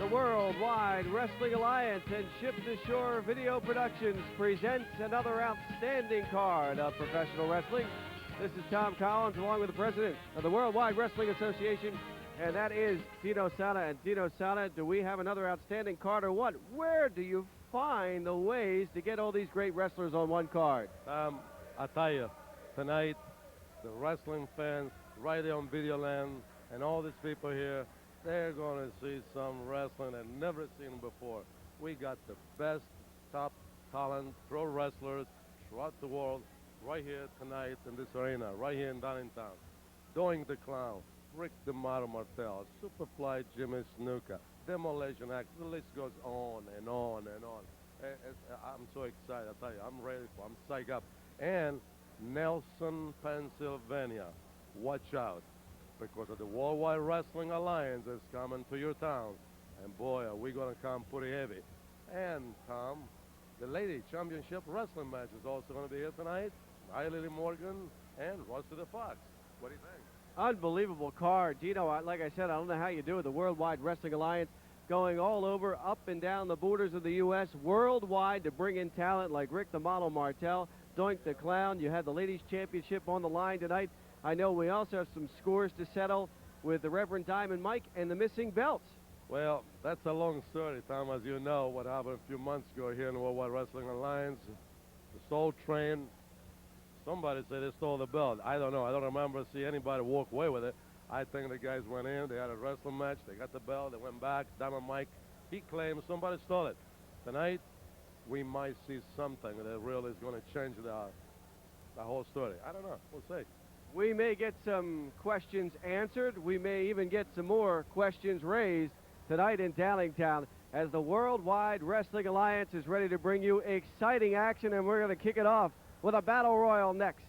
The Worldwide Wrestling Alliance and Ship to Shore Video Productions presents another outstanding card of professional wrestling. This is Tom Collins, along with the president of the Worldwide Wrestling Association, and that is Dino Sana. And Dino Sana, do we have another outstanding card or what? Where do you find the ways to get all these great wrestlers on one card? I tell you, tonight, the wrestling fans right here on Videoland and all these people here, they're going to see some wrestling they've never seen before. We got the best top talent pro wrestlers throughout the world right here tonight in this arena, right here in Downingtown. Doing the Clown, Rick Martel, Superfly Jimmy Snuka, Demolition Ax, the list goes on and on and on. I'm so excited, I tell you, I'm ready I'm psyched up. And Nelson, Pennsylvania, watch out, because of the Worldwide Wrestling Alliance is coming to your town. And boy, are we going to come pretty heavy. And Tom, the Lady Championship Wrestling match is also going to be here tonight. Lily Morgan and Rusty the Fox. What do you think? Unbelievable card. Dino, like I said, I don't know how you do it. The Worldwide Wrestling Alliance going all over, up and down the borders of the U.S., worldwide, to bring in talent like Rick the Model Martel, Doink the Clown. You had the Ladies Championship on the line tonight. I know we also have some scores to settle with the Reverend Diamond Mike and the missing belts. Well, that's a long story, Tom. As you know, what happened a few months ago here in the Worldwide Wrestling Alliance, the Soul Train, somebody said they stole the belt. I don't know. I don't remember seeing anybody walk away with it. I think the guys went in, they had a wrestling match, they got the belt, they went back. Diamond Mike, he claims somebody stole it. Tonight, we might see something that really is going to change the whole story. I don't know. We'll see. We may get some questions answered. We may even get some more questions raised tonight in Downingtown as the Worldwide Wrestling Alliance is ready to bring you exciting action, and we're going to kick it off with a battle royal next.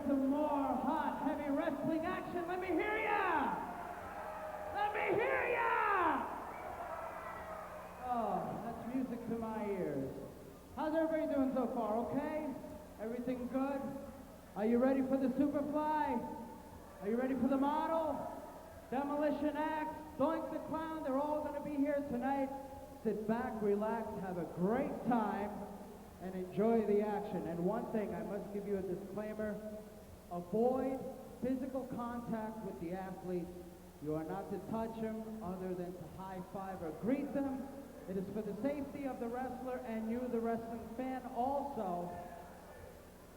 Some more hot, heavy wrestling action. Let me hear ya! Let me hear ya! Oh, that's music to my ears. How's everybody doing so far? Okay? Everything good? Are you ready for the Superfly? Are you ready for the Model? Demolition Ax, Doink the Clown, they're all going to be here tonight. Sit back, relax, have a great time, and enjoy the action. And one thing, I must give you a disclaimer. Avoid physical contact with the athletes. You are not to touch them other than to high five or greet them. It is for the safety of the wrestler and you, the wrestling fan. Also,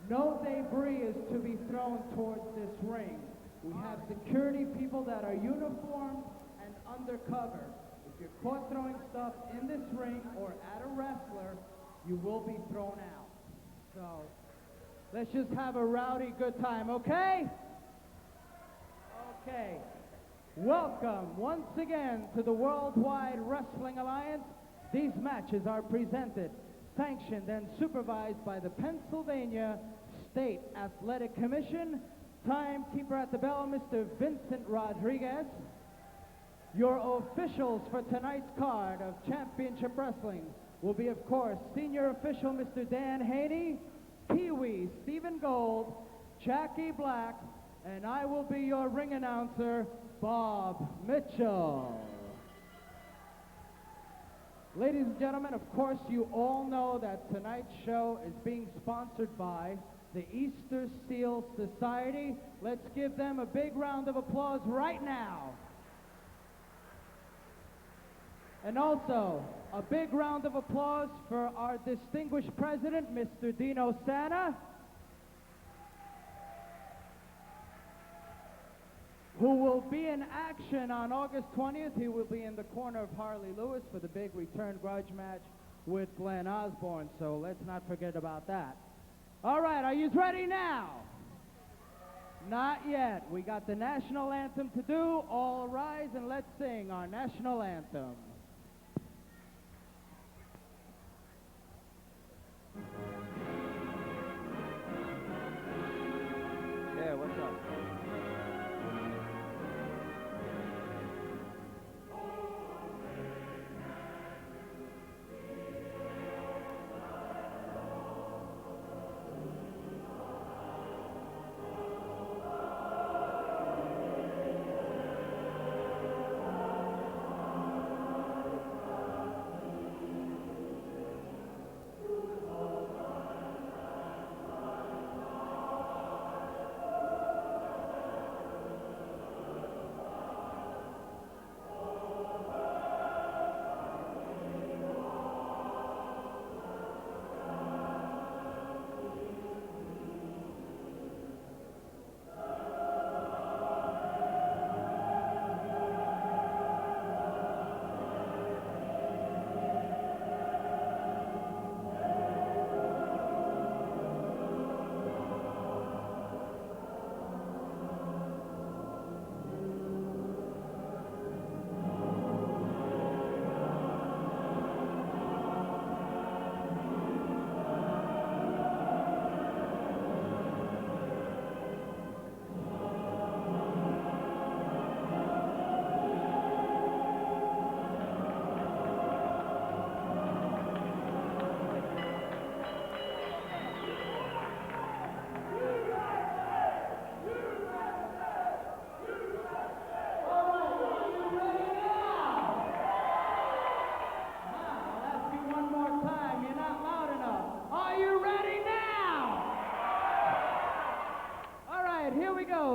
no debris is to be thrown towards this ring. We have security people that are uniformed and undercover. If you're caught throwing stuff in this ring or at a wrestler, you will be thrown out. So, let's just have a rowdy good time, okay? Okay. Welcome once again to the Worldwide Wrestling Alliance. These matches are presented, sanctioned, and supervised by the Pennsylvania State Athletic Commission. Timekeeper at the bell, Mr. Vincent Rodriguez. Your officials for tonight's card of Championship Wrestling will be, of course, Senior Official Mr. Dan Haney, Pee-wee Stephen Gold, Jackie Black, And I will be your ring announcer, Bob Mitchell. Ladies and gentlemen, of course you all know that tonight's show is being sponsored by the Easter Seal Society. Let's give them a big round of applause right now. And also, a big round of applause for our distinguished president, Mr. Dino Santa, who will be in action on August 20th. He will be in the corner of Harley Lewis for the big return grudge match with Glenn Osborne, so let's not forget about that. All right, are you ready now? Not yet. We got the national anthem to do. All rise and let's sing our national anthem. Yeah, what's up?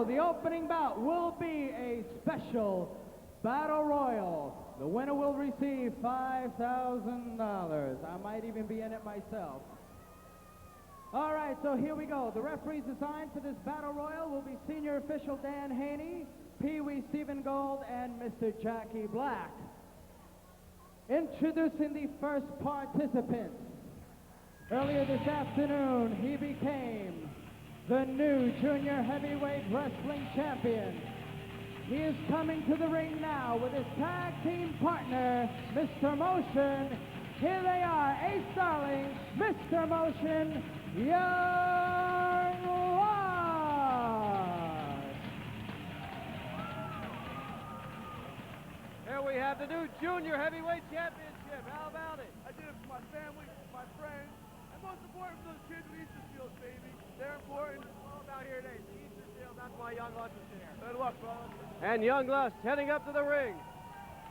The opening bout will be a special battle royal. The winner will receive $5,000. I might even be in it myself. All right, so here we go. The referees assigned for this battle royal will be Senior Official Dan Haney, Pee Wee Stephen Gold, and Mr. Jackie Black. Introducing the first participant. Earlier this afternoon, he became the new junior heavyweight wrestling champion. He is coming to the ring now with his tag team partner, Mr. Motion. Here they are, Ace Darling, Mr. Motion, Young Lord. Here we have the new junior heavyweight championship. How about it? I did it for my family, my friends, and most important for those kids with Easter Seals, baby. They're important. All about here today. The Easter Seal, that's why Young Lust is here. Good luck, brother. And Young Lust heading up to the ring.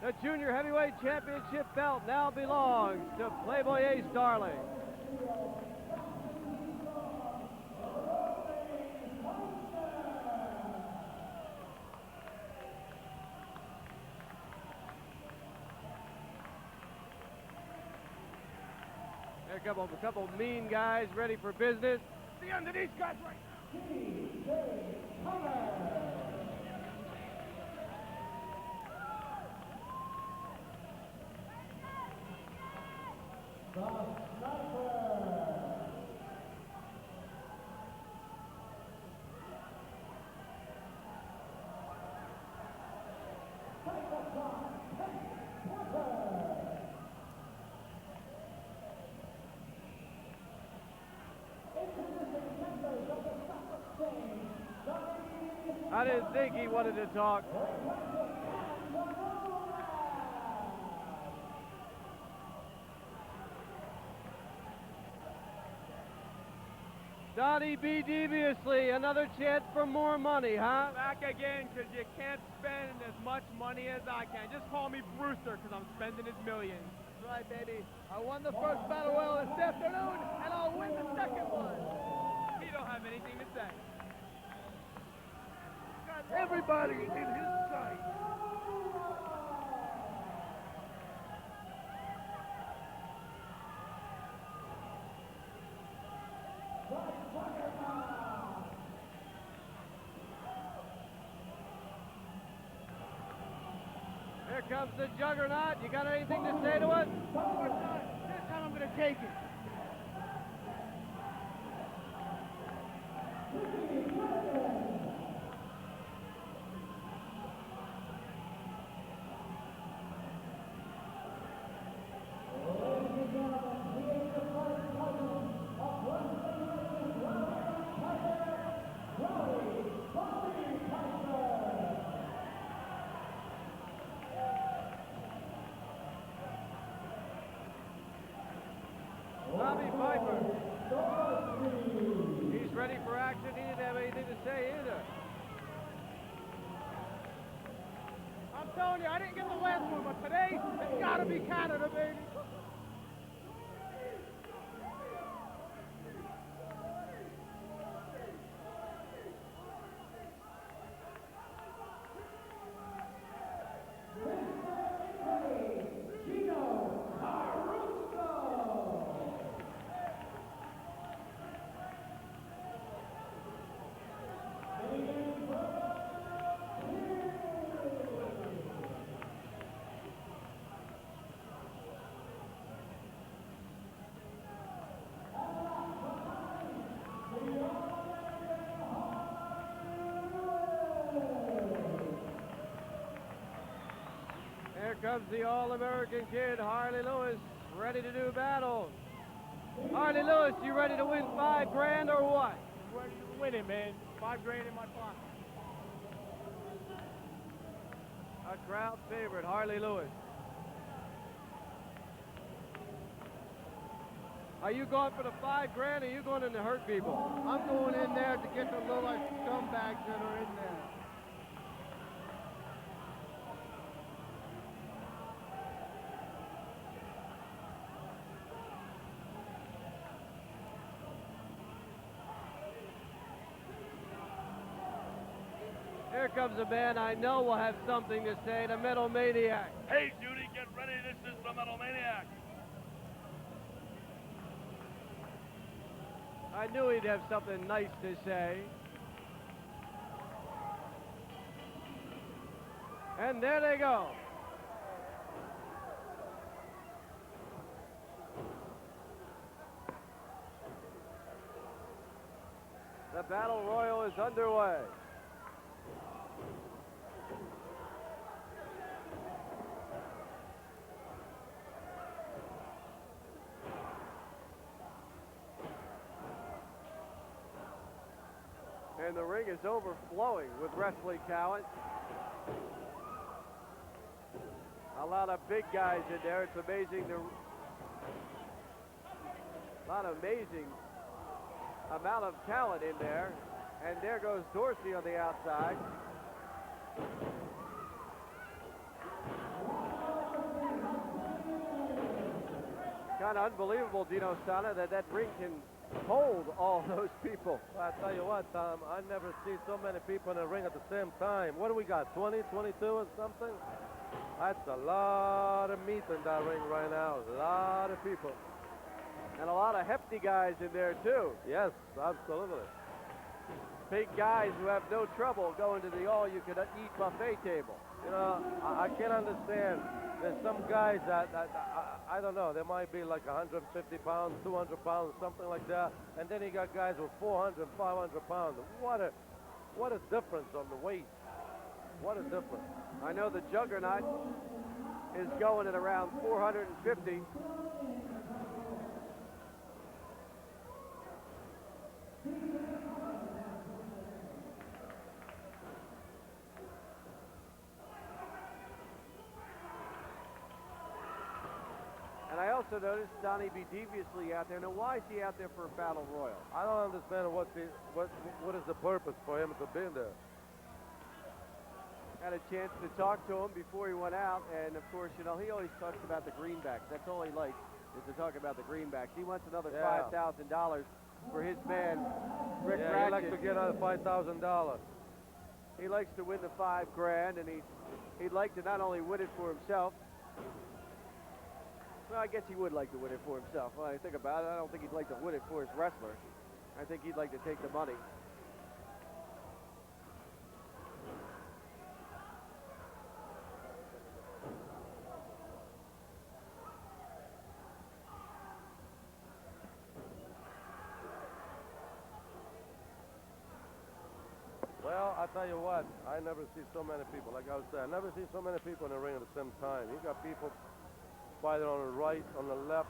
The junior heavyweight championship belt now belongs to Playboy Ace Darling. There come a couple mean guys ready for business. The end of these guys right now. I didn't think he wanted to talk. Donnie B. Deviously, another chance for more money, huh? Back again, because you can't spend as much money as I can. Just call me Brewster, because I'm spending his millions. That's right, baby. I won the first battle royal this afternoon, and I'll win the second one. He don't have anything to say. Got everybody in his sight. Here comes the Juggernaut. You got anything to say to it? This time I'm going to take it. Bobby Piper. He's ready for action. He didn't have anything to say either. I'm telling you, I didn't get the last one, but today, it's got to be Canada, baby. Here comes the All-American Kid, Harley Lewis, ready to do battle. Harley Lewis, you ready to win $5 grand or what? Ready to win it, man. $5 grand in my pocket. A crowd favorite, Harley Lewis. Are you going for the $5 grand or are you going in to hurt people? I'm going in there to get the little scumbags that are in there. Here comes a man I know will have something to say, the Metal Maniac. Hey, Judy, get ready. This is the Metal Maniac. I knew he'd have something nice to say. And there they go. The Battle Royal is underway. And the ring is overflowing with wrestling talent. A lot of big guys in there. It's amazing. A lot of amazing amount of talent in there. And there goes Dorsey on the outside. Kind of unbelievable, Dino Sana, that ring can hold all those people. I tell you what, Tom, I never see so many people in the ring at the same time. What do we got, 20, 22 or something? That's a lot of meat in that ring right now. A lot of people. And a lot of hefty guys in there, too. Yes, absolutely. Big guys who have no trouble going to the all-you-can-eat buffet table. You know, I can't understand. There's some guys that I don't know, they might be like 150 pounds, 200 pounds, something like that. And then you got guys with 400, 500 pounds. What a difference on the weight. What a difference. I know the Juggernaut is going at around 450. And I also also noticed Donnie B. deviously out there. Now, why is he out there for a battle royal? I don't understand what is the purpose for him to be there. Had a chance to talk to him before he went out, and of course, you know, he always talks about the greenbacks. That's all he likes, is to talk about the greenbacks. He wants another $5,000 for his man, Rick Martel. He'd like to get another $5,000. He likes to win the $5 grand, and he'd like to not only win it for himself. Well, I guess he would like to win it for himself. When I think about it, I don't think he'd like to win it for his wrestler. I think he'd like to take the money. Well, I tell you what, I never see so many people. Like I was saying, I never see so many people in the ring at the same time. You got people fighting on the right, on the left,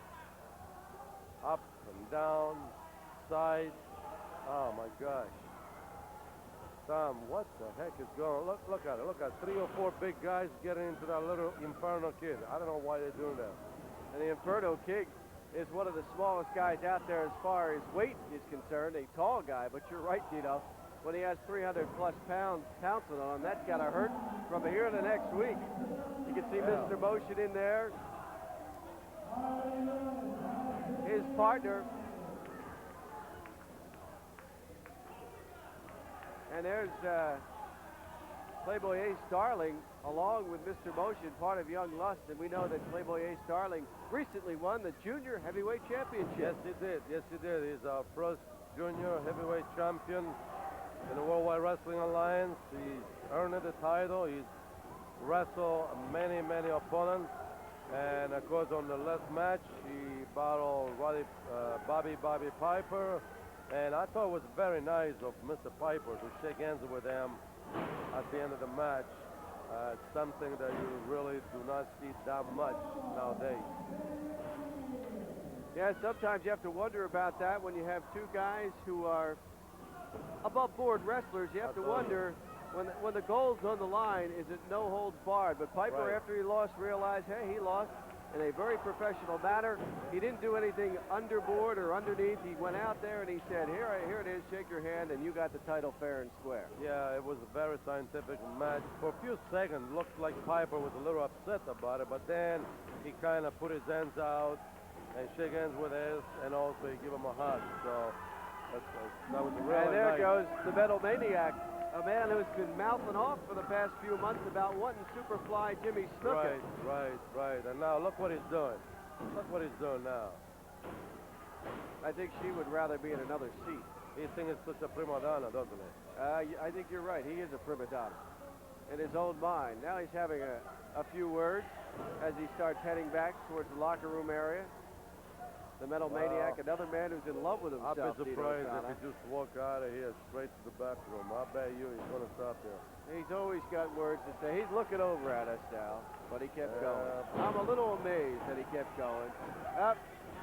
up and down, side. Oh my gosh. Tom, what the heck is going on? Look at it. Look at 3 or 4 big guys getting into that little Inferno Kid. I don't know why they're doing that. And the Inferno Kid is one of the smallest guys out there as far as weight is concerned, a tall guy, but you're right, Tito. When he has 300-plus pounds pouncing on him, that's got to hurt from here to next week. You can see Mr. Motion in there. His partner. And there's Playboy Ace Darling along with Mr. Motion, part of Young Lust. And we know that Playboy Ace Darling recently won the Junior Heavyweight Championship. Yes, he did. Yes, he did. He's our first Junior Heavyweight Champion in the Worldwide Wrestling Alliance. He's earned the title. He's wrestled many, many opponents. And of course, on the last match, he battled Bobby Piper. And I thought it was very nice of Mr. Piper to shake hands with him at the end of the match. Something that you really do not see that much nowadays. Yeah, sometimes you have to wonder about that when you have two guys who are above board wrestlers. You have to wonder when the goal's on the line, is it no holds barred? But Piper, after he lost, realized, hey, he lost in a very professional manner. He didn't do anything underboard or underneath. He went out there and he said, here it is, shake your hand, and you got the title fair and square. Yeah, it was a very scientific match. For a few seconds, looked like Piper was a little upset about it, but then he kind of put his hands out and shake hands with us, and also he give him a hug. So that was really And there nice. goes the Metal Maniac, a man who's been mouthing off for the past few months about wanting Superfly Jimmy Snuka. Right. And now look what he's doing. Look what he's doing now. I think she would rather be in another seat. He thinks it's such a prima donna, doesn't he? I think you're right. He is a prima donna in his own mind. Now he's having a few words as he starts heading back towards the locker room area. The Metal Maniac, another man who's in love with himself. I'd be surprised if he just walked out of here straight to the bathroom. I bet you he's going to stop there. He's always got words to say. He's looking over at us now, but he kept going. I'm a little amazed that he kept going.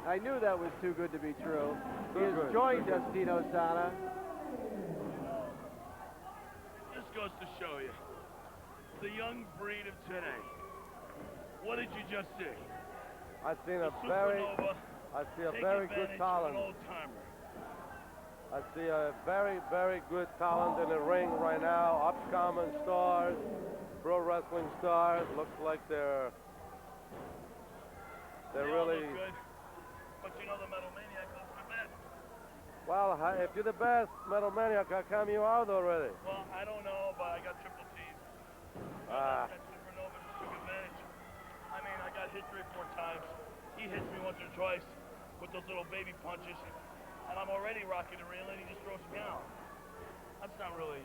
I knew that was too good to be true. He has joined us, Dino Sana. This goes to show you the young breed of today. What did you just see? I've seen a Take very good advantage talent. of an old-timer. I see a very, very good talent in the ring right now. Upcoming stars, pro wrestling stars. Looks like they're They all really. look good, but you know the Metal Maniac looks the best. Well, if you're the best Metal Maniac, how come you out already? Well, I don't know, but I got triple T's. That Supernova just took advantage. I mean, I got hit 3 or 4 times. He hits me once or twice with those little baby punches, and I'm already rocking and reeling. He just throws me out. That's not really,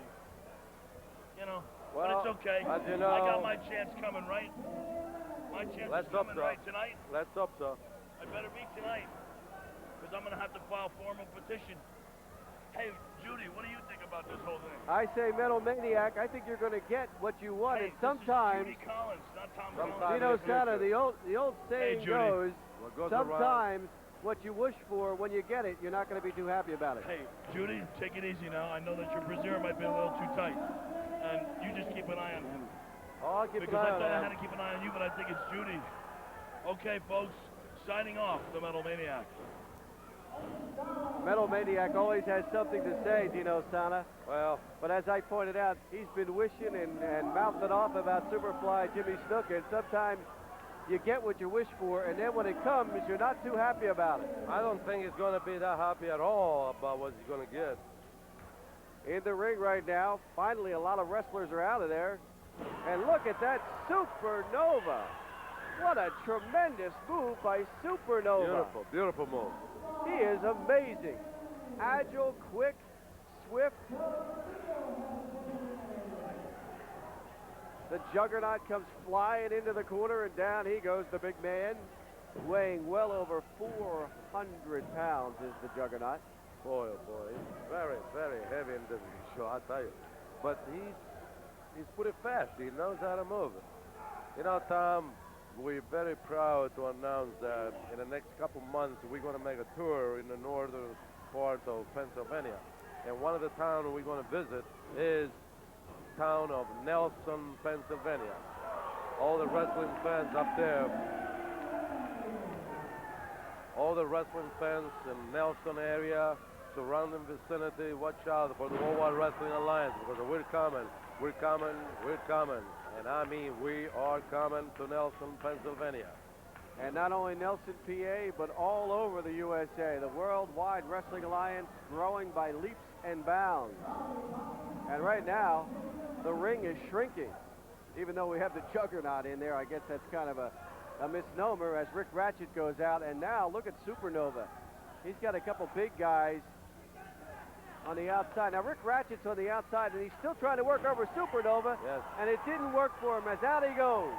you know. Well, but it's okay. as you know, I got my chance coming, right? My chance is coming right tonight. Let's hope so. I better be tonight, because I'm going to have to file formal petition. Hey, Judy, what do you think about this whole thing? I say Metal Maniac, I think you're going to get what you want. Hey, and sometimes, this is Judy Collins, not Tom Sometimes Collins. Dino Sana, the old saying goes, sometimes what you wish for, when you get it, you're not going to be too happy about it. Hey, Judy, take it easy now. I know that your brassiere might be a little too tight, and you just keep an eye on him. Oh, I'll keep Because an eye I on thought I him. had to keep an eye on you, but I think it's Judy. Okay, folks, signing off the Metal Maniac. Metal Maniac always has something to say, Dino Sana. Well, But as I pointed out, he's been wishing and mouthing off about Superfly Jimmy Snuka, and sometimes you get what you wish for, and then when it comes, you're not too happy about it. I don't think he's going to be that happy at all about what he's going to get. In the ring right now, finally a lot of wrestlers are out of there. And look at that Supernova. What a tremendous move by Supernova. Beautiful, beautiful move. He is amazing. Agile, quick, swift. The Juggernaut comes flying into the corner, and down he goes, the big man. Weighing well over 400 pounds is the Juggernaut. Boy, oh boy, he's very, very heavy in this show, I tell you. But he's pretty fast. He knows how to move. You know, Tom, we're very proud to announce that in the next couple months we're going to make a tour in the northern part of Pennsylvania. And one of the towns we're going to visit is town of Nelson, Pennsylvania. All the wrestling fans up there, all the wrestling fans in Nelson area, surrounding vicinity, watch out for the Worldwide Wrestling Alliance, because we're coming, we're coming, we're coming. And I mean, we are coming to Nelson, Pennsylvania. And not only Nelson, PA, but all over the USA. The Worldwide Wrestling Alliance growing by leaps and bounds. And right now, the ring is shrinking. Even though we have the Juggernaut in there, I guess that's kind of a misnomer as Rick Ratchet goes out. And now look at Supernova. He's got a couple big guys on the outside. Now Rick Ratchet's on the outside, and he's still trying to work over Supernova. Yes. And it didn't work for him as out he goes.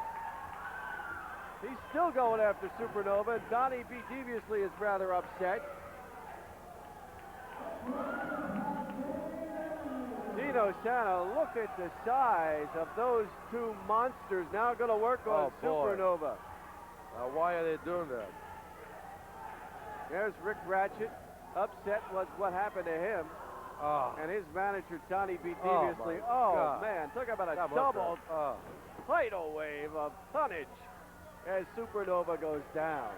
He's still going after Supernova, and Donnie B. Deviously is rather upset. Dino Sana, look at the size of those two monsters now going to work on Supernova. Now, why are they doing that? There's Rick Ratchet, upset with what happened to him. And his manager, Donnie B. Deviously. God. Man, talk about a double tidal wave of tonnage as Supernova goes down.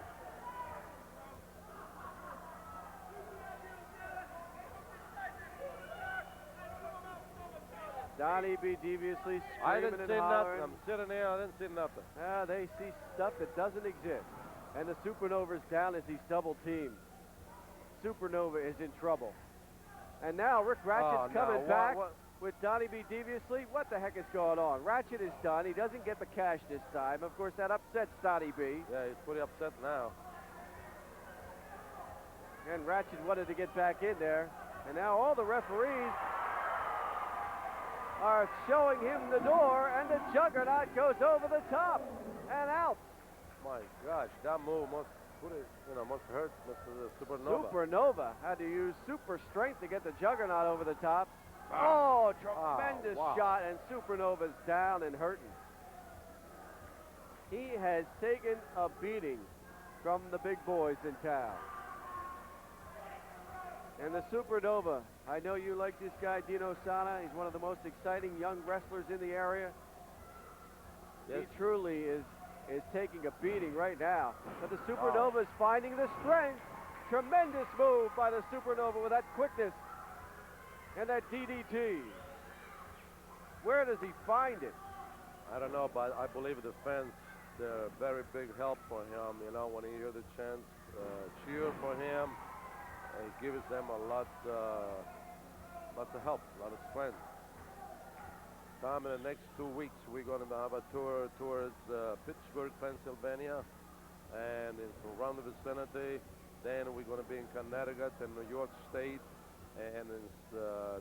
Donnie B. Deviously I screaming didn't and see hollering. nothing. I'm sitting here, I didn't see nothing. They see stuff that doesn't exist. And the Supernova's down as he's double teamed. Supernova is in trouble. And now Rick Ratchet's coming back with Donnie B. Deviously. What the heck is going on? Ratchet is done. He doesn't get the cash this time. Of course, that upsets Donnie B. Yeah, he's pretty upset now. And Ratchet wanted to get back in there. And now all the referees are showing him the door, and the Juggernaut goes over the top and out. My gosh, that move must hurt Mr. Supernova. Supernova had to use super strength to get the Juggernaut over the top. Oh, tremendous shot, and Supernova's down and hurting. He has taken a beating from the big boys in town. And the Supernova, I know you like this guy, Dino Sana. He's one of the most exciting young wrestlers in the area. Yes. He truly is taking a beating right now. But the Supernova is finding the strength. Tremendous move by the Supernova with that quickness and that DDT. Where does he find it? I don't know, but I believe the fans, they're a very big help for him. You know, when he hear the chants, cheer for him, it gives them a lot of help, a lot of strength. Tom, in the next 2 weeks, we're going to have a tour towards Pittsburgh, Pennsylvania, and in around the vicinity. Then we're going to be in Connecticut and New York State, and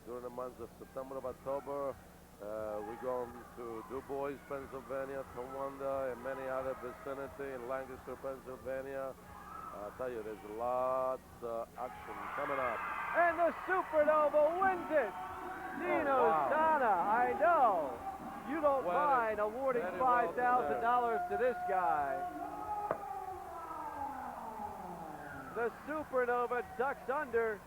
during the months of September and October, we're going to Du Bois, Pennsylvania, Towanda, and many other vicinity in Lancaster, Pennsylvania. I'll tell you, there's lots of action coming up. And the Supernova wins it. Dino Sana, I know. You don't mind awarding $5,000 to this guy. The Supernova ducks under,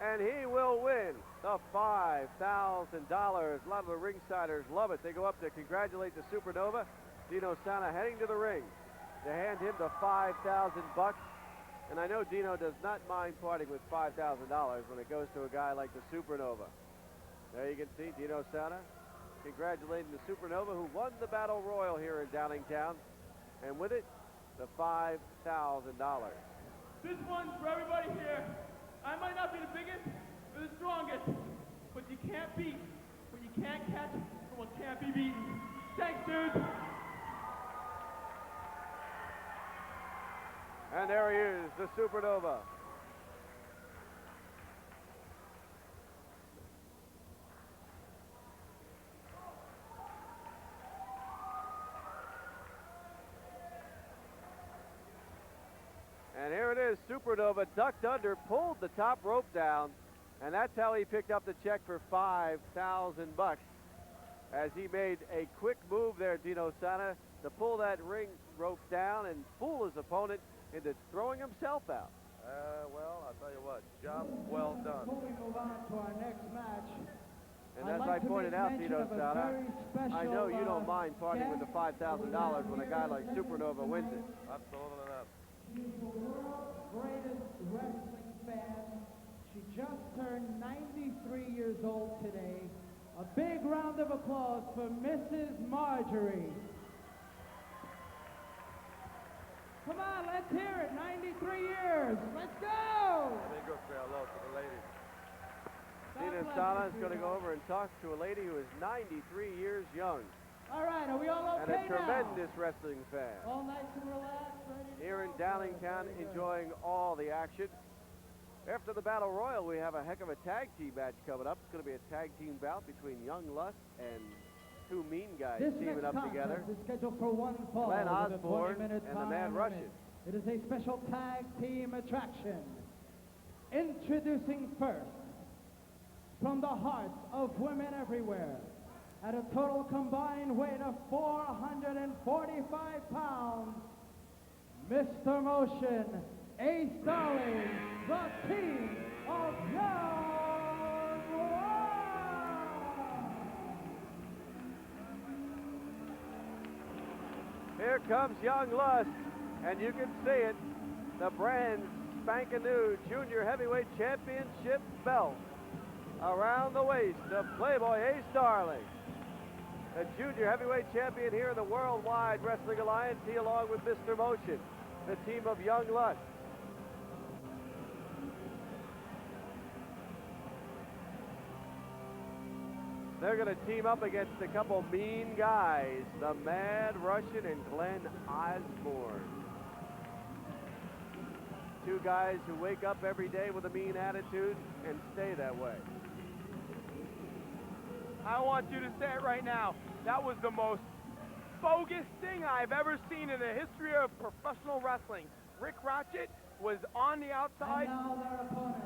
and he will win the $5,000. A lot of the ringsiders love it. They go up to congratulate the Supernova. Dino Sana heading to the ring. to hand him the $5,000. And I know Dino does not mind parting with $5,000 when it goes to a guy like the Supernova. There you can see Dino Sana congratulating the Supernova, who won the Battle Royal here in Downingtown, and with it, the $5,000. This one's for everybody here. I might not be the biggest or the strongest, but you can't beat what you can't catch and what can't be beaten. Thanks, dude. And there he is, the Supernova. And here it is, Supernova ducked under, pulled the top rope down, and that's how he picked up the check for $5,000, as he made a quick move there, Dino Sana, to pull that ring rope down and fool his opponent into throwing himself out. Well, I'll tell you what, job well done. Before we move on to our next match, And I'd as like I to pointed make out, mention Dino of a Sana, very special, I know you don't mind parting with the guest $5,000 when a guy like Supernova wins it. Absolutely not. She's the world's greatest wrestling fan. She just turned 93 years old today. A big round of applause for Mrs. Marjorie. Come on, let's hear it. 93 years. Let's go! Let me go say hello to the ladies. Dino God bless Sana you, is going to Dino. go over and talk to a lady who is 93 years young All right, are we all and okay a tremendous wrestling fan. now? All nice and relaxed, ready to Here in go? Downingtown, Very good. enjoying all the action. After the Battle Royal, we have a heck of a tag team match coming up. It's going to be a tag team bout between Young Lust and two mean guys This teaming next up together. contest is scheduled for one fall Glenn with a Osborne 20-minute and the Mad time Russian. limit. It is a special tag team attraction. Introducing first, from the hearts of women everywhere, at a total combined weight of 445 pounds, Mr. Motion, Ace Darling, the team of Young Lust. Here comes Young Lust, and you can see it, the brand spanking new Junior Heavyweight Championship belt around the waist of Playboy Ace Darling. The Junior Heavyweight Champion here in the Worldwide Wrestling Alliance, he along with Mr. Motion, the team of Young Lust. They're going to team up against a couple mean guys, the Mad Russian and Glenn Osborne. Two guys who wake up every day with a mean attitude and stay that way. I want you to say it right now. That was the most bogus thing I've ever seen in the history of professional wrestling. Rick Ratchet was on the outside. And now their opponent.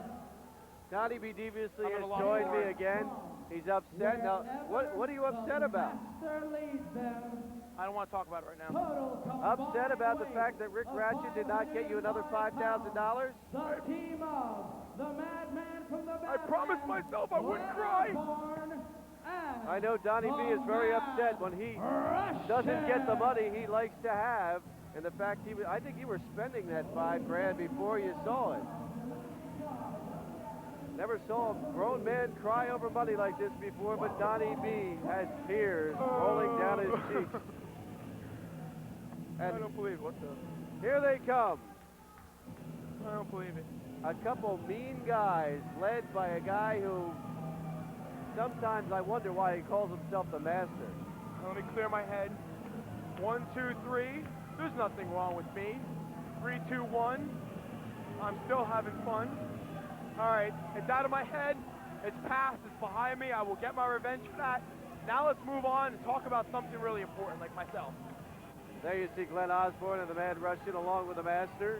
Donnie B. Deviously I'm has gonna love joined me Warren. again. He's upset. Now, what are you upset about? Master leads them. I don't want to talk about it right now. Total Upset about the combined fact that Rick weight Ratchet did not get you another $5,000? The team of the Madman from the I promised myself I wouldn't cry. I know Donnie B is very upset when he doesn't get the money he likes to have, and the fact I think you were spending that $5 grand before you saw it. Never saw a grown man cry over money like this before, but Donnie B has tears rolling down his cheeks. I And don't believe it. What the? here they come. I don't believe it. A couple mean guys led by a guy who sometimes I wonder why he calls himself the Master. Let me clear my head. 1, 2, 3. There's nothing wrong with me. 3, 2, 1. I'm still having fun. All right, it's out of my head. It's past. It's behind me. I will get my revenge for that. Now let's move on and talk about something really important, like myself. There you see Glenn Osborne and the Mad Russian along with the Master.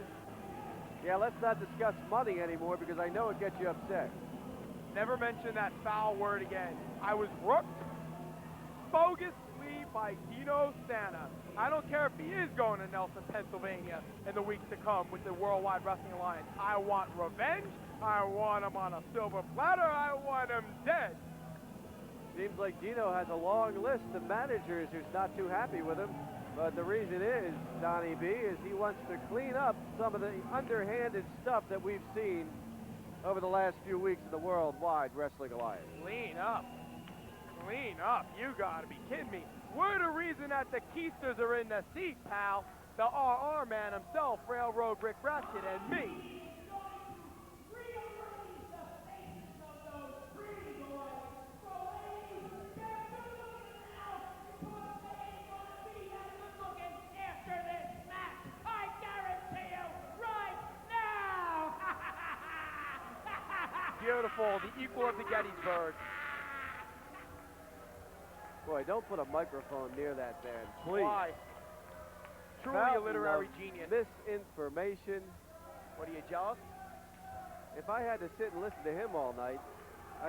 Yeah, let's not discuss money anymore because I know it gets you upset. Never mention that foul word again. I was rooked bogusly by Dino Sana. I don't care if he is going to Nelson, Pennsylvania in the weeks to come with the Worldwide Wrestling Alliance. I want revenge. I want him on a silver platter. I want him dead. Seems like Dino has a long list of managers who's not too happy with him. But the reason is, Donnie B, is he wants to clean up some of the underhanded stuff that we've seen over the last few weeks in the Worldwide Wrestling Alliance. Clean up. Clean up. You gotta be kidding me. We're the reason that the Keisters are in the seat, pal. The RR man himself, Railroad Rick Ratchet, and me. Beautiful, the equal of the Gettysburg. Boy, don't put a microphone near that man, please. Why? Truly a Fountain literary of genius. Misinformation. What, are you jealous? If I had to sit and listen to him all night,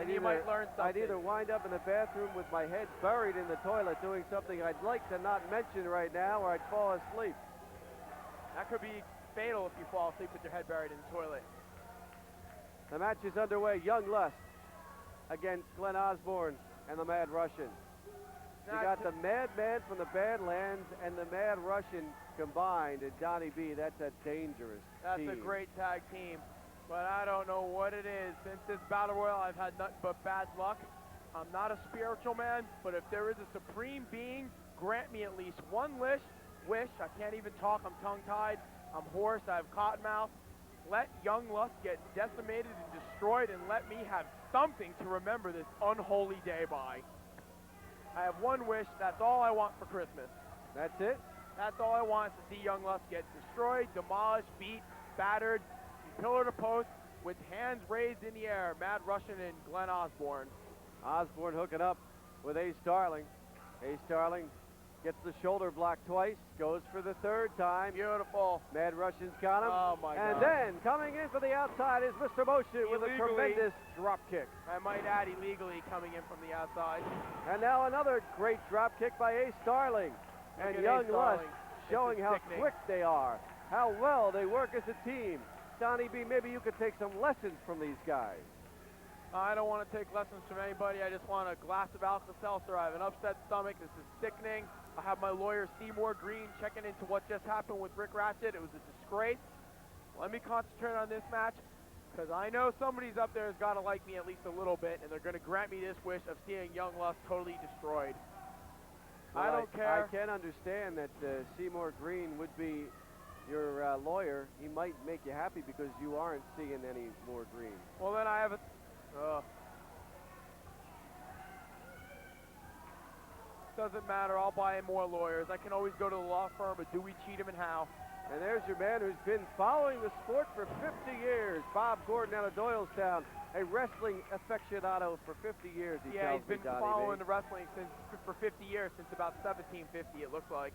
You might learn I'd something. either wind up in the bathroom with my head buried in the toilet doing something I'd like to not mention right now, or I'd fall asleep. That could be fatal if you fall asleep with your head buried in the toilet. The match is underway. Young Lust against Glenn Osborne and the Mad Russian. You got the Madman from the Badlands and the Mad Russian combined, and Donnie B, that's a dangerous team. That's a great tag team, but I don't know what it is. Since this Battle Royal, I've had nothing but bad luck. I'm not a spiritual man, but if there is a supreme being, grant me at least one wish. I can't even talk. I'm tongue-tied. I'm hoarse. I have cotton mouth. Let Young Lust get decimated and destroyed, and let me have something to remember this unholy day by. I have one wish. That's all I want for Christmas. That's it? That's all I want, is to see Young Lust get destroyed, demolished, beat, battered, from pillar to post, with hands raised in the air. Mad Russian and Glenn Osborne. Osborne hooking up with Ace Starling. Ace Starling gets the shoulder block twice, goes for the third time. Beautiful. Mad Russian's got him. Oh, my God. And then, coming in for the outside is Mr. Motion with a Illegally. tremendous drop kick. I might add, illegally coming in from the outside. And now another great drop kick by Ace Starling. Look And at Young Ace Lust Starling. showing This is how sickening. quick they are, how well they work as a team. Donnie B, maybe you could take some lessons from these guys. I don't want to take lessons from anybody. I just want a glass of Alka-Seltzer. I have an upset stomach. This is sickening. I have my lawyer, Seymour Green, checking into what just happened with Rick Ratchet. It was a disgrace. Let me concentrate on this match, because I know somebody's up there has got to like me at least a little bit, and they're going to grant me this wish of seeing Young Lust totally destroyed. Well, I don't care. I can understand that Seymour Green would be your lawyer. He might make you happy because you aren't seeing any more green. Well, then I have a... Doesn't matter. I'll buy him more lawyers. I can always go to the law firm of Dewey, Cheatham, and Howe. And there's your man who's been following the sport for 50 years, Bob Gordon out of Doylestown, a wrestling aficionado for 50 years, he Yeah, tells he's been me, Donnie following B. the wrestling for 50 years, since about 1750, it looks like.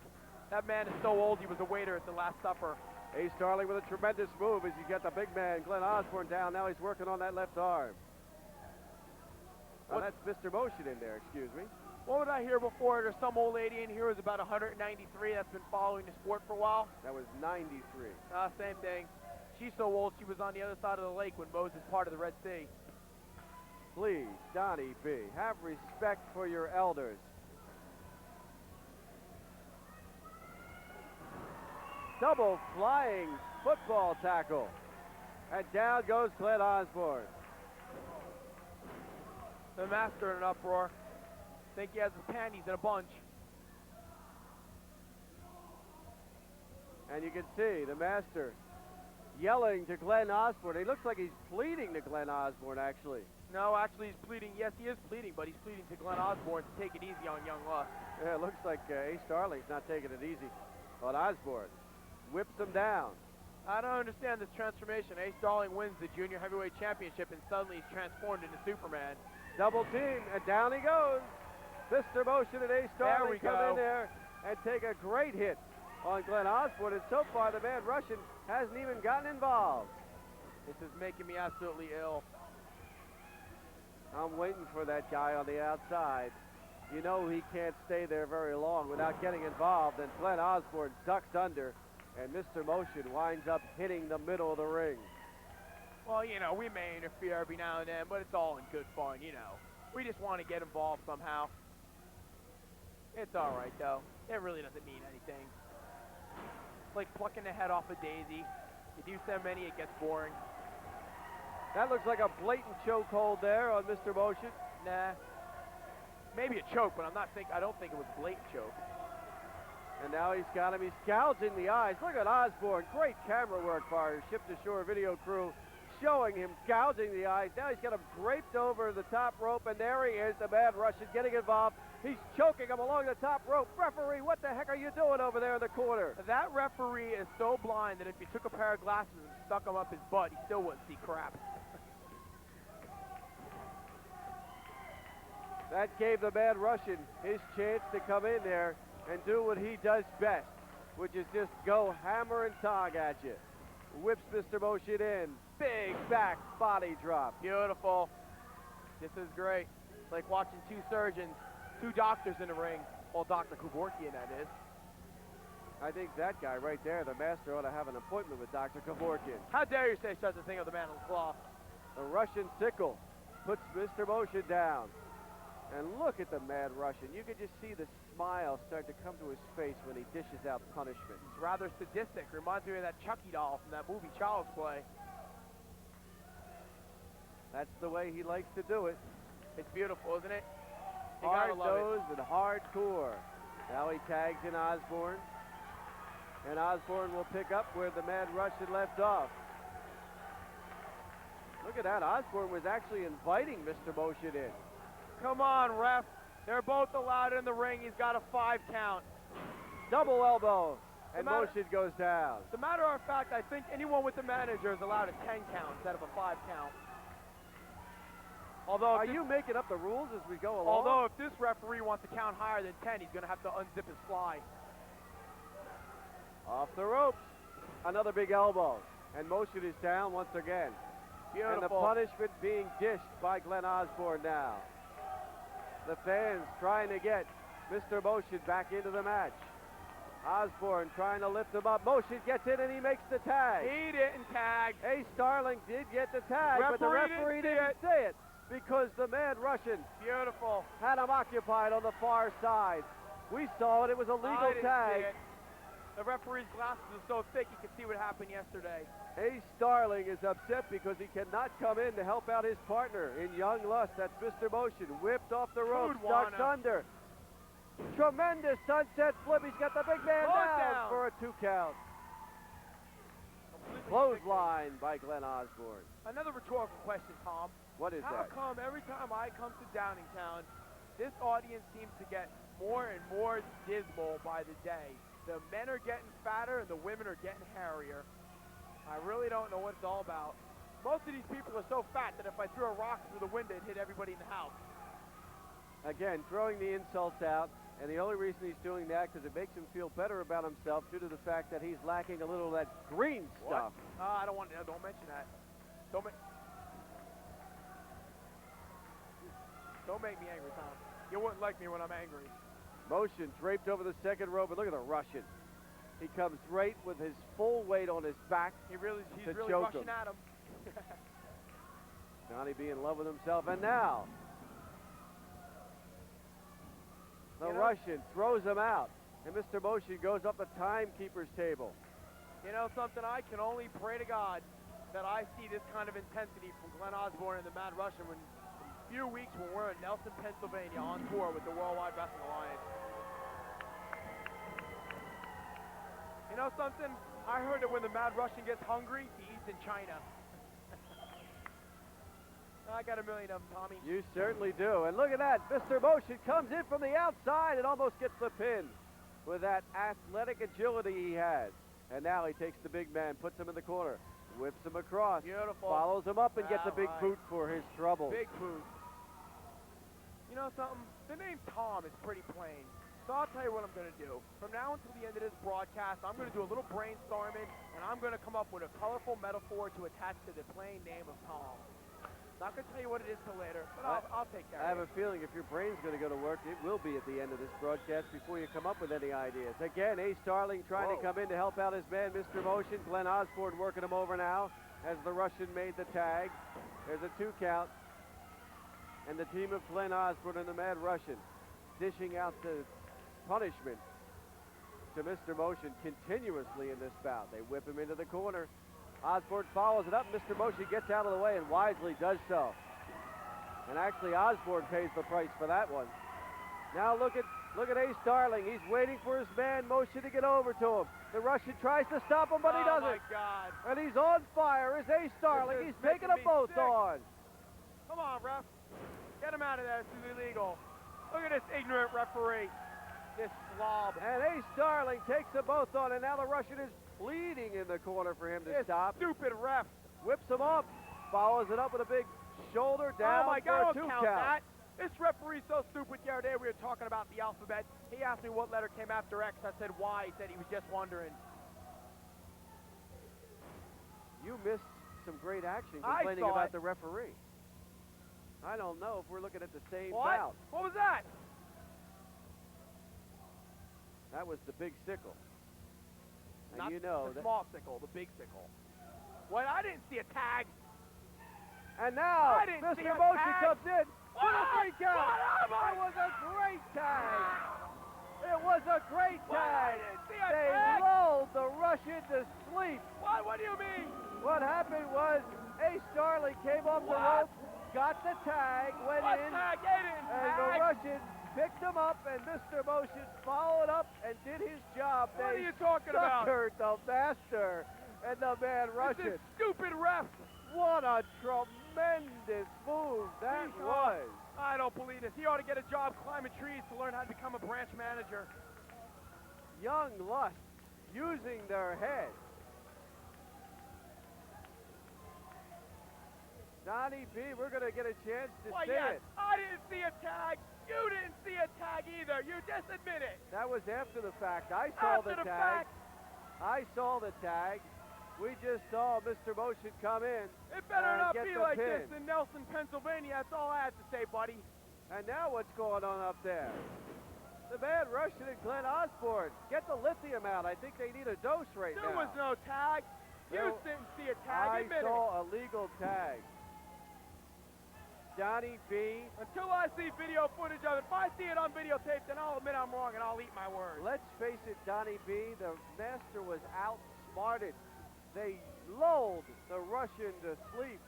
That man is so old, he was a waiter at the Last Supper. Ace Starling with a tremendous move as you get the big man, Glenn Osborne, down. Now he's working on that left arm. Oh, that's Mr. Motion in there, excuse me. What was I hear before? There's some old lady in here who's about 193 that's been following the sport for a while. That was 93. Same thing. She's so old she was on the other side of the lake when Moses parted the Red Sea. Please, Donnie B, have respect for your elders. Double flying football tackle. And down goes Glenn Osborne. The master in an uproar. Think he has his panties in a bunch. And you can see the master yelling to Glenn Osborne. He looks like he's pleading to Glenn Osborne, actually. No, actually he's pleading. Yes, he is pleading, but he's pleading to Glenn Osborne to take it easy on Young Lust. Yeah, it looks like Ace Starling's not taking it easy on Osborne. Whips him down. I don't understand this transformation. Ace Starling wins the Junior Heavyweight Championship and suddenly he's transformed into Superman. Double team, and down he goes. Mr. Motion and Ace Starling come in there and take a great hit on Glenn Osborne, and so far the Mad Russian hasn't even gotten involved. This is making me absolutely ill. I'm waiting for that guy on the outside. You know he can't stay there very long without getting involved, and Glenn Osborne ducks under, and Mr. Motion winds up hitting the middle of the ring. Well, you know, we may interfere every now and then, but it's all in good fun, you know. We just want to get involved somehow. It's all right, though. It really doesn't mean anything. It's like plucking the head off a daisy. You do so many, it gets boring. That looks like a blatant chokehold there on Mr. Motion. Nah. Maybe a choke, but I don't think it was a blatant choke. And now he's got him. He's gouging the eyes. Look at Osborne. Great camera work by our Ship to Shore video crew, showing him gouging the eyes. Now he's got him draped over the top rope, and there he is, the Mad Russian, getting involved. He's choking him along the top rope. Referee, what the heck are you doing over there in the corner? That referee is so blind that if you took a pair of glasses and stuck them up his butt, he still wouldn't see crap. That gave the Mad Russian his chance to come in there and do what he does best, which is just go hammer and tog at you. Whips Mr. Motion in. Big back body drop. Beautiful. This is great. It's like watching two surgeons, two doctors in the ring. Well, Dr. Kevorkian, that is. I think that guy right there, the master, ought to have an appointment with Dr. Kevorkian. How dare you say such a thing of the man on the cloth? The Russian sickle puts Mr. Motion down. And look at the Mad Russian. You could just see the smile start to come to his face when he dishes out punishment. It's rather sadistic. Reminds me of that Chucky doll from that movie Child's Play. That's the way he likes to do it. It's beautiful, isn't it? You gotta love Hard-nosed and hardcore. Now he tags in Osborne. And Osborne will pick up where the Mad Russian left off. Look at that. Osborne was actually inviting Mr. Motion in. Come on, ref. They're both allowed in the ring. He's got a 5 count. Double elbow. And Motion goes down. As a matter of fact, I think anyone with the manager is allowed a 10 count instead of a 5 count. Although, are you making up the rules as we go along? Although, if this referee wants to count higher than 10, he's going to have to unzip his fly. Off the ropes. Another big elbow. And Motion is down once again. Beautiful. And the punishment being dished by Glenn Osborne now. The fans trying to get Mr. Motion back into the match. Osborne trying to lift him up. Motion gets in and he makes the tag. He didn't tag. Ace Starling did get the tag, but the referee didn't see it because the Mad Russian Beautiful. had him occupied on the far side. We saw it. It was a legal tag. See it. The referee's glasses are so thick you can see what happened yesterday. Ace Starling is upset because he cannot come in to help out his partner in Young Lust. That's Mr. Motion. Whipped off the ropes, ducks under. Tremendous sunset flip. He's got the big man down for a 2 count. Clothesline by Glenn Osborne. Another rhetorical question, Tom. What is How that? come every time I come to Downingtown, this audience seems to get more and more dismal by the day? The men are getting fatter and the women are getting hairier. I really don't know what it's all about. Most of these people are so fat that if I threw a rock through the window, it'd hit everybody in the house. Again, throwing the insults out, and the only reason he's doing that because it makes him feel better about himself due to the fact that he's lacking a little of that green stuff. I don't want to. Don't mention that. Don't make me angry, Tom. You wouldn't like me when I'm angry. Motion draped over the second rope, and look at the Russian. He comes right with his full weight on his back. He's really choke rushing him. at him. Johnny be in love with himself, and now the Russian throws him out, and Mr. Motion goes up the timekeeper's table. You know something? I can only pray to God that I see this kind of intensity from Glenn Osborne and the Mad Russian in a few weeks when we're in Nelson, Pennsylvania on tour with the Worldwide Wrestling Alliance. You know something? I heard that when the Mad Russian gets hungry, he eats in China. I got a million of them, Tommy. You certainly do. And look at that. Mr. Motion comes in from the outside and almost gets the pin with that athletic agility he has. And now he takes the big man, puts him in the corner, whips him across, Beautiful. follows him up, and gets a big Right. boot for his trouble. Big boot. You know something? The name Tom is pretty plain. So I'll tell you what I'm going to do. From now until the end of this broadcast, I'm going to do a little brainstorming, and I'm going to come up with a colorful metaphor to attach to the plain name of Tom. Not going to tell you what it is till later, but I'll take care of it. I have a feeling if your brain's going to go to work, it will be at the end of this broadcast before you come up with any ideas. Again, Ace Starling trying to come in to help out his man, Mr. Motion. Glenn Osborne working him over now as the Russian made the tag. There's a 2 count. And the team of Glenn Osborne and the Mad Russian dishing out the punishment to Mr. Motion continuously in this bout. They whip him into the corner. Osborne follows it up. Mr. Motion gets out of the way and wisely does so. And actually Osborne pays the price for that one. Now look at Ace Darling. He's waiting for his man Motion to get over to him. The Russian tries to stop him, but he doesn't. Oh my God. And he's on fire. Is Ace Darling. He's taking them both on. Come on, ref. Get him out of there. This is illegal. Look at this ignorant referee. This slob. And Ace Darling takes them both on, and now the Russian is bleeding in the corner for him to This stop. stupid ref. Whips him up. Follows it up with a big shoulder down Oh my for God, a 2 don't count count. that. This referee's so stupid. The other day we were talking about the alphabet. He asked me what letter came after X. I said Y. He said he was just wondering. You missed some great action I complaining saw about it. the referee. I don't know if we're looking at the same What? bout. What was that? That was the big sickle. And Not you know the that. small sickle, the big sickle. What? I didn't see a tag. And now I didn't see Mr. a Motion tag. comes in for the What? 3 count. What? Oh my It was a great tag. It was a great What? I tag. didn't see a They tag. lulled the Russian to sleep. What? What do you mean? What happened was Ace Darling came off the What? rope, got the tag, went What in, tag? They didn't and the tag. Russian picked him up, and Mr. Motion followed up and did his job. What They are you talking about? suckered the master and the man Russian. This is stupid ref. What a tremendous move that He's was. I don't believe this. He ought to get a job climbing trees to learn how to become a branch manager. Young Lust using their head. Donnie B, we're going to get a chance to Why, see yes, it. I didn't see a tag. You didn't see a tag either. You just admit it. That was after the fact. I saw After the the tag. fact. I saw the tag. We just saw Mr. Motion come in. It better and not get be the like pin. this in Nelson, Pennsylvania. That's all I have to say, buddy. And now what's going on up there? The man Russian and Glenn Osborne. Get the lithium out. I think they need a dose right There now. was no tag. You There- didn't see a tag. I Admit it. saw a legal tag. Johnny B. Until I see video footage of it, if I see it on videotape, then I'll admit I'm wrong and I'll eat my words. Let's face it, Donnie B, the master was outsmarted. They lulled the Russian to sleep,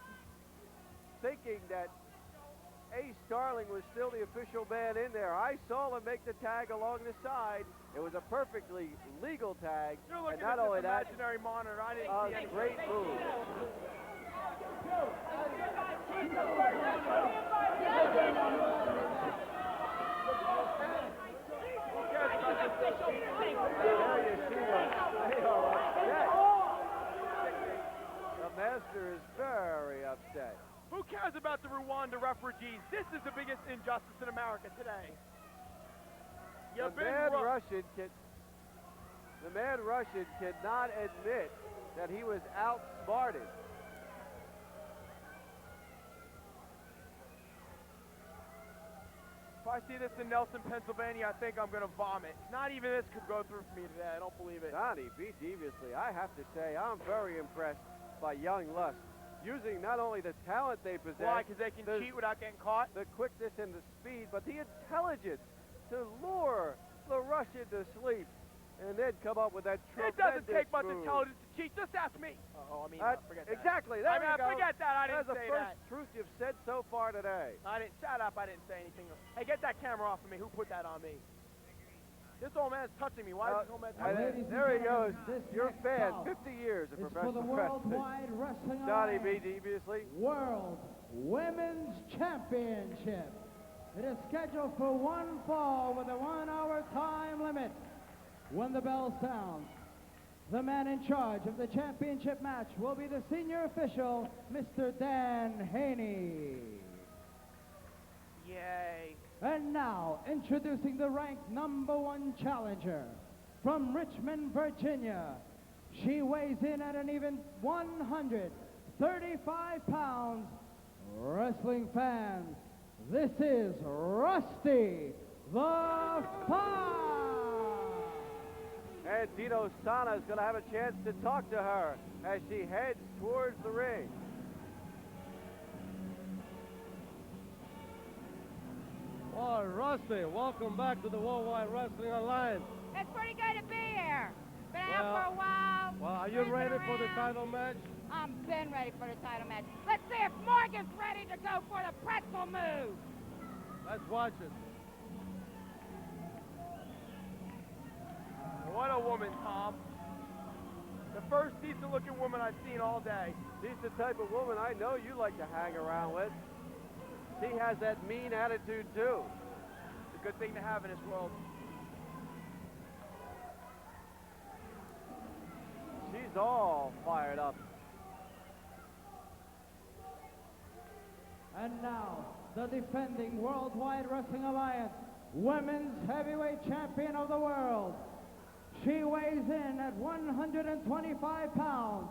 thinking that Ace Darling was still the official man in there. I saw him make the tag along the side. It was a perfectly legal tag. You're looking and not at only this that, imaginary monitor. I didn't a see anything. great move. There you see them. They are upset. The master is very upset. Who cares about the Rwanda refugees? This is the biggest injustice in America today. You've The been man Russian cannot admit that he was outsmarted. If I see this in Nelson, Pennsylvania, I think I'm going to vomit. Not even this could go through for me today. I don't believe it. Donnie beat deviously. I have to say, I'm very impressed by Young Lust, using not only the talent they possess, Why? Because they can cheat without getting caught? the quickness and the speed, but the intelligence to lure the Russian to sleep and then come up with that It tremendous doesn't take much move. intelligence to cheat. Just ask me. Forget that. Exactly. There I mean, you go. forget that. I didn't That's the say first that. truth you've said so far today. I didn't. Shut up. I didn't say anything. Hey, get that camera off of me. Who put that on me? This old man's touching me. Why is this old man touching me? Ladies and There he goes. gentlemen, this Your next fan, bout 50 years of It's for the professional wrestling. Worldwide Wrestling Donnie B. Alliance deviously. World Women's Championship. It is scheduled for one fall with a 1-hour time limit. When the bell sounds, the man in charge of the championship match will be the senior official, Mr. Dan Haney. Yay. And now, introducing the ranked #1 challenger from Richmond, Virginia. She weighs in at an even 135 pounds. Wrestling fans, this is Rusty the Fox. And Dino Sana is going to have a chance to talk to her as she heads towards the ring. Well, Rusty, welcome back to the Worldwide Wrestling Alliance. It's pretty good to be here. Been out Well, for a while. Well, are you cruising ready for the around. title match? I'm been ready for the title match. Let's see if Morgan's ready to go for the pretzel move. Let's watch it. What a woman, Tom. The first decent-looking woman I've seen all day. She's the type of woman I know you like to hang around with. She has that mean attitude, too. It's a good thing to have in this world. She's all fired up. And now, the defending Worldwide Wrestling Alliance Women's Heavyweight Champion of the World. She weighs in at 125 pounds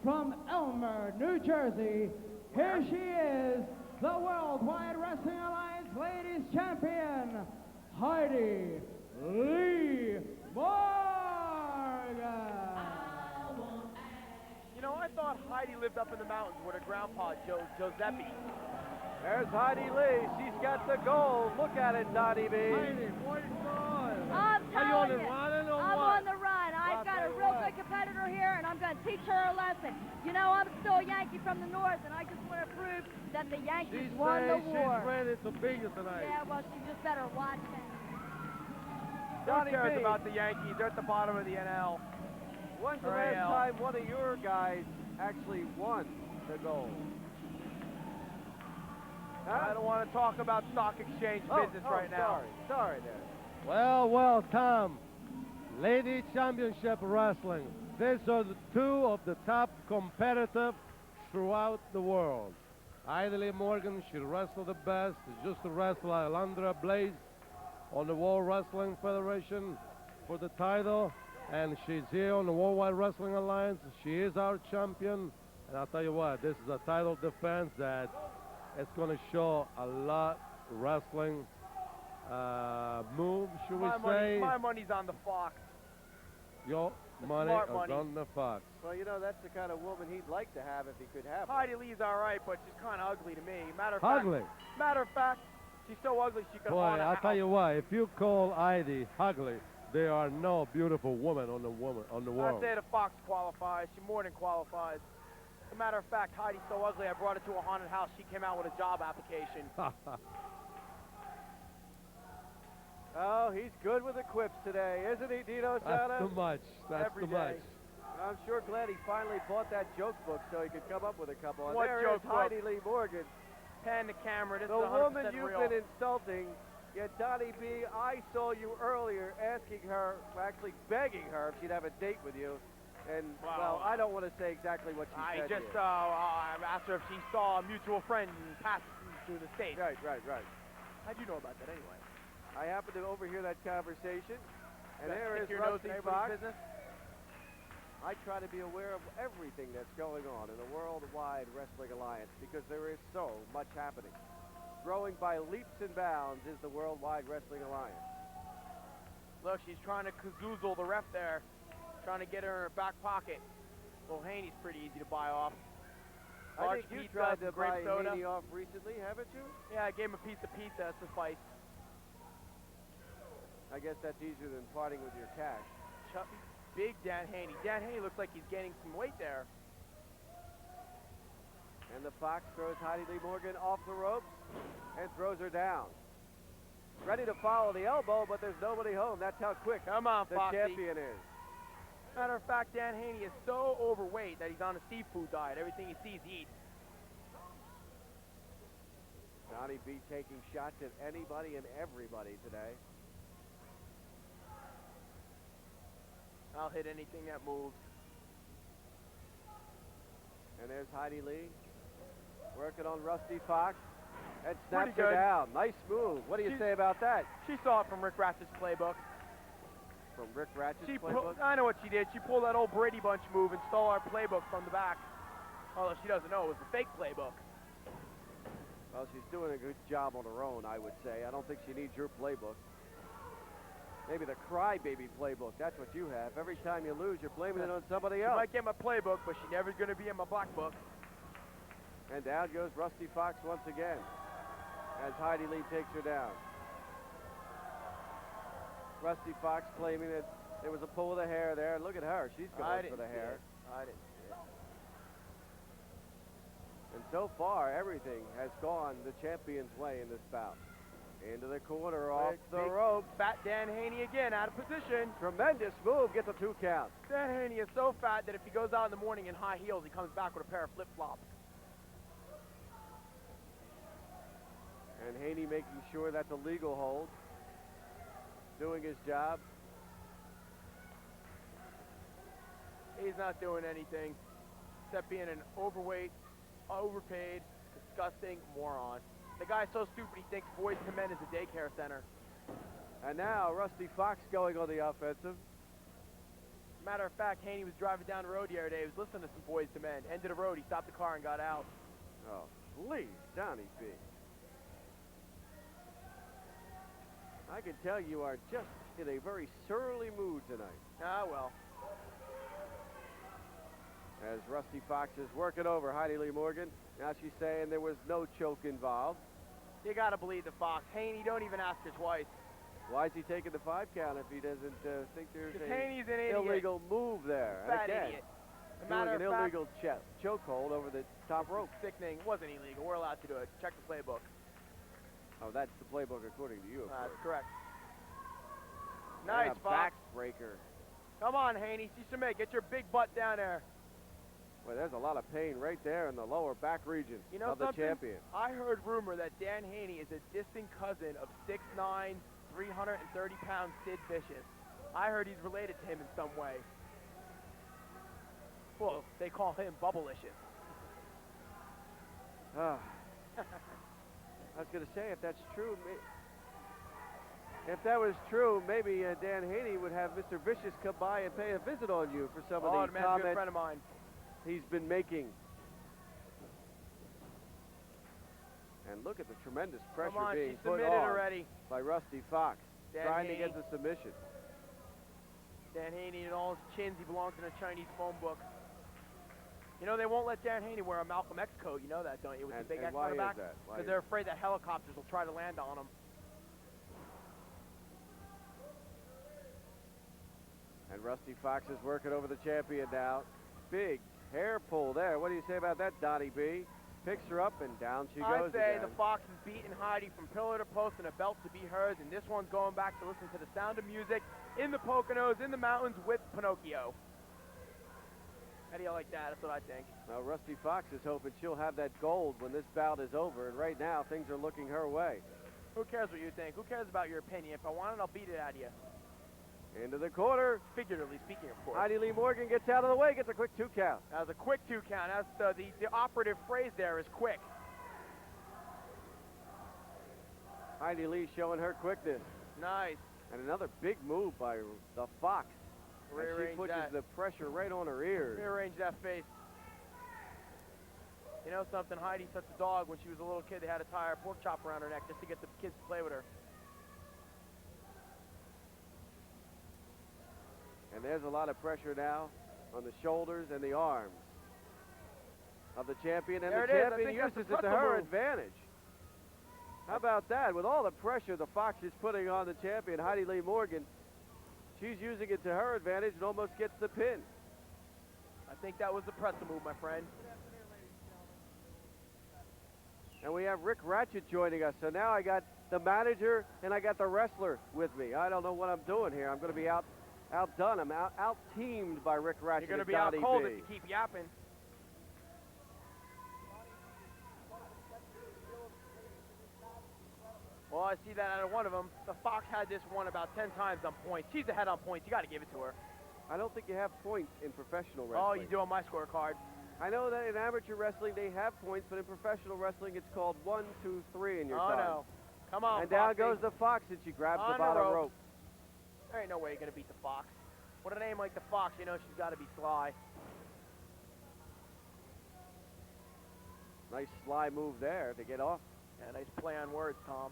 from Elmer, New Jersey. Here she is, the Worldwide Wrestling Alliance Ladies Champion, Heidi Lee Morgan. You know, I thought Heidi lived up in the mountains with her grandpa, Giuseppe. There's Heidi Lee. She's got the gold. Look at it, Donnie B. Heidi, what is going on? I'm Are you on the telling you, run or I'm what? on the run. I've got a tell you real what. good competitor here, and I'm going to teach her a lesson. You know, I'm still a Yankee from the North, and I just want to prove that the Yankees She's won the saying war. she's ready to beat you tonight. Yeah, well, she just better watch it. Who Donnie cares B. about the Yankees? They're at the bottom of the NL. When's the Or last AL. time one of your guys actually won the gold? I don't want to talk about stock exchange business right now. Sorry there. Well, Tom. Lady Championship Wrestling. These are the two of the top competitive throughout the world. Heidi Lee Morgan, she wrestled the best. She just wrestled Alundra Blaze on the World Wrestling Federation for the title. And she's here on the Worldwide Wrestling Alliance. She is our champion. And I'll tell you what, this is a title defense that it's going to show a lot wrestling moves, should we say. My money's on the Fox. Your money smart is money. on the Fox. Well, you know, that's the kind of woman he'd like to have if he could have her. Heidi Lee's all right, but she's kind of ugly to me. Matter of fact, she's so ugly she could Boy, own a I'll tell house. you what, if you call Heidi ugly, there are no beautiful women on the world. I'd say the Fox qualifies. She more than qualifies. As a matter of fact, Heidi's so ugly, I brought her to a haunted house. She came out with a job application. Oh, he's good with the quips today, isn't he, Dino Sada? That's too much. That's Every too much. day. I'm sure glad he finally bought that joke book so he could come up with a couple. And What there joke is book? Heidi Lee Morgan, Pan the camera. This the is 100% woman you've real. been insulting. Yet, Donnie B, I saw you earlier asking her, actually begging her if she'd have a date with you. And, well, I don't want to say exactly what she I said just here. asked her if she saw a mutual friend pass through the state. Right. How'd you know about that anyway? I happened to overhear that conversation, and That there is stick your nose Rusty in everybody's Fox. business? I try to be aware of everything that's going on in the Worldwide Wrestling Alliance because there is so much happening. Growing by leaps and bounds is the Worldwide Wrestling Alliance. Look, she's trying to kazoozle the ref there, trying to get her in her back pocket. Well, Haney's pretty easy to buy off. I Large think you pizza, tried some to grape buy soda. Haney off recently, haven't you? Yeah, I gave him a piece of pizza. That sufficed. I guess that's easier than parting with your cash. Chubby, big Dan Haney. Dan Haney looks like he's gaining some weight there. And the Fox throws Heidi Lee Morgan off the ropes and throws her down. Ready to follow the elbow, but there's nobody home. That's how quick Come on, the Foxy. champion is. Matter of fact, Dan Haney is so overweight that he's on a seafood diet. Everything he sees, he eats. Donnie B taking shots at anybody and everybody today. I'll hit anything that moves. And there's Heidi Lee working on Rusty Fox and snaps Pretty her good. down. Nice move. What do you say about that? She saw it from Rick Ratchett's playbook. From Rick Ratchett's She playbook? I know what she did. She pulled that old Brady Bunch move and stole our playbook from the back. Although she doesn't know, it was the fake playbook. Well, she's doing a good job on her own, I would say. I don't think she needs your playbook. Maybe the crybaby playbook. That's what you have. Every time you lose, you're blaming it on somebody She else. might get my playbook, but she's never going to be in my black book. And down goes Rusty Fox once again as Heidi Lee takes her down. Rusty Fox claiming that there was a pull of the hair there. Look at her. She's going for the hair. I didn't see it. And so far, everything has gone the champion's way in this bout. Into the corner, off the rope. Fat Dan Haney again, out of position. Tremendous move, gets a 2 count. Dan Haney is so fat that if he goes out in the morning in high heels, he comes back with a pair of flip-flops. And Haney making sure that's a legal hold. Doing his job. He's not doing anything except being an overweight, overpaid, disgusting moron. The guy's so stupid he thinks Boys to Men is a daycare center. And now Rusty Fox going on the offensive. Matter of fact, Haney was driving down the road the other day. He was listening to some Boys to Men. End of the road, he stopped the car and got out. Oh, please, Donnie B. I can tell you are just in a very surly mood tonight. Ah, well. As Rusty Fox is working over Heidi Lee Morgan. Now she's saying there was no choke involved. You gotta believe the Fox. Haney, don't even ask her twice. Why is he taking the 5 count if he doesn't think there's Haney's an idiot. illegal move there? Fat Again, idiot. doing an illegal chokehold over the top rope. Sickening. It wasn't illegal. We're allowed to do it. Check the playbook. Oh, that's the playbook according to you, of That's course. correct. Nice, and a Fox. backbreaker. Come on, Haney. See some make. Get your big butt down there. Well, there's a lot of pain right there in the lower back region of the champion. I heard rumor that Dan Haney is a distant cousin of 6'9", 330-pound Sid Vicious. I heard he's related to him in some way. Well, they call him Bubblicious. I was going to say, if that's true, if that was true, maybe Dan Haney would have Mr. Vicious come by and pay a visit on you for some of the the man's a good friend of mine. He's been making. And look at the tremendous pressure being put on already. by Rusty Fox, trying to get the submission. Dan Haney and all his chins, he belongs in a Chinese phone book. You know, they won't let Dan Haney wear a Malcolm X coat. You know that, don't you? With the big X on the back? Because they're afraid that helicopters will try to land on him. And Rusty Fox is working over the champion now. Big hair pull there. What do you say about that, Donnie B? Picks her up and down she goes I say again. the Fox is beating Heidi from pillar to post and a belt to be hers, and this one's going back to listen to the sound of music in the Poconos, in the mountains with Pinocchio. How do you like that? That's what I think. Now Rusty Fox is hoping she'll have that gold when this bout is over, and right now things are looking her way. Who cares what you think? Who cares about your opinion? If I want it, I'll beat it out of you. Into the corner. Figuratively speaking, of course. Heidi Lee Morgan gets out of the way, gets a quick 2 count. That was a quick 2 count. That's the operative phrase there is quick. Heidi Lee showing her quickness. Nice. And another big move by the Fox. And she Rearrange pushes that. the pressure right on her ears. Rearrange that face. You know something? Heidi such a dog. When she was a little kid, they had to tie her pork chop around her neck just to get the kids to play with her. And there's a lot of pressure now on the shoulders and the arms of the champion. And there the champion that's uses it to her advantage. How about that? With all the pressure the Fox is putting on the champion, Heidi Lee Morgan, she's using it to her advantage and almost gets the pin. I think that was the pretzel move, my friend. And we have Rick Ratchet joining us. So now I got the manager and I got the wrestler with me. I don't know what I'm doing here. I'm going to be outdone. I'm out-teamed by Rick Ratchet. You're going to be out cold if you keep yapping. Well, I see that out of one of them. The Fox had this one about 10 times on points. She's ahead on points. You got to give it to her. I don't think you have points in professional wrestling. Oh, you do on my scorecard. I know that in amateur wrestling they have points, but in professional wrestling it's called 1, 2, 3 in your time. Oh, no. Come on, and down Foxy. goes the Fox and she grabs On the bottom rope. rope. There ain't no way you're going to beat the Fox. With a name like the Fox, you know she's got to be sly. Nice sly move there to get off. Yeah, nice play on words, Tom.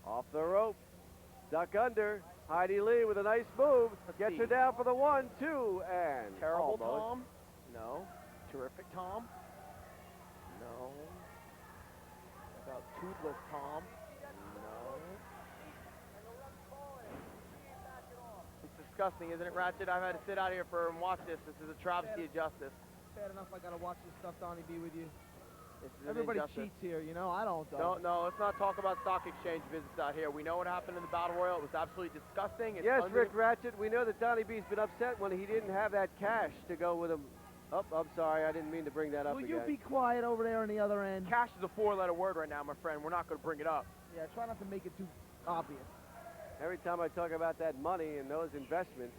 Off the rope. Duck under. Heidi Lee with a nice move. Gets her down for the 1, 2, and Terrible, almost. Tom? No. Terrific, Tom? No. How about toothless, Tom? No. disgusting, isn't it, Ratchet? I've had to sit out here and watch this. This is a travesty of justice. Bad enough I gotta watch this stuff, Donnie B, with you. This is an Everybody injustice. cheats here, you know? I don't, No, let's not talk about stock exchange visits out here. We know what happened in the Battle Royal. It was absolutely disgusting. It's Yes, Rick Ratchet, we know that Donnie B's been upset when he didn't have that cash to go with him. Oh, I'm sorry, I didn't mean to bring that up Will again. you be quiet over there on the other end? Cash is a 4-letter word right now, my friend. We're not going to bring it up. Yeah, try not to make it too obvious. Every time I talk about that money and those investments.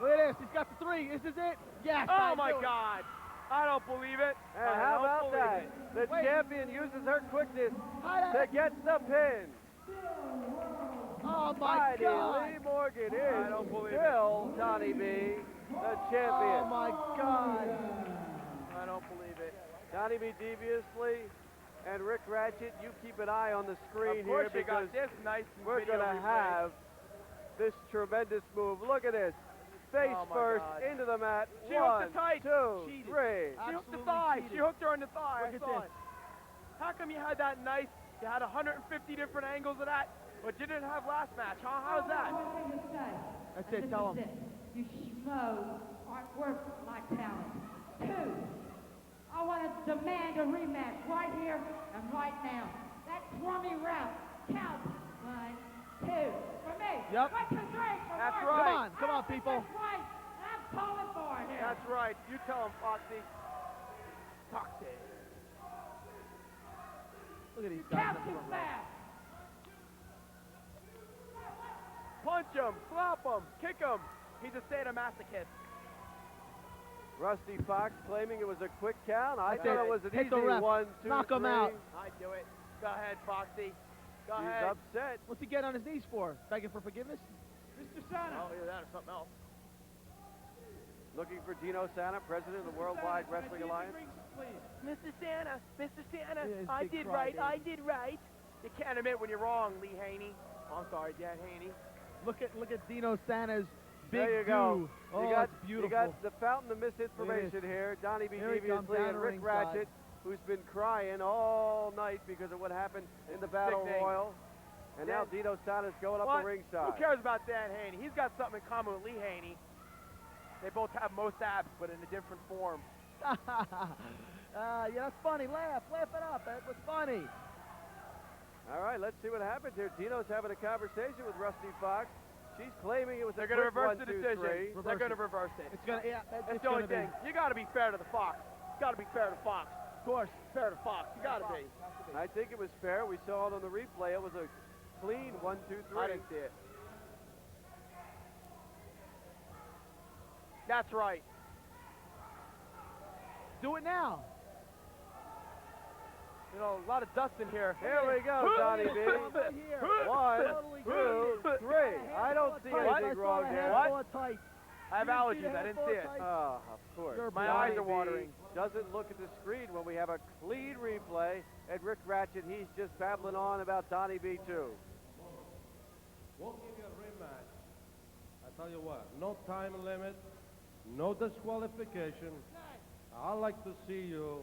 Look at this, he's got the 3. Is this it? Yes. Oh, my God. I don't believe it. And how about that? The champion uses her quickness Hi, to get the pin. Oh, my Heidi God. Lee Morgan I is don't believe still Donnie B, the champion. Oh, my God. I don't believe it. Donnie B deviously, and Rick Ratchet, you keep an eye on the screen Of course here you got because this nice we're video going to replay. have this tremendous move. Look at this. Face Oh, my first God. into the mat. She 1, hooked the tight. 2, Cheated. 3. She hooked the Absolutely thigh. cheated. She hooked her in the thigh. Look I at saw this. it. How come you had that nice, you had 150 different angles of that, but you didn't have last match, huh? How's that? That's it, tell him. You schmoes aren't worth my talent. 2, I want to demand a rematch right here and right now. That crummy route counts. 1, 2, for me. Yep. 1, 2, 3 for That's Mark. right. Come on, people. That's right. I'm calling for it here. That's right. You tell him, Foxy. Foxy. Look at these guys. Count in the too front row. fast. Punch him, slap him, kick him. He's a sadomasochist. Rusty Fox claiming it was a quick count. I That's thought it. it was an Hit easy the ref. 1, 2, Knock 'em 3. out. I do it. Go ahead, Foxy. Go He's ahead. upset. What's he getting on his knees for? Begging for forgiveness? Mr. Sana. Oh, either that or something else. Looking for Dino Santa, president of the Worldwide Wrestling Alliance. Mr. Santa, Mr. Santa, Yeah, his I big did cry, right, baby. I did right. You can't admit when you're wrong, Lee Haney. Oh, I'm sorry, Dan Haney. Look at Dino Santa's big There you go. do. Oh, you got, that's beautiful. You got the fountain of misinformation here. Donnie B. Here he comes deviously down and the Rick ringside. Ratchet, who's been crying all night because of what happened in the Battle Sickening. Royal. And now Dino Santa's going up What? the ringside. Who cares about Dan Haney? He's got something in common with Lee Haney. They both have most abs, but in a different form. Yeah, that's funny. Laugh it up. That was funny. All right, let's see what happens here. Dino's having a conversation with Rusty Fox. She's claiming it was They're a going to quick reverse 1, the 2, decision. 3. They're going to reverse it. It's gonna, yeah, That's it's the only gonna thing. You got to be fair to the Fox. You got to be fair to Fox. Of course. Fair to Fox. You got to be. I think it was fair. We saw it on the replay. It was a clean 1, 2, 3. I didn't see it. That's right. Do it now. You know, a lot of dust in here. Here we go, Donnie B. Right here. 1, Totally 2, 3. I don't see anything wrong there. What? Tight. I have You didn't see allergies. the I didn't head see it. full of Oh, of course. You're My Donnie eyes are B watering. doesn't look at the screen when we have a clean replay. And Rick Ratchet, he's just babbling on about Donnie B too. Won't give you a rematch. I tell you what, no time limit, no disqualification. I like to see you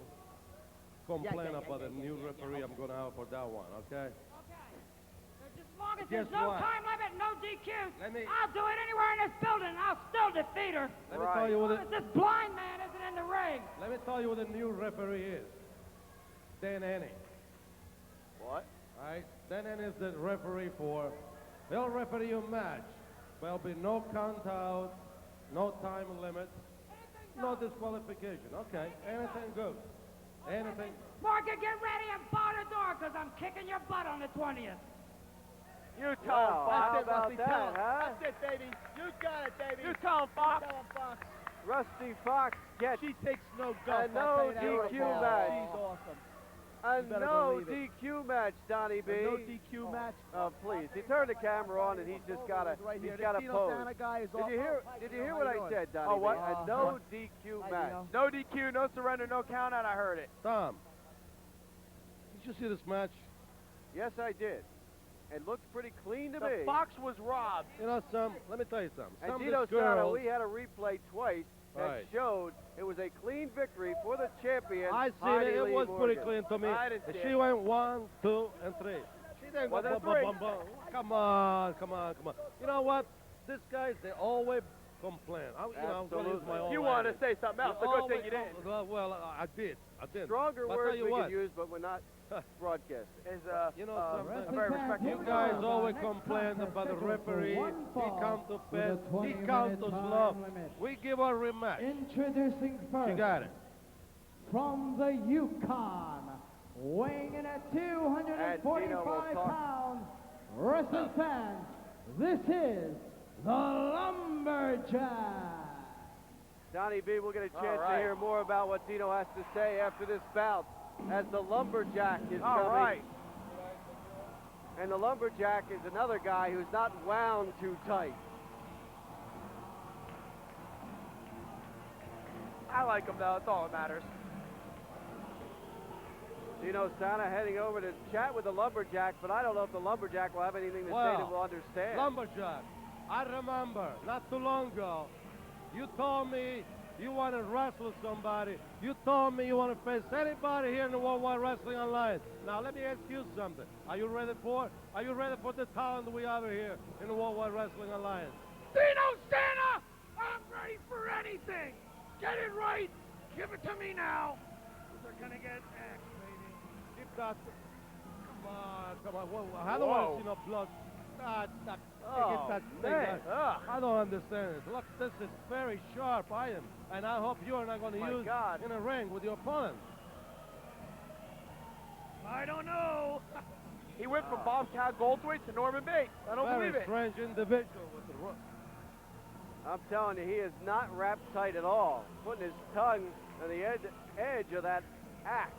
complain about the new referee I'm going to have for that one, okay? As long as Guess there's no what? time limit, no DQ, Let me- I'll do it anywhere in this building, and I'll still defeat her. Let me tell you what As long as this blind man isn't in the ring. let me tell you what the new referee is. Dan Haney. What? All right? Dan Haney is the referee for. He'll referee your match. There'll be no count out, no time limit, no disqualification. Okay, anything goes. Anything. Morgan, get ready and bar the door, because I'm kicking your butt on the 20th. You tell him, Wow, Fox. how That's it, about Rusty. that, Tell him. huh? That's it, baby. You got it, baby. You tell him, Fox. Tell him, Fox. Rusty Fox gets She takes no guts. And I'll no tell you that DQ right now. match. She's awesome. a You better no believe it. DQ match, Donnie B. A no DQ match. Oh, please. He turned the camera on and he's just got to Right here. he's got to This Dino pose. Santa guy is Did awesome. you hear How what you I doing? said, Donnie Oh, what? B? A no DQ Hi, match. Dino. No DQ, no surrender, no count out. I heard it. Tom, did you see this match? Yes, I did. It looks pretty clean to The me. Fox was robbed. You know, let me tell you something. And Some Dino of these Santa, girls, we had a replay twice that Right. showed it was a clean victory for the champion. I seen Heidi it. It Lee was pretty Morgan. clean to me. I didn't see She it. went 1, 2, and 3. She They go, One and a bum, three. bum, bum, bum. Come on, come on, come on. You know what? These guys, they always complain. I'm going to use my own You want to language. say something else? They It's a good always thing you didn't. Well, I did. Stronger But I words tell you we what. can use, but we're not broadcasting. Is You know a something? very respectful. You guys always complain about the referee. He count to fast. He count to slow. We give a rematch. Introducing first. You got it. From the Yukon, weighing in at 245 pounds, wrestling fans, this is the Lumberjack. Donnie B, we'll get a chance to hear more about what Dino has to say after this bout as the Lumberjack is coming. All right. And the Lumberjack is another guy who's not wound too tight. I like him, though. That's all that matters. Dino Sana heading over to chat with the Lumberjack, but I don't know if the Lumberjack will have anything to say that we'll understand. Lumberjack, I remember not too long ago, you told me you want to wrestle somebody. You told me you want to face anybody here in the Worldwide Wrestling Alliance. Now let me ask you something. Are you ready for it? Are you ready for the talent we have here in the Worldwide Wrestling Alliance? Dino Santa! I'm ready for anything! Get it right! Give it to me now! They're gonna get axed, baby. Keep that. Come on. Whoa. I don't want to see no blood. Get that thing out. I don't understand it. Look, this is very sharp iron, and I hope you're not going to use it in a ring with your opponent. I don't know. He went from Bobcat Goldthwait to Norman Bates. I don't believe it. Very strange individual with the rook. I'm telling you, he is not wrapped tight at all. Putting his tongue on the edge of that axe.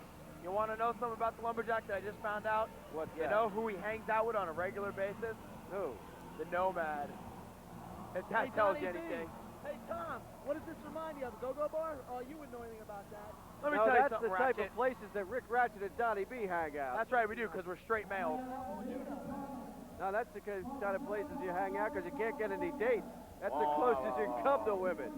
You want to know something about the Lumberjack that I just found out? What's You that? know who he hangs out with on a regular basis? Who? The Nomad. If that tells you anything. Hey, Tom, what does this remind you of? Go-Go bar? Oh, you wouldn't know anything about that. Let me No, tell you that's something, the type Ratchet. of places that Rick Ratchet and Donnie B hang out. That's right, we do, because we're straight males. No, that's the kind of places you hang out because you can't get any dates. That's the closest you can come to women.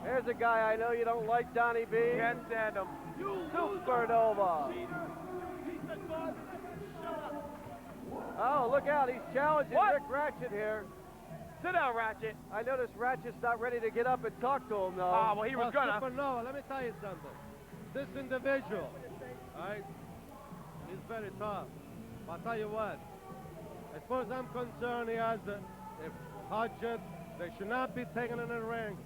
There's a guy I know you don't like, Donnie B. Can't stand him. Supernova. Oh, look out. He's challenging Rick Ratchet here. Sit down, Ratchet. I noticed Ratchet's not ready to get up and talk to him, though. Ah, well, he was gonna. Supernova, let me tell you something. This individual, all right, he's very tough. I'll tell you what, as far as I'm concerned, he has the budget. They should not be taken in the ring.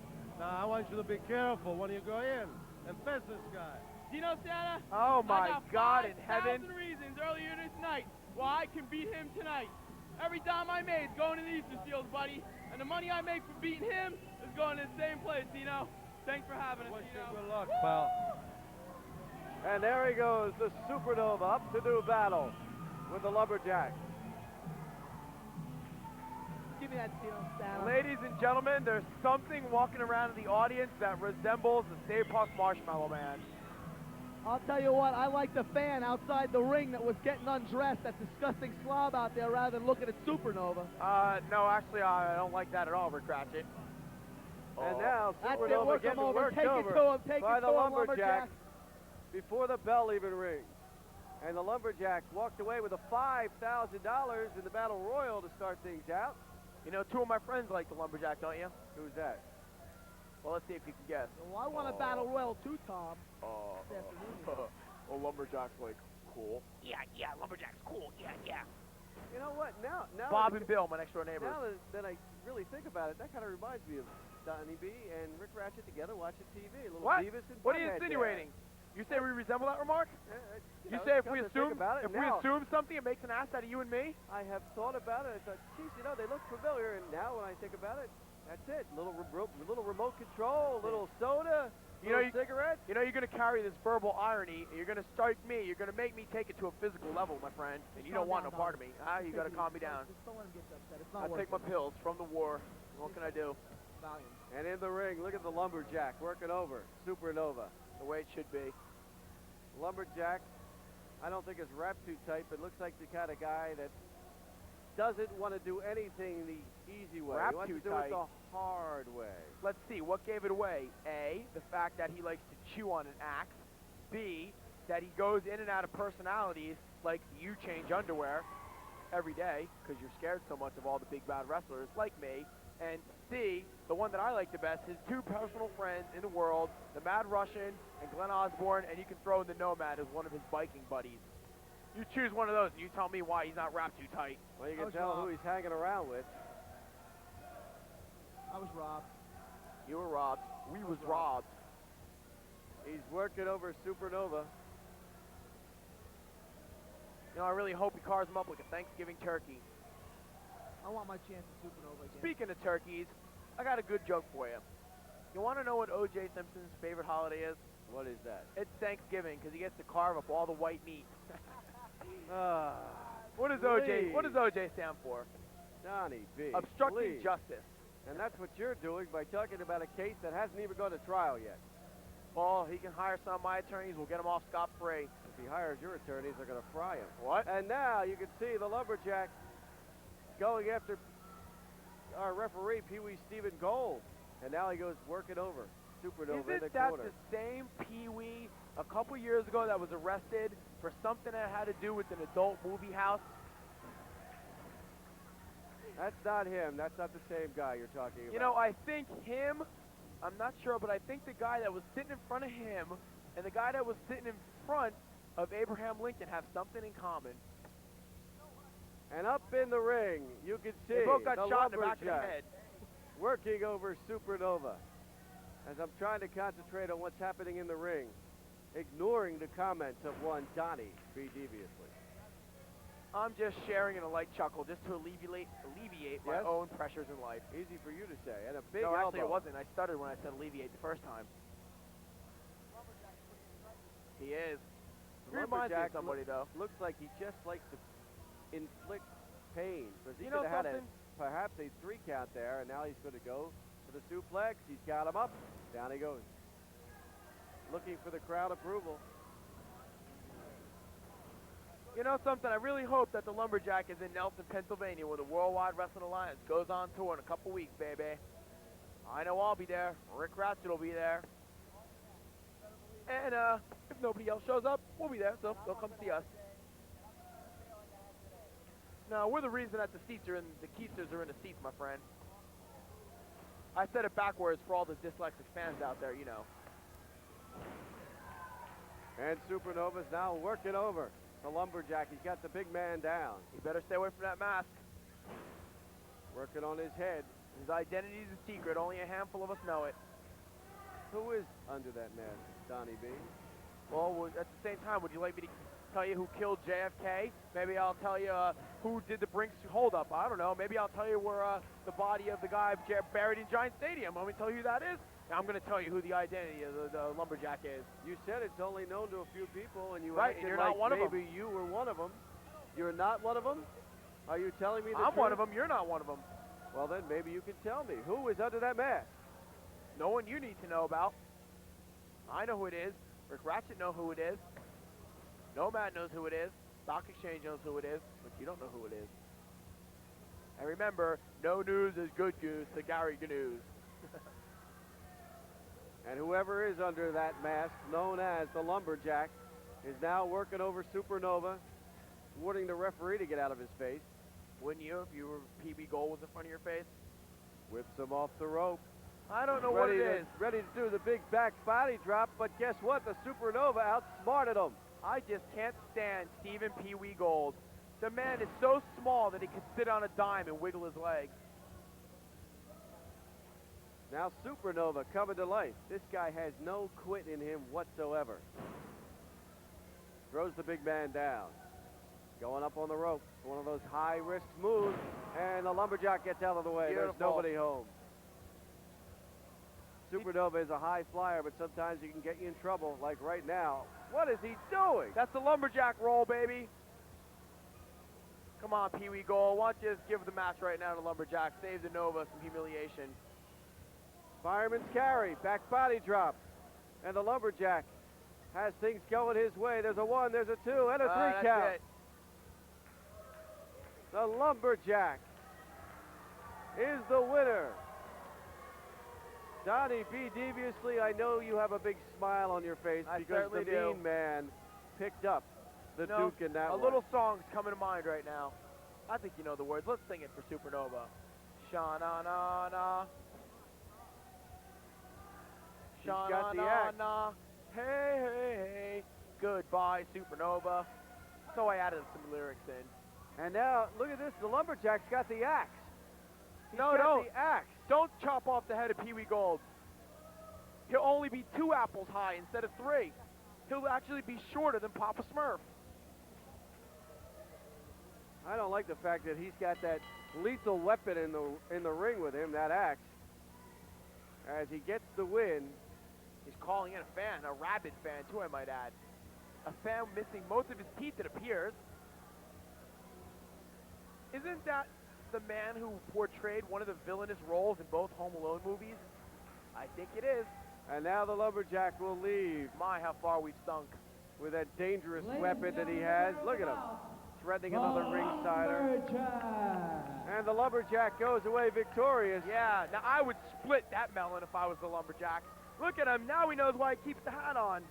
Now, I want you to be careful when you go in and face this guy. Dino Santa? Oh, my God in heaven. 5,000 reasons earlier this night why I can beat him tonight. Every dime I made is going to the Eastern Fields, buddy. And the money I make for beating him is going to the same place, Dino. Thanks for having us, Wish you Dino. good luck, pal. And there he goes, the Supernova, up to do battle with the Lumberjack. Give me that, Dino Santa. Ladies and gentlemen, there's something walking around in the audience that resembles the Stay Puft Marshmallow Man. I'll tell you what, I like the fan outside the ring that was getting undressed, that disgusting slob out there, rather than looking at Supernova. No, actually, I don't like that at all, Rick Ratchet. And now That's it, Supernova work getting him over. worked Take over it to him, take by it the to him, Lumberjack before the bell even rings. And the Lumberjack walked away with a $5,000 in the Battle Royal to start things out. You know, two of my friends like the Lumberjack, don't you? Who's that? Well, let's see if you can guess. Well, I want a battle royal too, Tom. Well, Lumberjack's like, cool. Yeah, Lumberjack's cool. Yeah. You know what? Now Bob and Bill, my next door neighbors. Now that I really think about it, that kind of reminds me of Donnie B and Rick Ratchet together watching TV. A little What? Beavis and What are you Butthead insinuating? You say we resemble that remark? You You say if come we to think assume about it, if we now assume something, it makes an ass out of you and me? I have thought about it. I thought, geez, you know, they look familiar. And now when I think about it, that's it. Little remote control, little soda, little cigarette. You know, you're going to carry this verbal irony. You're going to strike me. You're going to make me take it to a physical level, my friend. And you don't want no part of me. You got to calm me down. Just don't let him get upset. It's I not take my pills from the war. What can I do? Valium. And in the ring, look at the Lumberjack working over Supernova. The way it should be. Lumberjack, I don't think is wrapped too tight, but looks like the kind of guy that doesn't want to do anything the easy way. Wrap He wants too to do tight. it the hard way. Let's see, what gave it away? A, the fact that he likes to chew on an axe. B, that he goes in and out of personalities like you change underwear every day because you're scared so much of all the big bad wrestlers like me. And C, the one that I like the best, his two personal friends in the world, the Mad Russian and Glenn Osborne, and you can throw in the Nomad as one of his biking buddies. You choose one of those and you tell me why he's not wrapped too tight. Well, you can tell who he's hanging around with. I was robbed. You were robbed. We was robbed. He's working over Supernova. You know, I really hope he carves him up like a Thanksgiving turkey. I want my chance at Supernova again. Speaking of turkeys, I got a good joke for you. You want to know what O.J. Simpson's favorite holiday is? What is that? It's Thanksgiving because he gets to carve up all the white meat. What does please. OJ stand for? Donnie B. Obstructing please. justice. And that's what you're doing by talking about a case that hasn't even gone to trial yet. Well, he can hire some of my attorneys. We'll get him off scot-free. If he hires your attorneys, they're going to fry him. What? And now you can see the Lumberjack going after our referee, Pee Wee Stephen Gold. And now he goes working over Supernova in the Isn't that corner. the same Pee Wee a couple years ago that was arrested for something that had to do with an adult movie house? That's not him. That's not the same guy you're talking about. You know, I think him, I'm not sure, but I think the guy that was sitting in front of him and the guy that was sitting in front of Abraham Lincoln have something in common. And up in the ring, you can see They both got the shot in the back of the Lumberjack head. working over Supernova. As I'm trying to concentrate on what's happening in the ring, ignoring the comments of one Donnie B. Deviously. I'm just sharing in a light chuckle just to alleviate my Yes? own pressures in life. Easy for you to say. And a big No, elbow. actually it wasn't. I stuttered when I said alleviate the first time. He is. The He reminds me of Lumberjack somebody, though. Looks like he just likes to inflict pain. Because he You know could have had something? perhaps a 3 count there, and now he's going to go for the suplex. He's got him up. Down he goes. Looking for the crowd approval. You know something? I really hope that the Lumberjack is in Nelson, Pennsylvania, where the Worldwide Wrestling Alliance goes on tour in a couple weeks, baby. I know I'll be there. Rick Ratchet will be there. And if nobody else shows up, we'll be there, so they'll come see us. No, we're the reason that the keisters are in the seats, my friend. I said it backwards for all the dyslexic fans out there, you know. And Supernova's now working over the Lumberjack. He's got the big man down. You better stay away from that mask. Working on his head. His identity is a secret. Only a handful of us know it. Who is under that mask? Donnie B. Well, at the same time, would you like me to tell you who killed JFK? Maybe I'll tell you who did the Brinks holdup. I don't know. Maybe I'll tell you where the body of the guy buried in Giant Stadium. Want me to tell you who that is? Now I'm going to tell you who the identity of the Lumberjack is. You said it's only known to a few people, and you Right, acted and you're like not one of them. maybe you were one of them. You're not one of them? Are you telling me the I'm truth? one of them. You're not one of them. Well, then maybe you can tell me. Who is under that mask? No one you need to know about. I know who it is. Rick Ratchet knows who it is. Nomad knows who it is. Stock Exchange knows who it is, but you don't know who it is. And remember, no news is good news to Gary Gnews. And whoever is under that mask, known as the Lumberjack, is now working over Supernova, warning the referee to get out of his face. Wouldn't you if you were PB Gold was in front of your face? Whips him off the rope. I don't know what it is. Ready to do the big back body drop, but guess what? The Supernova outsmarted him. I just can't stand Stephen Pee Wee Gold. The man is so small that he could sit on a dime and wiggle his legs. Now Supernova coming to life. This guy has no quit in him whatsoever. Throws the big man down. Going up on the rope. One of those high-risk moves. And the Lumberjack gets out of the way. Beautiful. There's nobody home. Supernova is a high flyer, but sometimes he can get you in trouble, like right now. What is he doing? That's the Lumberjack roll, baby. Come on, Pee Wee Gold. Why don't you just give the match right now to Lumberjack? Save the Nova some humiliation. Fireman's carry, back body drop. And the Lumberjack has things going his way. There's a 1, there's a 2, and a 3 That's count. it. The Lumberjack is the winner. Donnie B. Deviously, I know you have a big smile on your face because the Mean Man picked up the Duke in that one. A little song's coming to mind right now. I think you know the words. Let's sing it for Supernova. Sha-na-na-na. Sha-na-na-na. Hey, hey, hey. Goodbye, Supernova. So I added some lyrics in. And now, look at this. The Lumberjack's got the axe. No, the axe. Don't chop off the head of Pee Wee Gold. He'll only be 2 apples high instead of 3. He'll actually be shorter than Papa Smurf. I don't like the fact that he's got that lethal weapon in the ring with him, that axe. As he gets the win. He's calling in a fan, a rabid fan too, I might add. A fan missing most of his teeth, it appears. Isn't that the man who portrayed one of the villainous roles in both Home Alone movies? I think it is. And now the Lumberjack will leave. My, how far we've sunk. With that dangerous weapon that he has. Look at him. Threatening another ringsider. And the Lumberjack goes away victorious. Yeah, now I would split that melon if I was the Lumberjack. Look at him, now he knows why he keeps the hat on.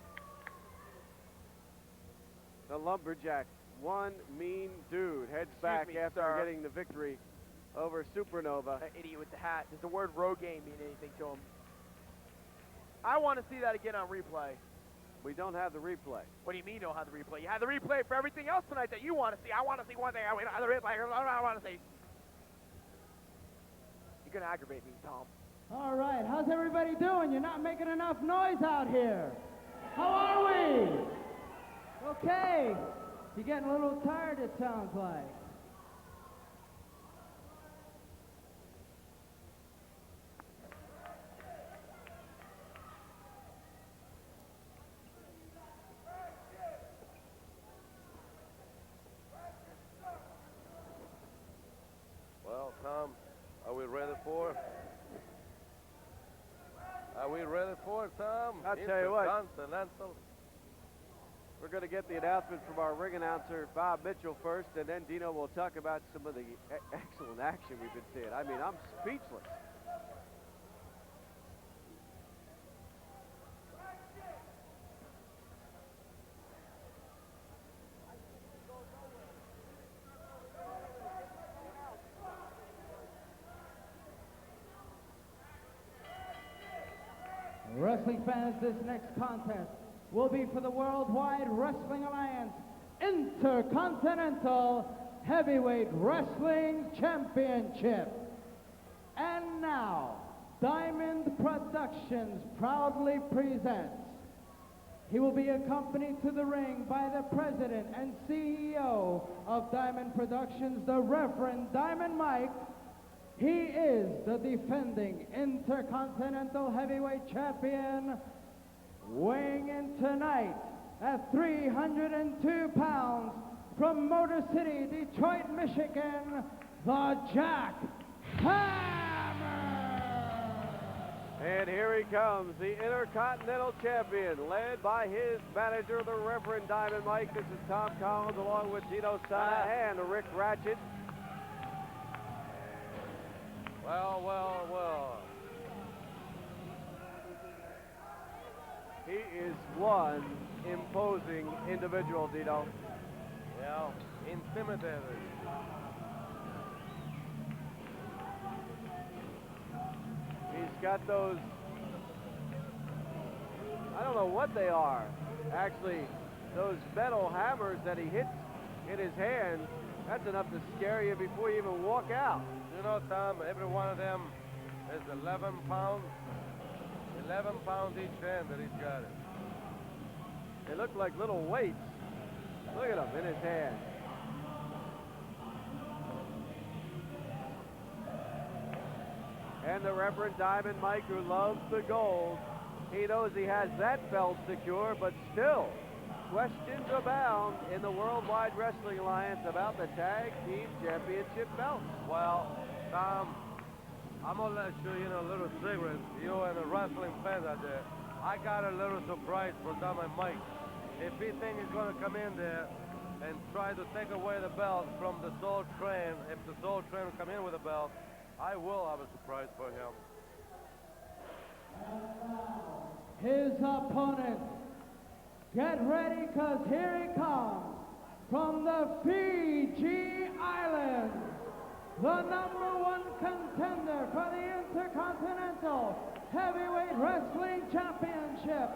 The Lumberjack, one mean dude, heads back after getting the victory over Supernova. That idiot with the hat. Does the word Rogaine mean anything to him? I want to see that again on replay. We don't have the replay. What do you mean you don't have the replay? You have the replay for everything else tonight that you want to see. I want to see one thing. I don't have the replay. I want to see. You're going to aggravate me, Tom. All right, how's everybody doing? You're not making enough noise out here. How are we? Okay. You're getting a little tired, it sounds like. Well, Tom, are we ready for it? Are we ready for it, Tom? I'll tell you what. Intercontinental. We're going to get the announcement from our ring announcer, Bob Mitchell, first, and then Dino will talk about some of the excellent action we've been seeing. I mean, I'm speechless. Wrestling fans, this next contest will be for the Worldwide Wrestling Alliance Intercontinental Heavyweight Wrestling Championship. And now, Diamond Productions proudly presents. He will be accompanied to the ring by the President and CEO of Diamond Productions, the Reverend Diamond Mike. He is the defending Intercontinental Heavyweight Champion, weighing in tonight at 302 pounds from Motor City, Detroit, Michigan, the Jack Hammer! And here he comes, the Intercontinental Champion, led by his manager, the Reverend Diamond Mike. This is Tom Collins, along with Dino Sana and Rick Ratchet. Well, well, well. He is one imposing individual, Dino. Yeah, intimidated. He's got those, I don't know what they are. Actually, those metal hammers that he hits in his hand, that's enough to scare you before you even walk out. You know, Tom, every one of them is 11 pounds. 11 pounds each hand that he's got it. They look like little weights. Look at them in his hand. And the Reverend Diamond Mike, who loves the gold, he knows he has that belt secure, but still, questions abound in the Worldwide Wrestling Alliance about the Tag Team Championship belts. Well, Tom, I'm going to let you in a little secret, you and the wrestling fans out there. I got a little surprise for Diamond Mike. If he thinks he's going to come in there and try to take away the belt from the Soul Train. If the Soul Train will come in with a belt, I will have a surprise for him. His opponent, get ready, because here he comes from the Fiji Islands, the #1 contender for the Intercontinental Heavyweight Wrestling Championship,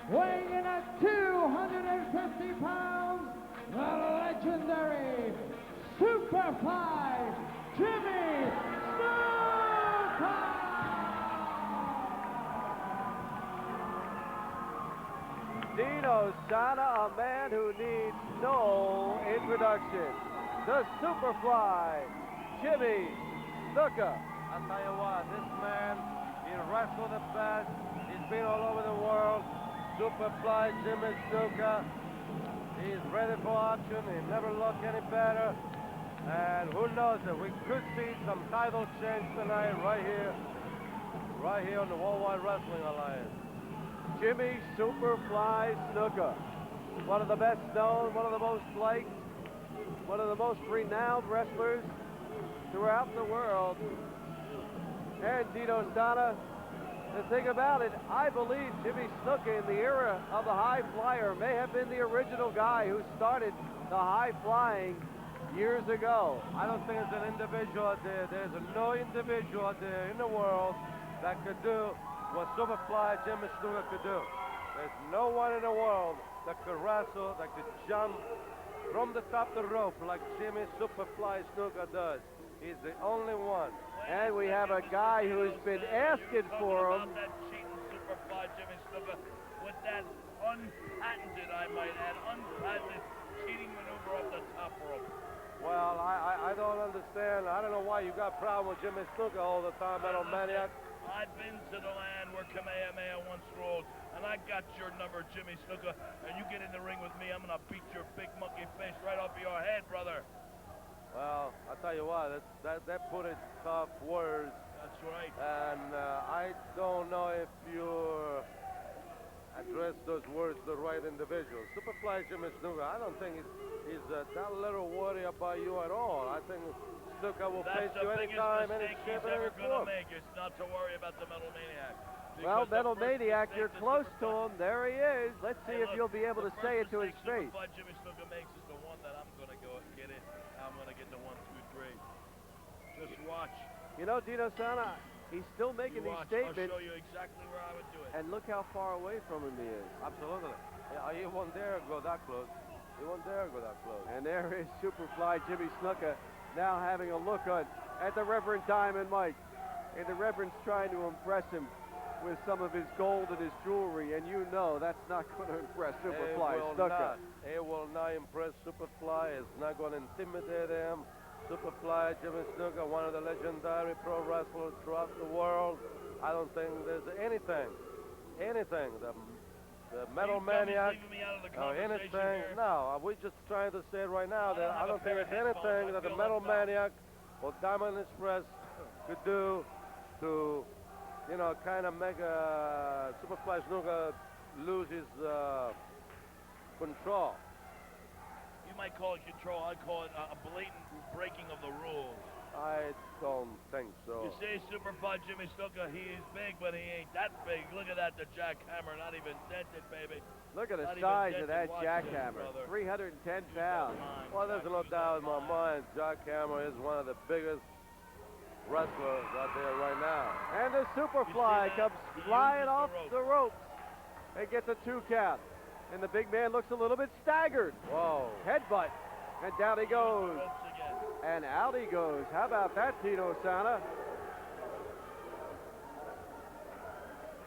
weighing in at 250 pounds, the legendary Superfly Jimmy Snuka! Dino Sana, a man who needs no introduction. The Superfly, Jimmy Snuka. I'll tell you what, this man, he wrestled the best. He's been all over the world. Superfly Jimmy Snuka. He's ready for action. He never looked any better. And who knows if we could see some title change tonight right here on the Worldwide Wrestling Alliance. Jimmy Superfly Snuka, one of the best known, one of the most liked, one of the most renowned wrestlers throughout the world. And Dino Sana, the thing about it, I believe Jimmy Snuka in the era of the high flyer may have been the original guy who started the high flying years ago. I don't think there's an individual out there. There's no individual out there in the world that could do what Superfly Jimmy Snuka could do. There's no one in the world that could wrestle, that could jump from the top of the rope like Jimmy Superfly Snuka does. He's the only one. And we have a guy who's been asking for him. That cheating Superfly Jimmy Snuka with that unpatented, I might add, unpatented cheating maneuver off the top rope. Well, I don't understand. I don't know why you got a problem with Jimmy Snuka all the time, Metal Maniac. I've been to the land where Kamehameha once ruled, and I got your number, Jimmy Snuka, and you get in the ring with me, I'm going to beat your big monkey face right off your head, brother. Well, I'll tell you what, that put it tough words. That's right. And I don't know if you address those words to the right individual. Superfly Jimmy Snuka, I don't think he's that little worried about you at all. I think Snuka will face you anytime, any shape, and any form. It's not to worry about the Metal Maniac. Well, Metal Maniac, you're close to him. There he is. Let's see if you'll be able to say it to his face. Superfly Jimmy Snuka makes is the one that I'm going to go get it. I'm going to get the 1, 2, 3. Just watch. You know, Dino Sana, he's still making these statements. I'll show you exactly where I would do it. And look how far away from him he is. Absolutely. Yeah, he won't dare go that close. He won't dare go that close. And there is Superfly Jimmy Snuka now having a look at the Reverend Diamond Mike. And the Reverend's trying to impress him with some of his gold and his jewelry. And you know that's not going to impress Superfly Snuka. It will not impress Superfly. It's not going to intimidate him. Superfly Jimmy Snuka, one of the legendary pro wrestlers throughout the world. I don't think there's anything, the Metal Maniac, or anything. No, we're just trying to say right now that I don't think there's anything that the Metal Maniac or Diamond Express could do to, you know, kind of make Superfly Snuka lose his control. You might call it control. I call it a blatant breaking of the rules. I don't think so. You say Superfly Jimmy Snuka, he is big, but he ain't that big. Look at that, the jackhammer, not even dented, baby. Look at the size of that jackhammer, 310 pounds. Well, there's no doubt in my mind, Jackhammer is one of the biggest wrestlers out there right now. And the Superfly comes flying off the ropes and gets a 2 count. And the big man looks a little bit staggered. Whoa. Headbutt. And down he goes. And out he goes. How about that, Dino Sana?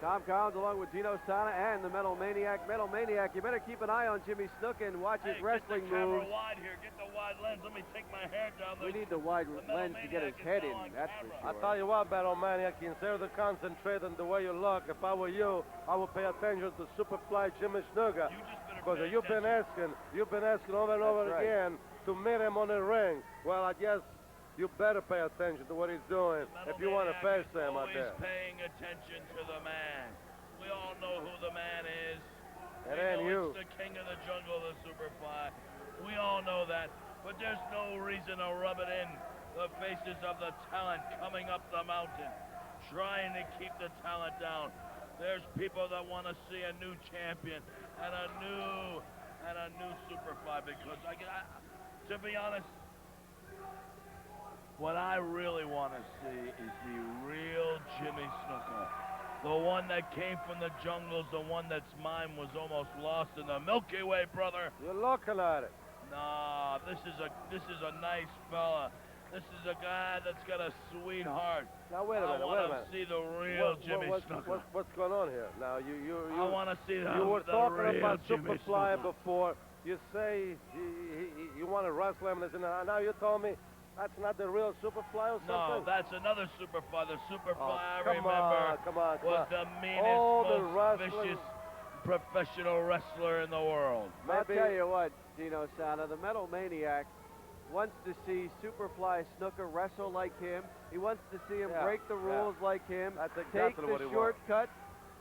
Tom Collins along with Dino Sana and the Metal Maniac. Metal Maniac, you better keep an eye on Jimmy Snuka and watch his wrestling get the camera moves. wide here. Get the wide lens. Let me take my hair down. We need the wide lens to get his head in, that's for sure. I'll tell you what, Metal Maniac, instead of concentrate on the way you look, if I were you, I would pay attention to Superfly Jimmy Snuka. Because you've been asking over and over again to meet him on the ring. Well, I guess you better pay attention to what he's doing if you want to face him out there. Always paying attention to the man. We all know who the man is. It ain't you. It's the king of the jungle, the Superfly. We we all know that. But there's no reason to rub it in the faces of the talent coming up the mountain, trying to keep the talent down. There's people that want to see a new champion and a new Superfly, because to be honest, what I really want to see is the real Jimmy Snuka. The one that came from the jungles, the one that's mind was almost lost in the Milky Way, brother. You're looking at it. Nah, this is a nice fella. This is a guy that's got a sweetheart. Now wait a minute, I want to see the real Jimmy Snuka. What's going on here? Now I want to see the You were the talking real about Jimmy Superfly Snuka. before. You say you want to wrestle him, and now you told me that's not the real Superfly or something? No, that's another Superfly. The Superfly I come remember on, was the meanest, most vicious professional wrestler in the world. I'll tell you what, Dino Sana, the Metal Maniac wants to see Superfly Snuka wrestle like him. He wants to see him break the rules like him. That's take exactly the what he shortcut,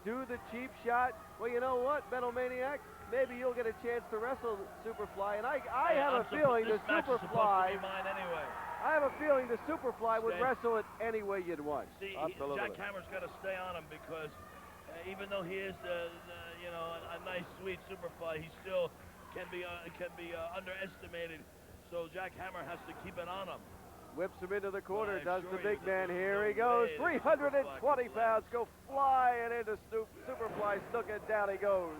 do the cheap shot. Well, you know what, Metal Maniac? Maybe you'll get a chance to wrestle Superfly, and I have a feeling the Superfly. Anyway. I have a feeling the Superfly would wrestle it any way you'd want. See, Jack Hammer's got to stay on him, because even though he is, a nice, sweet Superfly, he still can be underestimated. So Jack Hammer has to keep it on him. Whips him into the corner, Well, does the big you, man. there's Here no he goes. way 320 pounds go flying into Superfly Snuka. Down he goes.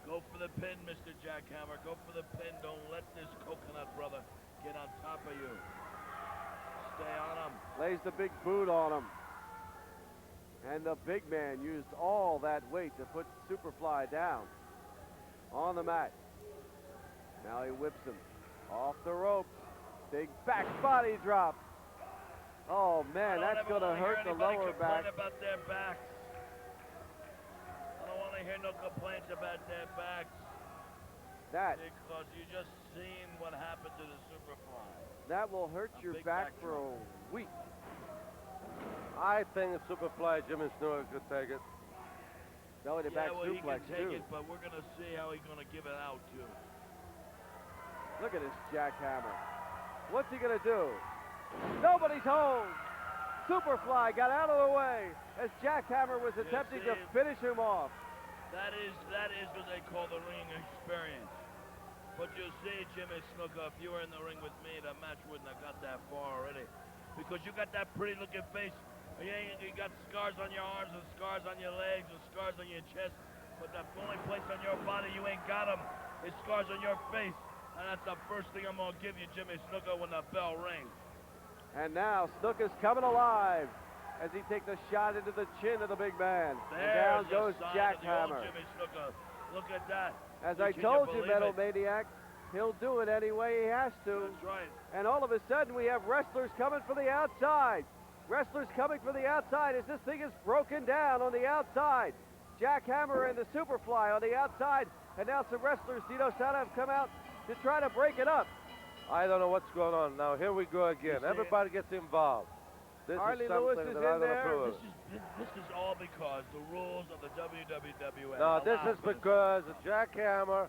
Go for the pin, Mr. Jack Hammer. Go for the pin. Don't let this coconut brother get on top of you. Stay on him. Lays the big boot on him. And the big man used all that weight to put Superfly down on the mat. Now he whips him off the ropes. Big back body drop. Oh man, that's going to hurt the lower back. About their backs. I don't want to hear no complaints about their backs. Because you just seen what happened to the Superfly. That will hurt your back for a week. I think Superfly Jimmy Snuka could take it. Belly to back he suplex can take too. it, but we're going to see how he's going to give it out too. Look at this Jack Hammer. What's he going to do? Nobody's home. Superfly got out of the way as Jack Hammer was attempting to finish him off. That is what they call the ring experience. But you see, Jimmy Snuka, if you were in the ring with me, the match wouldn't have got that far already. Because you got that pretty looking face. You got scars on your arms and scars on your legs and scars on your chest. But the only place on your body you ain't got them is scars on your face. And that's the first thing I'm going to give you, Jimmy Snuka, when the bell rings. And now Snuka's coming alive as he takes a shot into the chin of the big man. And down goes Jack Hammer. Jimmy Snuka. Look at that. As I told you, Metal Maniac, he'll do it any way he has to. That's right. And all of a sudden we have wrestlers coming for the outside. Wrestlers coming for the outside as this thing is broken down on the outside. Jack Hammer and the Superfly on the outside. And now some wrestlers, Dino Sana, have come out to try to break it up. I don't know what's going on. Now, here we go again. Everybody gets involved. This Harley is something Lewis is that I in don't there. approve of. This is all because the rules of the WWWA. No, this is because Jack Hammer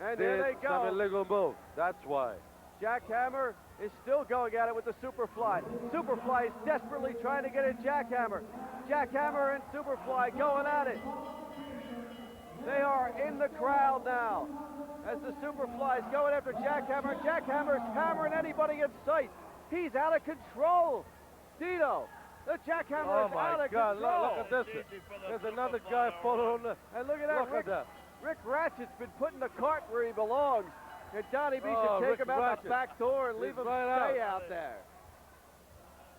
And did there they some go. illegal move. That's why. Jack Hammer is still going at it with the Superfly. Superfly is desperately trying to get at Jack Hammer. Jack Hammer and Superfly going at it. They are in the crowd now as the Superfly is going after Jack Hammer. Jack Hammer is hammering anybody in sight. He's out of control. Dino, the Jack Hammer is out of control. Look at this. There's another guy following the... And look at that. Look at that. Rick Ratchet's been put in the cart where he belongs. And Donnie B should take Rick him out Ratchet. the back door and leave him stay out there.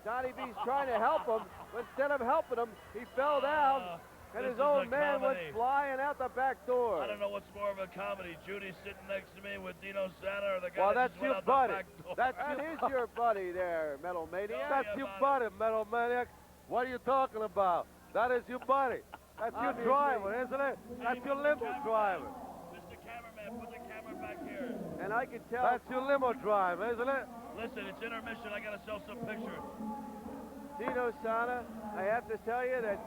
Donnie B's trying to help him, but instead of helping him, he fell down, and his own man went flying out the back door. I don't know what's more of a comedy, Judy sitting next to me with Dino Sana, or the guy Well, that that's just went your out buddy. the back door. That is your buddy there, Metal Maniac. That's your buddy, Metal Maniac. What are you talking about? That is your buddy. That's your driver, isn't it? That's your limo driver. Mr. Cameraman, put the camera back here. And I can tell. That's your limo driver, isn't it? Listen, it's intermission. I got to sell some pictures. Dino Sana, I have to tell you that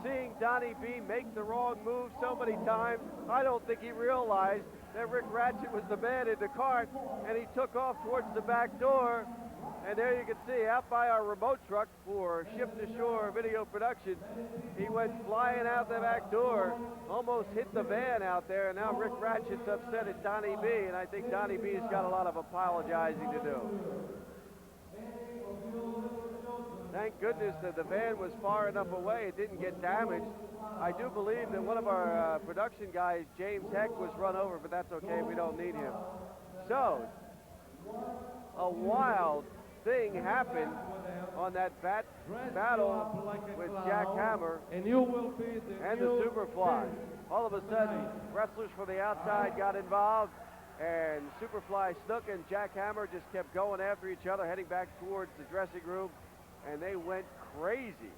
seeing Donnie B make the wrong move so many times, I don't think he realized that Rick Ratchet was the man in the cart, and he took off towards the back door. And there you can see, out by our remote truck for Ship to Shore Video Productions, he went flying out the back door, almost hit the van out there, and now Rick Ratchet's upset at Donnie B, and I think Donnie B's got a lot of apologizing to do. Thank goodness that the van was far enough away, it didn't get damaged. I do believe that one of our production guys, James Heck, was run over, but that's okay, we don't need him. So, a wild thing happened on that battle with Jack Hammer and the Superfly. All of a sudden, wrestlers from the outside got involved, and Superfly Snuka and Jack Hammer just kept going after each other, heading back towards the dressing room, and they went crazy.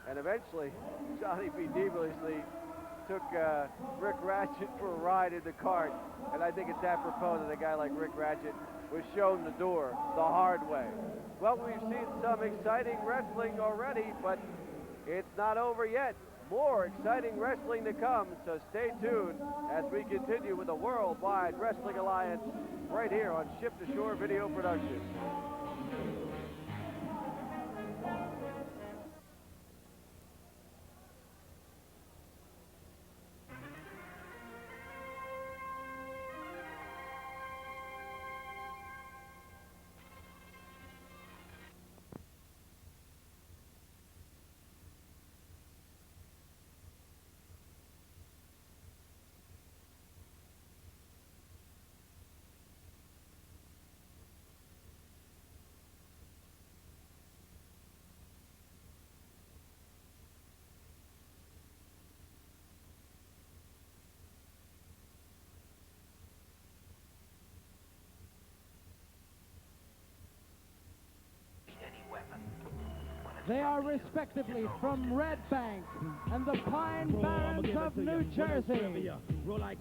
And eventually, Johnny B. deviously took Rick Ratchet for a ride in the cart, and I think it's apropos that a guy like Rick Ratchet was shown the door the hard way. Well, we've seen some exciting wrestling already, but it's not over yet. More exciting wrestling to come, so stay tuned as we continue with the Worldwide Wrestling Alliance right here on Ship to Shore Video Productions. They are respectively from Red Bank and the Pine Barrens of New Jersey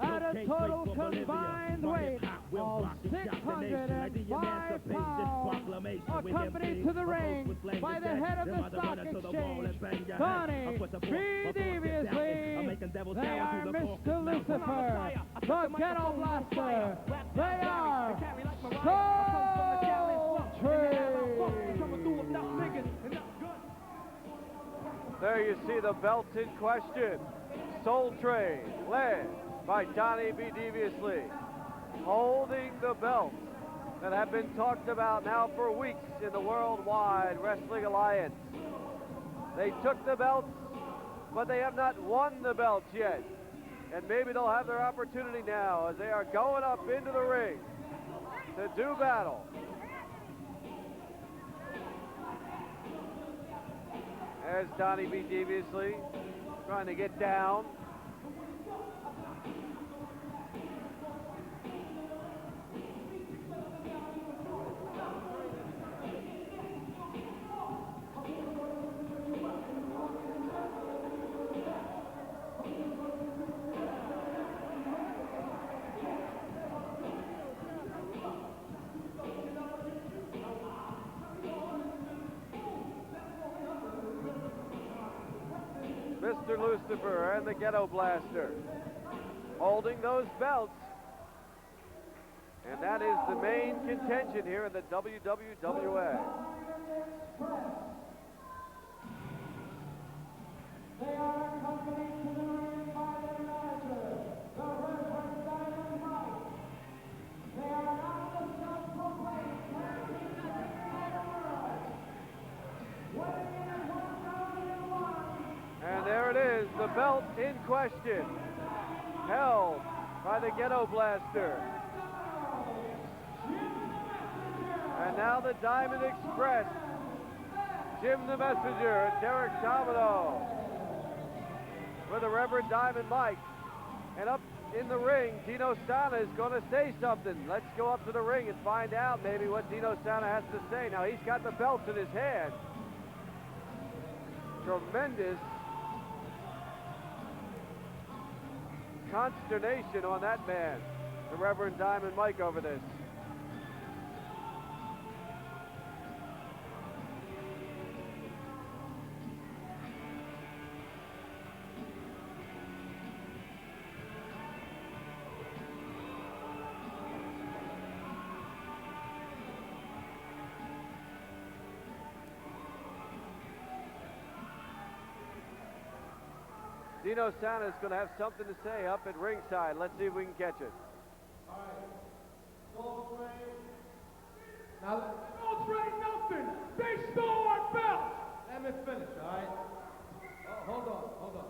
at a total combined weight of 605 pounds, accompanied to the ring by the head of the stock exchange, Donnie B. Deviously. They are Mr. Lucifer, the Ghetto Blaster. They are There you see the belt in question. Soul Train, led by Donnie B. Deviously, holding the belts that have been talked about now for weeks in the Worldwide Wrestling Alliance. They took the belts, but they have not won the belts yet. And maybe they'll have their opportunity now as they are going up into the ring to do battle. There's Donnie B. Deviously trying to get down. Mr. Lucifer and the Ghetto Blaster holding those belts. And that is the main contention here in the WWWA. They are accompanied to the ring by their manager, the Reverend Diamond Mike. They are not the self-proclaimed champions of the world. Weighing in at 1,001. And there it is, the belt in question, held by the Ghetto Blaster. And now the Diamond Express, Jim the Messenger and Derek Domino with the Reverend Diamond Mike. And up in the ring, Dino Sana is going to say something. Let's go up to the ring and find out maybe what Dino Sana has to say. Now he's got the belts in his hand. Tremendous consternation on that man, the Reverend Diamond Mike, over this. Dino Sana is going to have something to say up at ringside. Let's see if we can catch it. All right. Soul Train. Now, Soul Train nothing. They stole our belt. Let me finish, all right? Oh, hold on.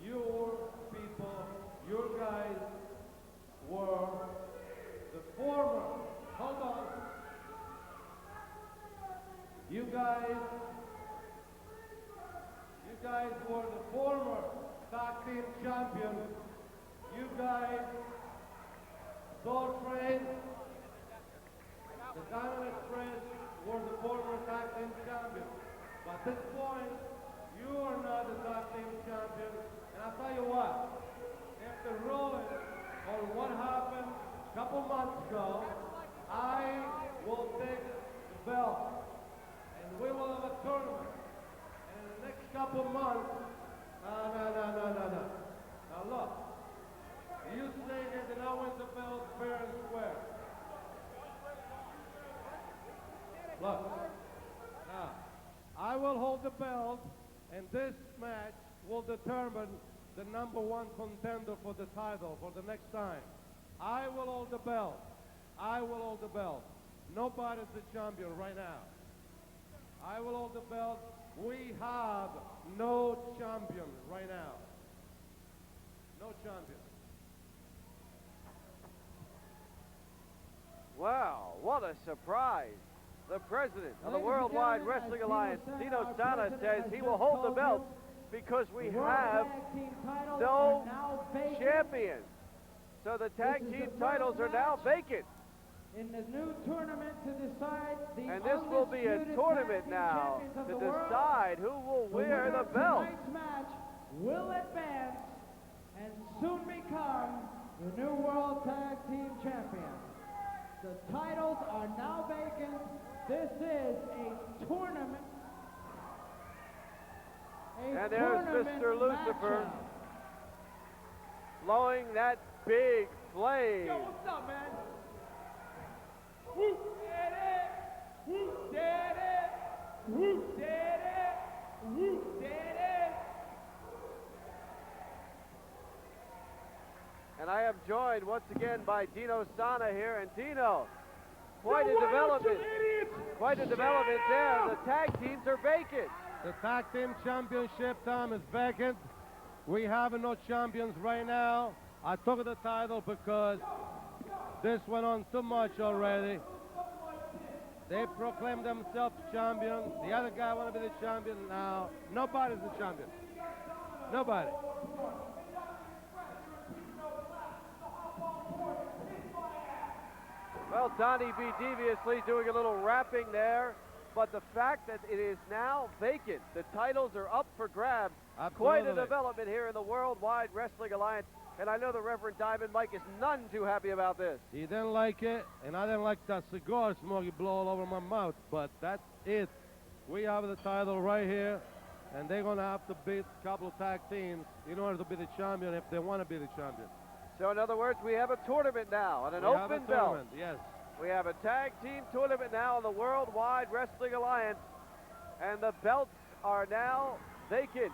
Your people, your guys were the former. Hold on. You guys were the former tag team champions. You guys, Soul Train, the Diamond Express were the former tag team champions. But at this point, you are not the tag team champions. And I'll tell you what, after ruling on what happened a couple months ago, I will take the belt and we will have a tournament. And in the next couple months, no. Now look, you say they did not win the belt fair and square. Look, now, I will hold the belt, and this match will determine the #1 contender for the title for the next time. I will hold the belt. Nobody's the champion right now. I will hold the belt. We have no champion right now. No champion. Wow, what a surprise. The president of the Worldwide Wrestling Alliance, Dino Sana, says he will hold the belt because we have no champion. So the tag team titles are now vacant. In the new tournament to decide the And this will be a tournament now to decide who will wear the belt. Tonight's match will advance and soon become the new World Tag Team Champion. The titles are now vacant. This is a tournament. And there's Mr. Lucifer blowing that big flame. Yo, what's up, man? Who did it? Who did it? Who did it? Who did it? And I am joined once again by Dino Sana here. And Dino, quite a development. Quite a development there. The tag teams are vacant. The tag team championship, Tom, is vacant. We have no champions right now. I took the title because this went on too much already. They proclaim themselves champion. The other guy want to be the champion now. Nobody's the champion. Nobody. Well, Donnie B. deviously doing a little rapping there, but the fact that it is now vacant, the titles are up for grabs. Absolutely. Quite a development here in the Worldwide Wrestling Alliance, and I know the Reverend Diamond Mike is none too happy about this. He didn't like it, and I didn't like that cigar smoke he blew all over my mouth, but that's it. We have the title right here, and they're going to have to beat a couple of tag teams in order to be the champion if they want to be the champion. So in other words, we have a tournament now and an We have a open belt. tournament, yes. We have a tag team tournament now in the Worldwide Wrestling Alliance, and the belts are now vacant.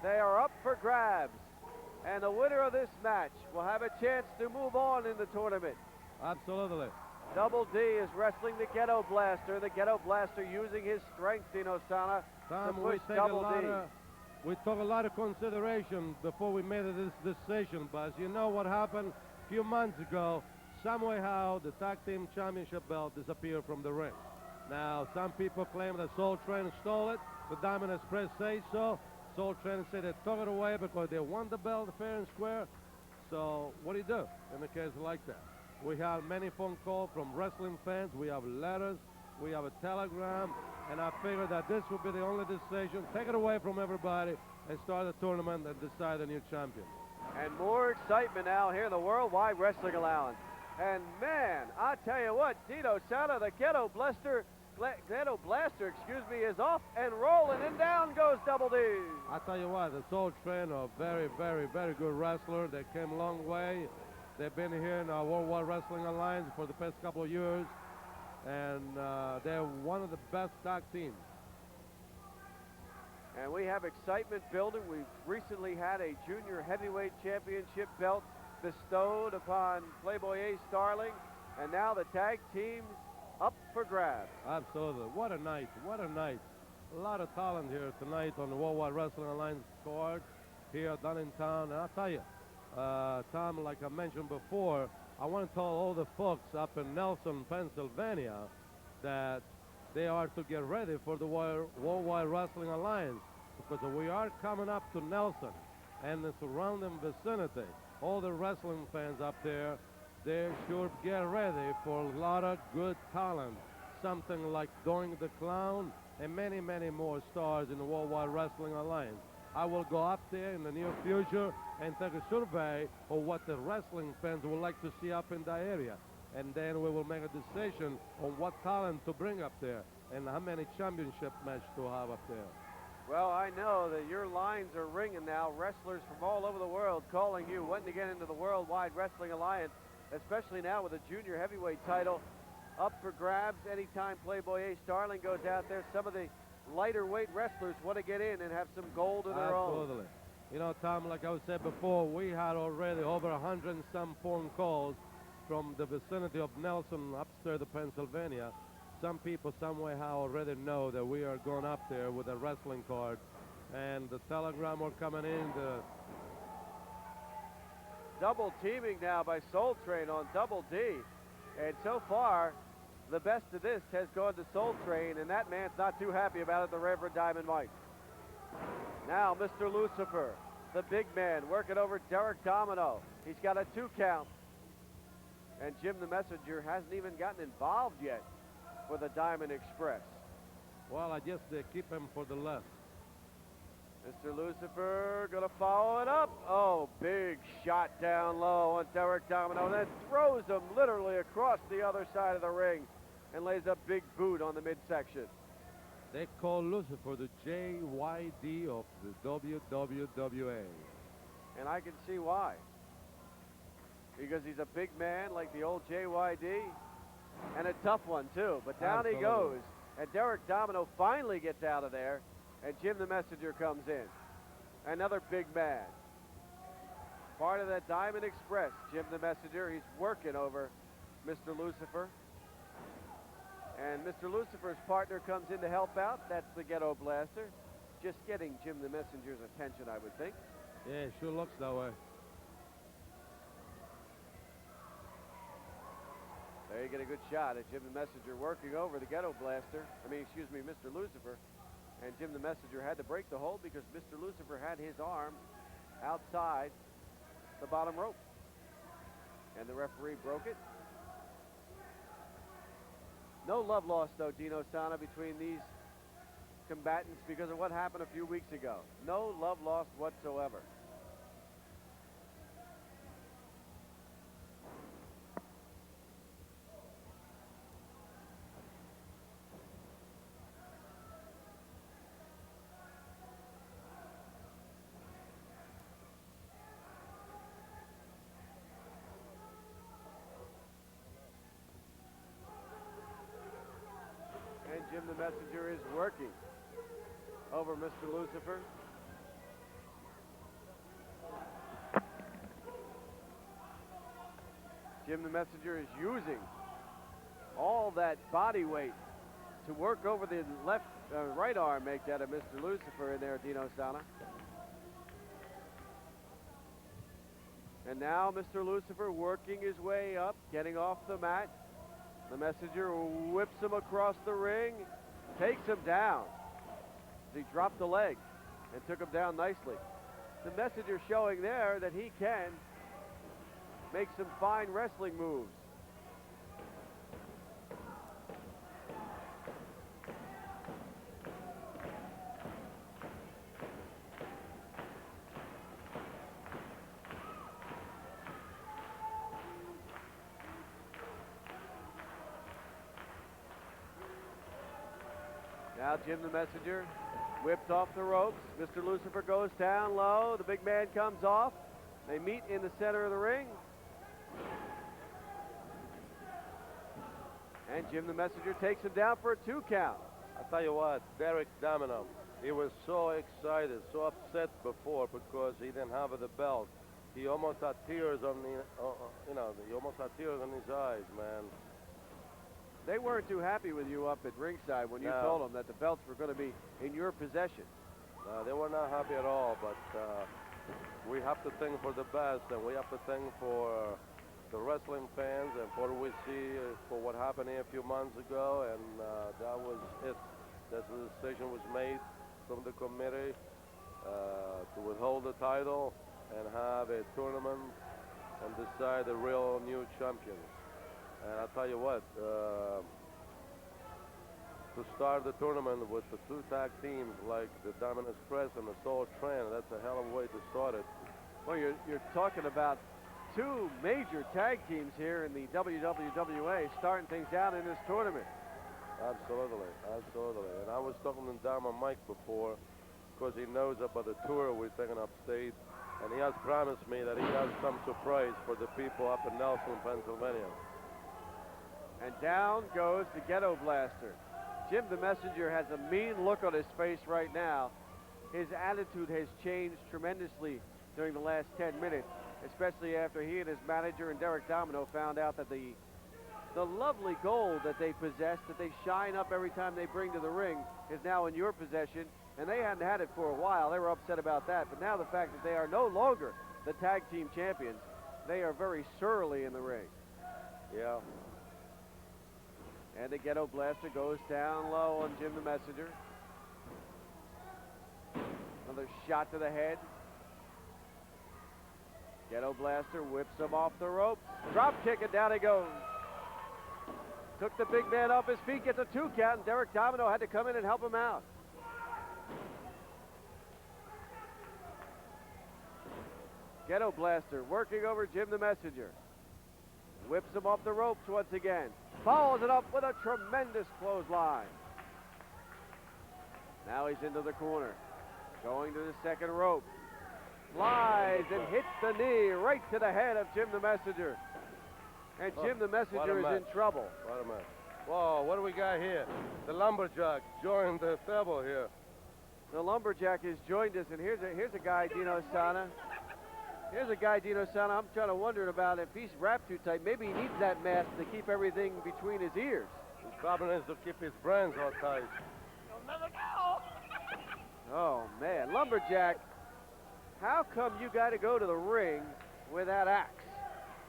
They are up for grabs, and the winner of this match will have a chance to move on in the tournament. Absolutely. Double D is wrestling the Ghetto Blaster. The Ghetto Blaster using his strength, Dino Sana, to Tom, push Double D. we took a lot of consideration before we made this decision, but as you know what happened a few months ago, somehow the tag team championship belt disappeared from the ring. Now, some people claim that Soul Train stole it. The Diamond Express say so. Soul Train said they took it away because they won the belt fair and square. So what do you do in a case like that? We have many phone calls from wrestling fans. We have letters. We have a telegram. And I figured that this would be the only decision. Take it away from everybody and start the tournament and decide a new champion. And more excitement now here in the Worldwide Wrestling Alliance. And man, I tell you what, Dino Sana, the Ghetto Blaster, is off and rolling, and down goes Double D. I tell you what, the Soul Train are very, very, very good wrestler. They came a long way. They've been here in our Worldwide Wrestling Alliance for the past couple of years, and they're one of the best tag teams. And we have excitement building. We've recently had a junior heavyweight championship belt bestowed upon Playboy A Starling. And now the tag team's up for grabs. Absolutely. What a night. What a night. A lot of talent here tonight on the Worldwide Wrestling Alliance card here at Downingtown. And I'll tell you, Tom, like I mentioned before, I want to tell all the folks up in Nelson, Pennsylvania, that they are to get ready for the Worldwide Wrestling Alliance, because we are coming up to Nelson and the surrounding vicinity. All the wrestling fans up there, they should get ready for a lot of good talent. Something like Doink the Clown and many, many more stars in the Worldwide Wrestling Alliance. I will go up there in the near future and take a survey of what the wrestling fans would like to see up in that area. And then we will make a decision on what talent to bring up there and how many championship matches to have up there. Well, I know that your lines are ringing now. Wrestlers from all over the world calling you, wanting to get into the Worldwide Wrestling Alliance, especially now with a junior heavyweight title up for grabs. Anytime Playboy A Starling goes out there, some of the lighter weight wrestlers want to get in and have some gold of their own. Absolutely. You know, Tom, like I said before, we had already over 100 and some phone calls from the vicinity of Nelson, upstairs of Pennsylvania. Some people somehow already know that we are going up there with a wrestling card, and the telegram are coming in. The double teaming now by Soul Train on Double D, and so far the best of this has gone to Soul Train, and that man's not too happy about it, the Reverend Diamond Mike. Now Mr. Lucifer, the big man, working over Derek Domino. He's got a 2 count. And Jim the Messenger hasn't even gotten involved yet with the Diamond Express. Well, I guess they keep him for the left. Mr. Lucifer gonna follow it up. Oh, big shot down low on Derek Domino, and then throws him literally across the other side of the ring and lays a big boot on the midsection. They call Lucifer the JYD of the WWWA. And I can see why. Because he's a big man like the old JYD, and a tough one too. But down Absolutely. he goes, and Derek Domino finally gets out of there, and Jim the Messenger comes in. Another big man. Part of that Diamond Express, Jim the Messenger. He's working over Mr. Lucifer. And Mr. Lucifer's partner comes in to help out. That's the Ghetto Blaster. Just getting Jim the Messenger's attention, I would think. Yeah, it sure looks that way. There you get a good shot at Jim the Messenger working over the Ghetto Blaster. Excuse me, Mr. Lucifer. And Jim the Messenger had to break the hold because Mr. Lucifer had his arm outside the bottom rope. And the referee broke it. No love lost, though, Dino Sana, between these combatants because of what happened a few weeks ago. No love lost whatsoever. And Jim the Messenger is working over Mr. Lucifer. Jim the Messenger is using all that body weight to work over the right arm, make that of Mr. Lucifer in there, Dino Sana. And now Mr. Lucifer working his way up, getting off the mat. The Messenger whips him across the ring, takes him down. He dropped the leg and took him down nicely. The Messenger showing there that he can make some fine wrestling moves. Now Jim the Messenger whipped off the ropes. Mr. Lucifer goes down low. The big man comes off. They meet in the center of the ring. And Jim the Messenger takes him down for a 2 count. I'll tell you what, Derek Domino, He was so excited, so upset before because he didn't have the belt. He almost had tears on the, he almost had tears on his eyes, man. They weren't too happy with you up at ringside when you told them that the belts were going to be in your possession. No, they were not happy at all, but we have to think for the best, and we have to think for the wrestling fans and for what we see for what happened here a few months ago, and that was it. That's the decision was made from the committee to withhold the title and have a tournament and decide the real new champions. And I'll tell you what, to start the tournament with the two tag teams like the Diamond Express and the Soul Train, that's a hell of a way to start it. Well, you're talking about two major tag teams here in the WWWA starting things out in this tournament. Absolutely, absolutely. And I was talking to Diamond Mike before because he knows about the tour we're taking upstate, and he has promised me that he has some surprise for the people up in Nelson, Pennsylvania. And down goes the Ghetto Blaster. Jim the Messenger has a mean look on his face right now. His attitude has changed tremendously during the last 10 minutes, especially after he and his manager and Derek Domino found out that the lovely gold that they possess, that they shine up every time they bring to the ring, is now in your possession, and they hadn't had it for a while. They were upset about that, but now the fact that they are no longer the tag team champions, they are very surly in the ring. Yeah. And the Ghetto Blaster goes down low on Jim the Messenger. Another shot to the head. Ghetto Blaster whips him off the rope. Drop kick, and down he goes. Took the big man off his feet, gets a 2 count, and Derek Domino had to come in and help him out. Ghetto Blaster working over Jim the Messenger. Whips him off the ropes once again. Follows it up with a tremendous clothesline. Now he's into the corner. Going to the second rope. Flies and hits the knee right to the head of Jim the Messenger. And Jim the Messenger is in trouble. Wait a minute. Whoa, what do we got here? The Lumberjack joined the table here. The Lumberjack has joined us, and here's a guy, Dino Sana. Here's a guy, Dino Sana, I'm trying to wonder about if he's wrapped too tight. Maybe he needs that mask to keep everything between his ears. He probably needs to keep his brains all tight. You'll never know. Oh, man. Lumberjack, how come you got to go to the ring with that axe?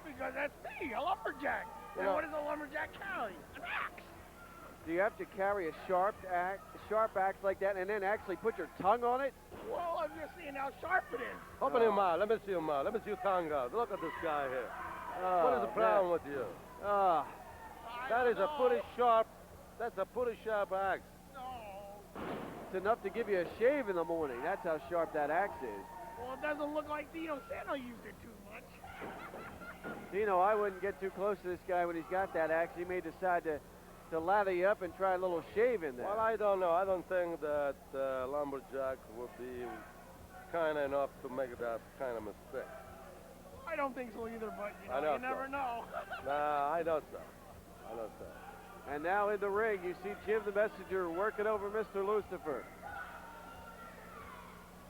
Because that's me, a lumberjack. And what does a lumberjack carry? An axe. Do you have to carry a sharp axe like that and then actually put your tongue on it? Well, I'm just seeing how sharp it is. Open your mouth. Let me see your mouth. Let me see your tongue out. Look at this guy here. What is the problem with you? That is a pretty sharp. That's a pretty sharp axe. No. It's enough to give you a shave in the morning. That's how sharp that axe is. Well, it doesn't look like Dino Sano used it too much. Dino, I wouldn't get too close to this guy when he's got that axe. He may decide to lather you up and try a little shave in there. Well, I don't know. I don't think that Lumberjack would be kind enough to make that kind of mistake. I don't think so either, but you never know. Nah, I don't so. I don't so. And now in the ring, you see Jim the Messenger working over Mr. Lucifer.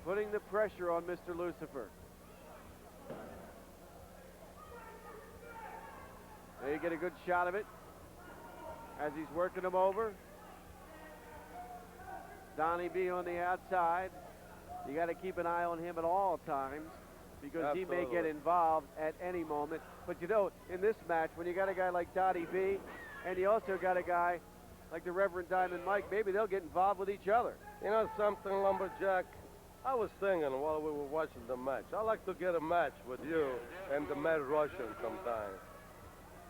Putting the pressure on Mr. Lucifer. There you get a good shot of it as he's working him over. Donnie B on the outside. You got to keep an eye on him at all times because Absolutely. he may get involved at any moment. But you know, in this match, when you got a guy like Donnie B and you also got a guy like the Reverend Diamond Mike, maybe they'll get involved with each other. You know something, Lumberjack? I was thinking while we were watching the match, I'd like to get a match with you and the Mad Russian sometime.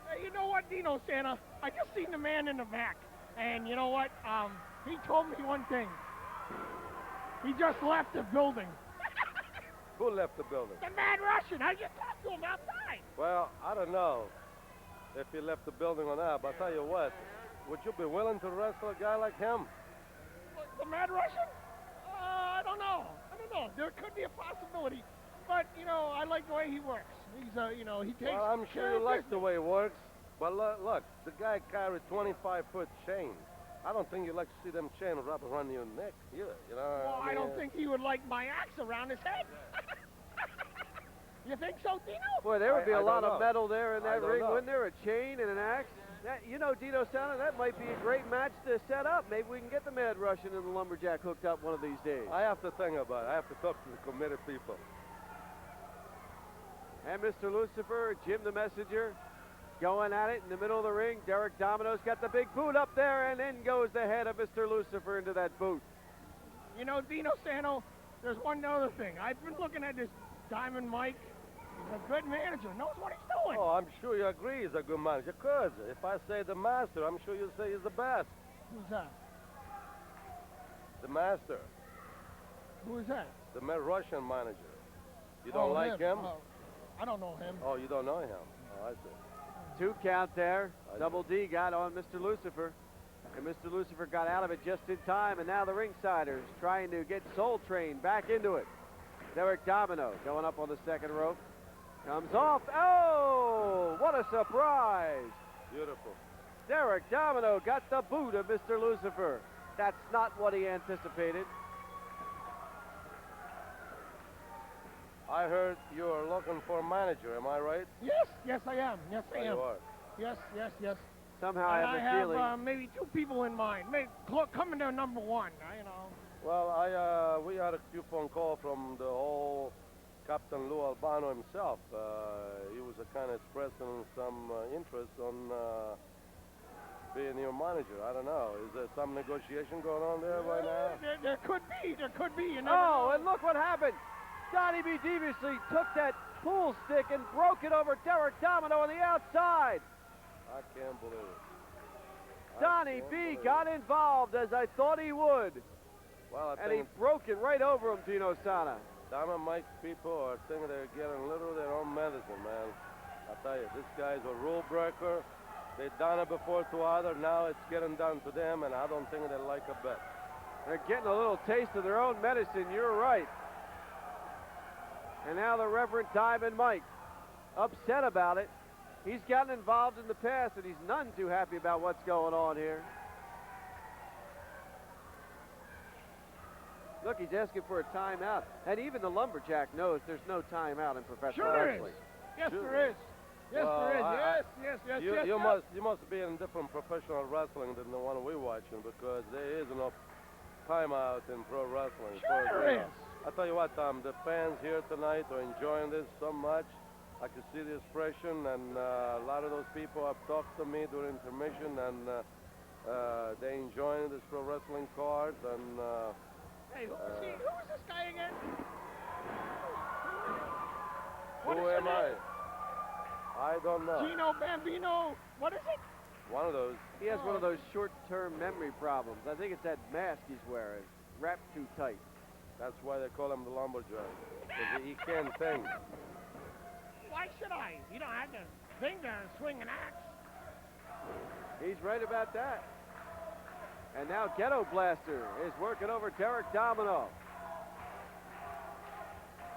Hey, you know what, Dino Santa? I just seen the man in the back, and you know what? He told me one thing. He just left the building. Who left the building? The Mad Russian. I just talked to him outside. Well, I don't know if he left the building or not, but I'll tell you what, would you be willing to wrestle a guy like him? The Mad Russian? I don't know. There could be a possibility, but you know, I like the way he works. He's, he takes. Well, I'm sure you like the way he works, but look, the guy carried 25-foot chains. I don't think you'd like to see them chain wrap around your neck either, you know? Well, I don't think he would like my axe around his head. You think so, Dino? Boy, there would be a lot don't of know. metal there in I that don't ring, know. wouldn't there? A chain and an axe. That, you know, Dino Sana, that might be a great match to set up. Maybe we can get the Mad Russian and the Lumberjack hooked up one of these days. I have to think about it. I have to talk to the committed people. And Mr. Lucifer, Jim the Messenger, going at it in the middle of the ring. Derek Domino's got the big boot up there, and in goes the head of Mr. Lucifer into that boot. You know, Dino Sano, there's one other thing. I've been looking at this Diamond Mike. He's a good manager, knows what he's doing. Oh, I'm sure you agree he's a good manager. Because if I say the master, I'm sure you'll say he's the best. Who's that? The master. Who is that? The Russian manager. You don't like him? Oh, I don't know him. Oh, you don't know him? Oh, I see. 2 count there. I Double D got on Mr. Lucifer. And Mr. Lucifer got out of it just in time. And now the ringsiders trying to get Soul Train back into it. Derek Domino going up on the second rope. Comes off. Oh, what a surprise. Beautiful. Derek Domino got the boot of Mr. Lucifer. That's not what he anticipated. I heard you're looking for a manager, am I right? Yes, I am. Yes, I am. You are. Yes. Somehow I have a feeling. Maybe 2 people in mind. Maybe coming to number 1, you know. Well, we had a few phone call from the whole Captain Lou Albano himself. He was kind of expressing some interest on being your manager. I don't know. Is there some negotiation going on there right now? There could be. You never Oh, know. and look what happened. Donnie B. deviously took that pool stick and broke it over Derek Domino on the outside. I can't believe it. Donnie B. got involved as I thought he would. Well, I And he think broke it right over him, Dino Sana. Diamond Mike people are thinking they're getting a little of their own medicine, man. I tell you, this guy's a rule breaker. They've done it before to others. Now it's getting done to them, and I don't think they like a bit. They're getting a little taste of their own medicine. You're right. And now the Reverend Diamond Mike, upset about it. He's gotten involved in the past, and he's none too happy about what's going on here. Look, he's asking for a timeout. And even the Lumberjack knows there's no timeout in professional wrestling. Yes, Sure. there is. Yes, Well, there is. Yes. You must be in different professional wrestling than the one we're watching, because there is no timeout in pro wrestling. Sure there is. I tell you what, Tom, the fans here tonight are enjoying this so much. I can see the expression, and a lot of those people have talked to me during intermission, and they're enjoying this pro wrestling card. And Hey, who is this guy again? who am I? I don't know. Gino Bambino. What is it? One of those. He has one of those short-term memory problems. I think it's that mask he's wearing. Wrapped too tight. That's why they call him the Lumberjack, because he can't think. Why should I? You don't have to think to swing an axe. He's right about that. And now Ghetto Blaster is working over Derek Domino.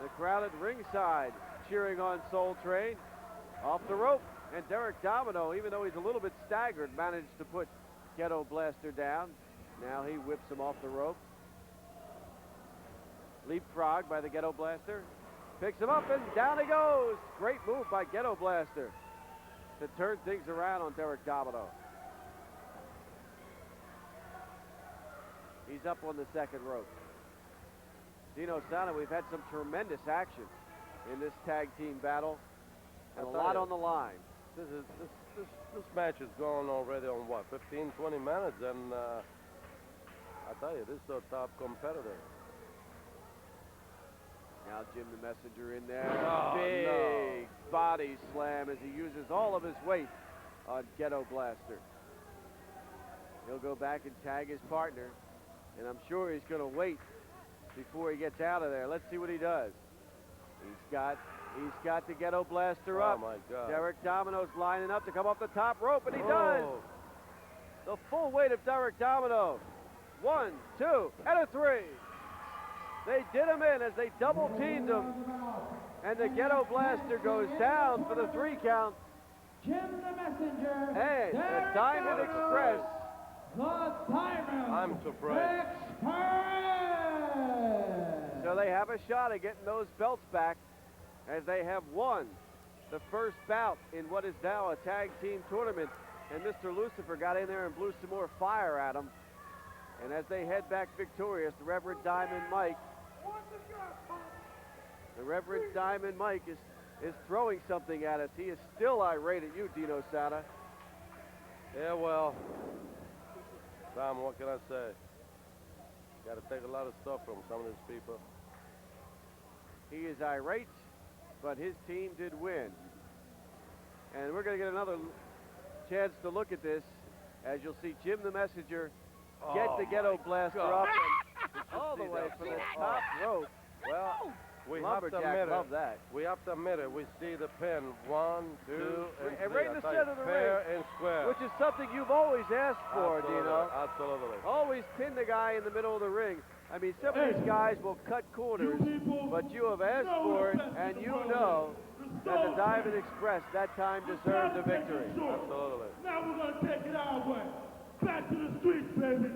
The crowd at ringside cheering on Soul Train. Off the rope. And Derek Domino, even though he's a little bit staggered, managed to put Ghetto Blaster down. Now he whips him off the rope. Leapfrog by the Ghetto Blaster. Picks him up and down he goes. Great move by Ghetto Blaster to turn things around on Derek Domino. He's up on the second rope. Dino Sana, we've had some tremendous action in this tag team battle, and a lot on the line. This match is going already on what, 15, 20 minutes, and I tell you, this is a top competitor. Now Jim the Messenger in there. Oh, Big body slam as he uses all of his weight on Ghetto Blaster. He'll go back and tag his partner, and I'm sure he's going to wait before he gets out of there. Let's see what he does. He's got the Ghetto Blaster up. Oh my God. Derek Domino's lining up to come off the top rope, and he does. The full weight of Derek Domino. 1, 2, and a 3. They did him in as they double teamed him. And the Ghetto Blaster goes down for the 3 count. Jim the Messenger. And the Diamond Express the Diamond I'm surprised. Express. So they have a shot at getting those belts back, as they have won the first bout in what is now a tag team tournament. And Mr. Lucifer got in there and blew some more fire at them. And as they head back victorious, the Reverend Diamond Mike is throwing something at us. He is still irate at you, Dino Sada. Yeah, well, Tom, what can I say? Got to take a lot of stuff from some of these people. He is irate, but his team did win. And we're going to get another chance to look at this, as you'll see Jim the Messenger get the Ghetto Blaster up and all the way from the top rope. Well, we have to Lumberjack admit love it. that. We have to admit it. We see the pin. 1, 2, and 3. right in the center of the fair ring. and square. Which is something you've always asked for, Absolutely, Dino. Absolutely. Always pin the guy in the middle of the ring. I mean, some of these guys will cut corners, but you have asked for it, and you know that the Diamond Express that time deserved the victory. Absolutely. Now we're going to take it our way. Back to the streets, baby.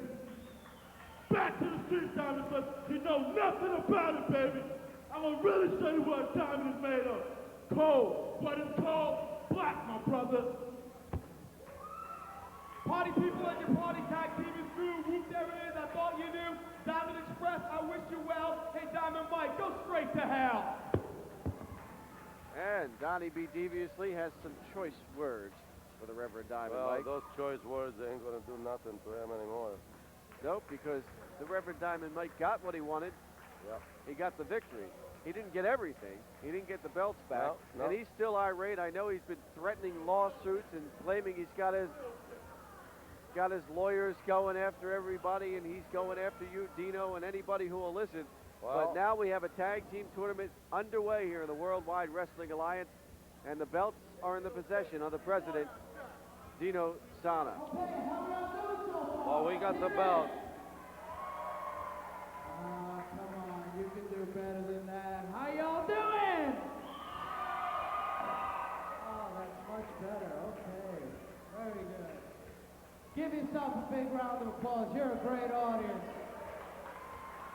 Back to the streets, Diamond, because you know nothing about it, baby. I'm going to really show you what a diamond is made of. Cold, but it's called black, my brother. Party people at your party, tag team is through. Whoop, there it is. I thought you knew. Diamond Express, I wish you well. Hey, Diamond Mike, go straight to hell. And Donnie B. Deviously has some choice words for the Reverend Diamond Well, Mike. those choice words ain't going to do nothing to him anymore. Nope, because the Reverend Diamond Mike got what he wanted. Yep. He got the victory. He didn't get everything. He didn't get the belts back. No. And he's still irate. I know he's been threatening lawsuits and claiming he's got his lawyers going after everybody, and he's going after you, Dino, and anybody who will listen. Well, But now we have a tag team tournament underway here in the Worldwide Wrestling Alliance, and the belts are in the possession of the president, Dino Sana. well, we got the belt. Come on, you can do better than that. How y'all doing? Oh, that's much better. Okay, very good. Give yourself a big round of applause. You're a great audience.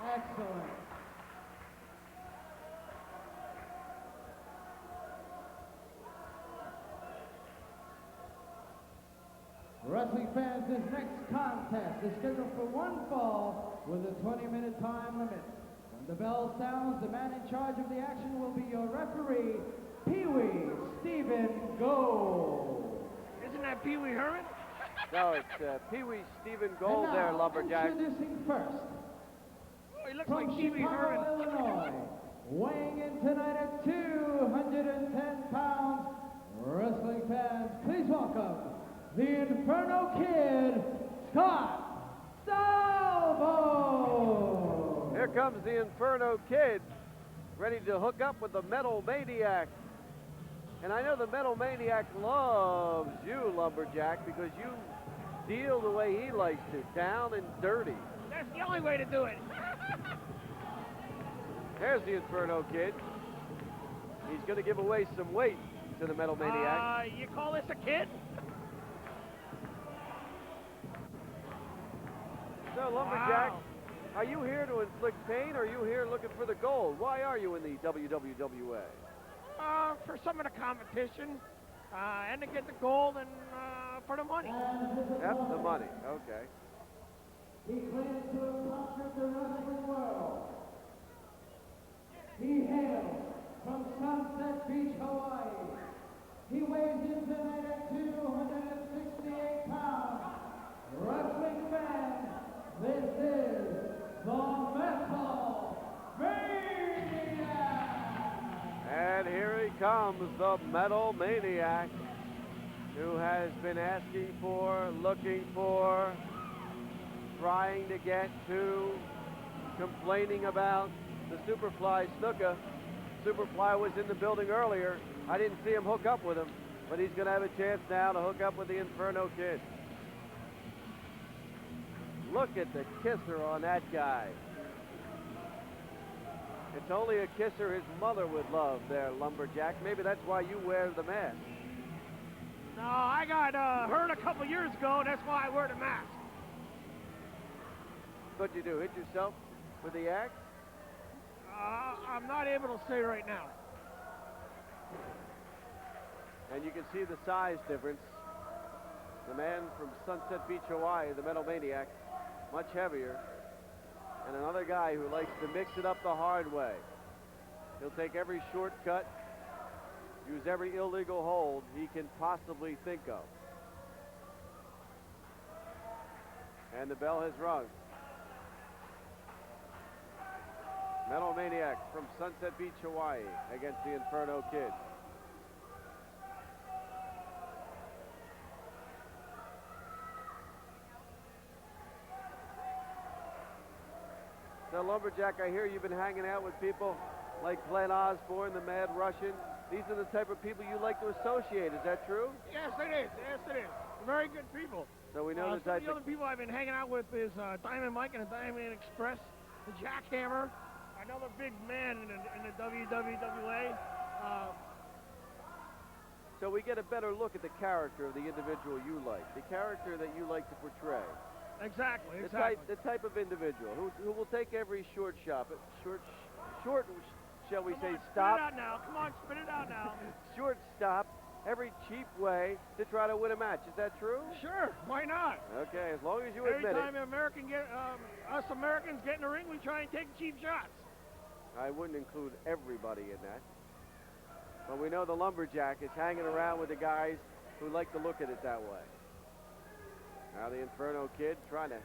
Excellent. Wrestling fans, this next contest is scheduled for one fall with a 20-minute time limit. When the bell sounds, the man in charge of the action will be your referee, Pee-wee Stephen Gold. Isn't that Pee Wee Herman? No, it's Pee-wee Stephen Gold there, Lumberjack. Introducing first, Oh, he looks from like Pee Wee Herman. Chicago, Illinois, weighing in tonight at 210 pounds, wrestling fans, please welcome the Inferno Kid, Scott Salvo. Here comes the Inferno Kid, ready to hook up with the Metal Maniac. And I know the Metal Maniac loves you, Lumberjack, because you deal the way he likes to, down and dirty. That's the only way to do it. There's the Inferno Kid. He's going to give away some weight to the Metal Maniac. You call this a kid? So, Lumberjack, Wow. are you here to inflict pain, or are you here looking for the gold? Why are you in the WWWA? For some of the competition, and to get the gold and for the money. That's the money. Okay. He claims to have conquered the wrestling world. He hails from Sunset Beach, Hawaii. He weighs in tonight at 268 pounds. Wrestling fans, this is the Metal Maniac! And here he comes, the Metal Maniac, who has been asking for, looking for, trying to get to, complaining about the Superfly Snuka. Superfly was in the building earlier. I didn't see him hook up with him, but he's going to have a chance now to hook up with the Inferno Kid. Look at the kisser on that guy. It's only a kisser his mother would love there, Lumberjack. Maybe that's why you wear the mask. No, I got hurt a couple years ago. That's why I wear the mask. What'd you do, hit yourself with the axe? I'm not able to say right now. And you can see the size difference. The man from Sunset Beach, Hawaii, the Metal Maniac, much heavier. And another guy who likes to mix it up the hard way. He'll take every shortcut, use every illegal hold he can possibly think of. And the bell has rung. Metal Maniac from Sunset Beach, Hawaii, against the Inferno Kid. So, Lumberjack, I hear you've been hanging out with people like Glenn Osborne, the Mad Russian. These are the type of people you like to associate. Is that true? Yes, it is. Yes, it is. Very good people. So we know the some type of the other people I've been hanging out with is Diamond Mike and the Diamond Express, the Jackhammer, another big man in the WWWA. So we get a better look at the character of the individual you like, the character that you like to portray. Exactly. The type of individual who will take every short, shall we say, stop. Spit it out now. Come on, spit it out now. Short stop, every cheap way to try to win a match. Is that true? Sure. Why not? Okay, as long as you Every admit time us Americans get in the ring, we try and take cheap shots. I wouldn't include everybody in that. But we know the Lumberjack is hanging around with the guys who like to look at it that way. Now the Inferno Kid trying to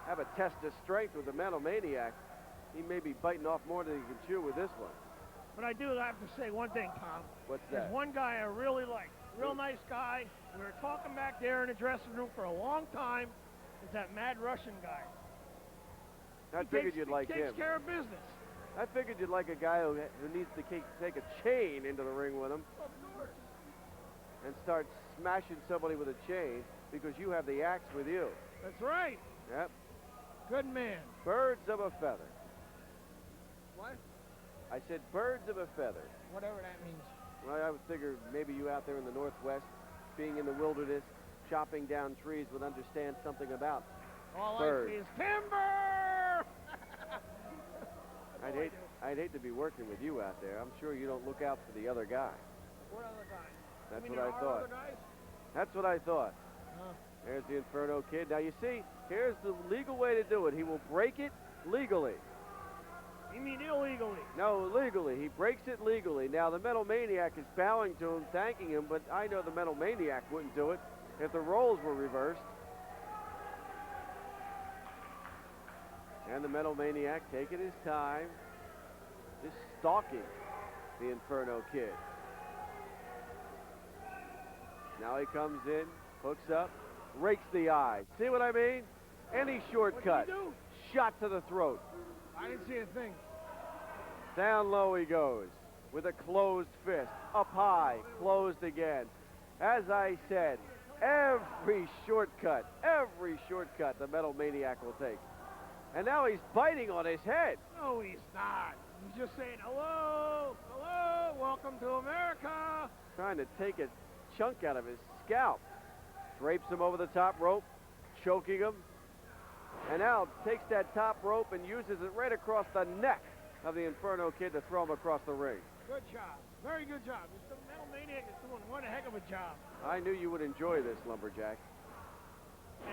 have a test of strength with the Metal Maniac. He may be biting off more than he can chew with this one. But I do have to say one thing, Tom. What's that? There's one guy I really like. Real nice guy. We were talking back there in the dressing room for a long time. Is that Mad Russian guy. I figured you'd like him. He takes care of business. I figured you'd like a guy who needs to take a chain into the ring with him. Of course. And start smashing somebody with a chain because you have the axe with you. That's right. Yep. Good man. Birds of a feather. What? I said birds of a feather. Whatever that means. Well, I would figure maybe you out there in the Northwest, being in the wilderness, chopping down trees, would understand something about All birds. I see is timber! I'd hate to be working with you out there. I'm sure you don't look out for the other guy. What other guy? That's You mean what I our thought. Other guys? That's what I thought. Huh. There's the Inferno Kid. Now you see, here's the legal way to do it. He will break it legally. You mean illegally? No, legally. He breaks it legally. Now the Metal Maniac is bowing to him, thanking him, but I know the Metal Maniac wouldn't do it if the roles were reversed. And the Metal Maniac taking his time, just stalking the Inferno Kid. Now he comes in, hooks up, rakes the eye. See what I mean? Any shortcut. What did he do? Shot to the throat. I didn't see a thing. Down low he goes with a closed fist. Up high, closed again. As I said, every shortcut the Metal Maniac will take. And now he's biting on his head. No, he's not. He's just saying, hello, welcome to America. Trying to take a chunk out of his scalp. Drapes him over the top rope, choking him. And now takes that top rope and uses it right across the neck of the Inferno Kid to throw him across the ring. Good job. Very good job. The Metal Maniac is doing one heck of a job. I knew you would enjoy this, Lumberjack.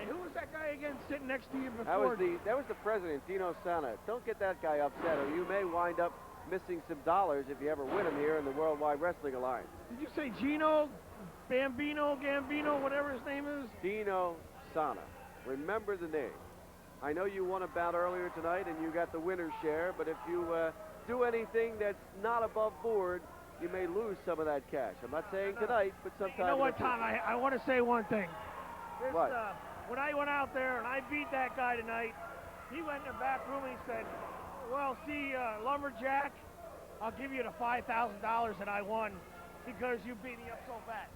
And who was that guy again sitting next to you before? That was the president, Dino Sana. Don't get that guy upset, or you may wind up missing some dollars if you ever win him here in the Worldwide Wrestling Alliance. Did you say Gino, Bambino, Gambino, whatever his name is? Dino Sana. Remember the name. I know you won a bout earlier tonight and you got the winner's share, but if you do anything that's not above board, you may lose some of that cash. I'm not saying tonight, but sometime. You know what, Tom? I want to say one thing. What? When I went out there and I beat that guy tonight, he went in the back room and he said, well, see, Lumberjack, I'll give you the $5,000 that I won because you beat me up so bad.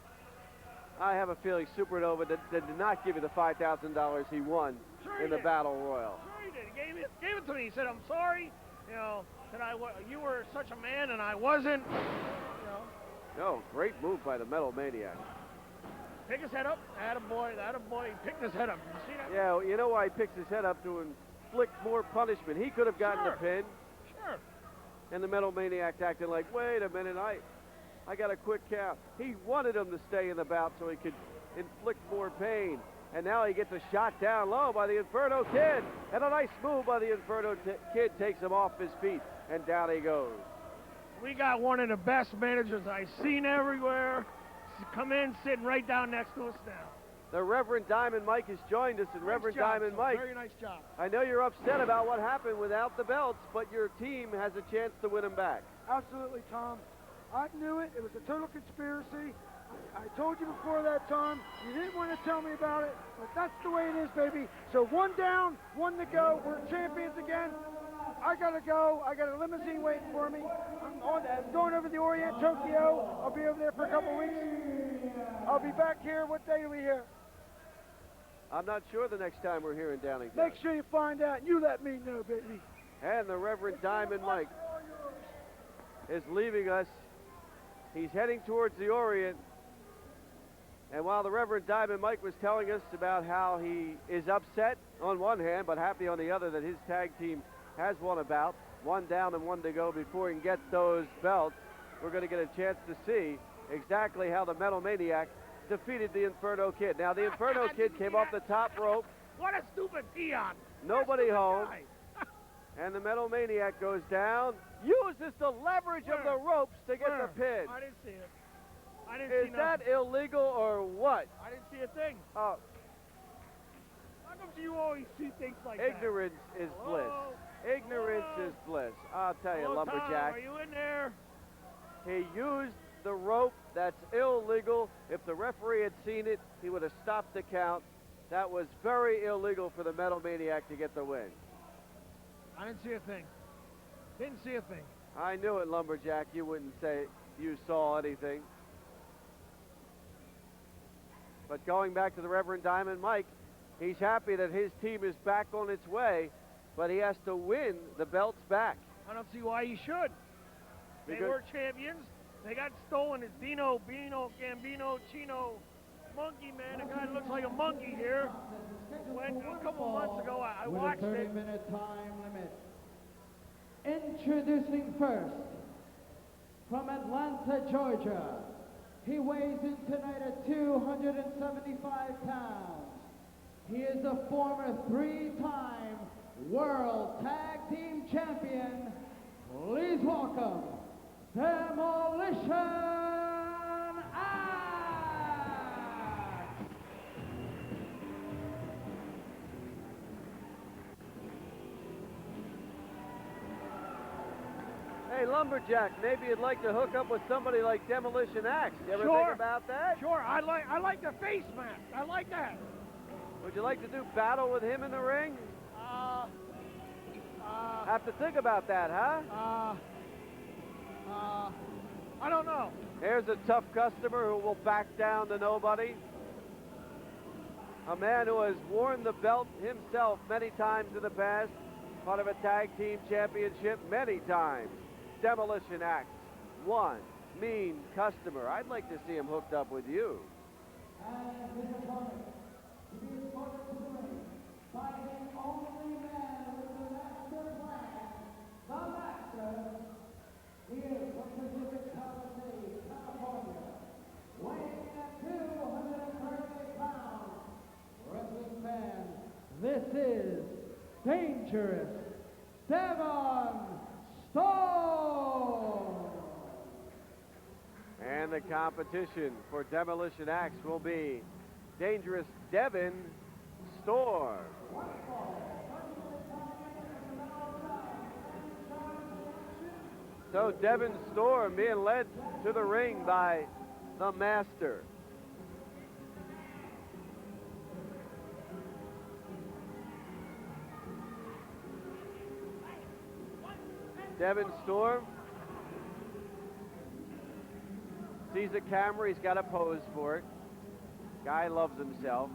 I have a feeling Supernova did not give you the $5,000 he won in the Battle Royal. Sure he did. He gave it to me. He said, I'm sorry, that you were such a man and I wasn't, No, great move by the Metal Maniac. Pick his head up. Attaboy. He picked his head up. You see that? Yeah, you know why he picks his head up to inflict more punishment. He could have gotten the pin. Sure. And the Metal Maniac acting like, wait a minute, I got a quick count. He wanted him to stay in the bout so he could inflict more pain. And now he gets a shot down low by the Inferno Kid. And a nice move by the Inferno Kid takes him off his feet. And down he goes. We got one of the best managers I've seen everywhere. Come in, sitting right down next to us now. The Reverend Diamond Mike has joined us. And Nice Reverend job, Diamond son. Mike, Very nice job. I know you're upset about what happened without the belts, but your team has a chance to win them back. Absolutely, Tom. I knew it. It was a total conspiracy. I told you before that, Tom. You didn't want to tell me about it, but that's the way it is, baby. So one down, one to go. We're champions again. I got to go. I got a limousine waiting for me. I'm going over to the Orient, Tokyo. I'll be over there for a couple weeks. I'll be back here. What day are we here? I'm not sure the next time we're here in Downingtown. Make sure you find out. You let me know, baby. And the Reverend Diamond Mike is leaving us. He's heading towards the Orient. And while the Reverend Diamond Mike was telling us about how he is upset on one hand, but happy on the other that his tag team has won a bout, one down and one to go before he can get those belts, we're going to get a chance to see exactly how the Metal Maniac defeated the Inferno Kid. Now, the Inferno Kid came off the top rope. What a stupid peon. Nobody home. And the Metal Maniac goes down, uses the leverage of the ropes to get the pin. I didn't see it. I didn't Is see that nothing. illegal or what? I didn't see a thing. Oh, How come you always see things like ignorance is bliss. Hello? Ignorance Hello? is bliss. I'll tell you, Hello, Tom, lumberjack. are you in there? He used the rope. That's illegal. If the referee had seen it, he would have stopped the count. That was very illegal for the Metal Maniac to get the win. I didn't see a thing. Didn't see a thing. I knew it, lumberjack. You wouldn't say you saw anything. But going back to the Reverend Diamond Mike, he's happy that his team is back on its way, but he has to win the belts back. I don't see why he should. They Because- were champions. They got stolen. It's Dino, Bino, Gambino, Chino, Monkey Man. A guy that looks like a monkey here. When a couple months ago, I with watched a it. 30-minute time limit. Introducing first, from Atlanta, Georgia. He weighs in tonight at 275 pounds. He is a former 3-time World Tag Team Champion. Please welcome Demolition Ax! Hey, lumberjack, maybe you'd like to hook up with somebody like Demolition Ax. You ever Sure. think about that? Sure, I like the face mask. I like that. Would you like to do battle with him in the ring? Have to think about that, huh? I don't know. Here's a tough customer who will back down to nobody. A man who has worn the belt himself many times in the past, part of a tag team championship many times. Demolition Ax, one mean customer. I'd like to see him hooked up with you. And his opponent, to be escorted to the ring by the only man with the master plan, the Master. He is from Pacific Palisades, California, weighing at 238 pounds. Wrestling fans, this is Dangerous Devon Storm. And the competition for Demolition Ax will be Dangerous Devon Storm. So Devon Storm being led to the ring by the Master. Devon Storm sees the camera, he's got a pose for it. Guy loves himself.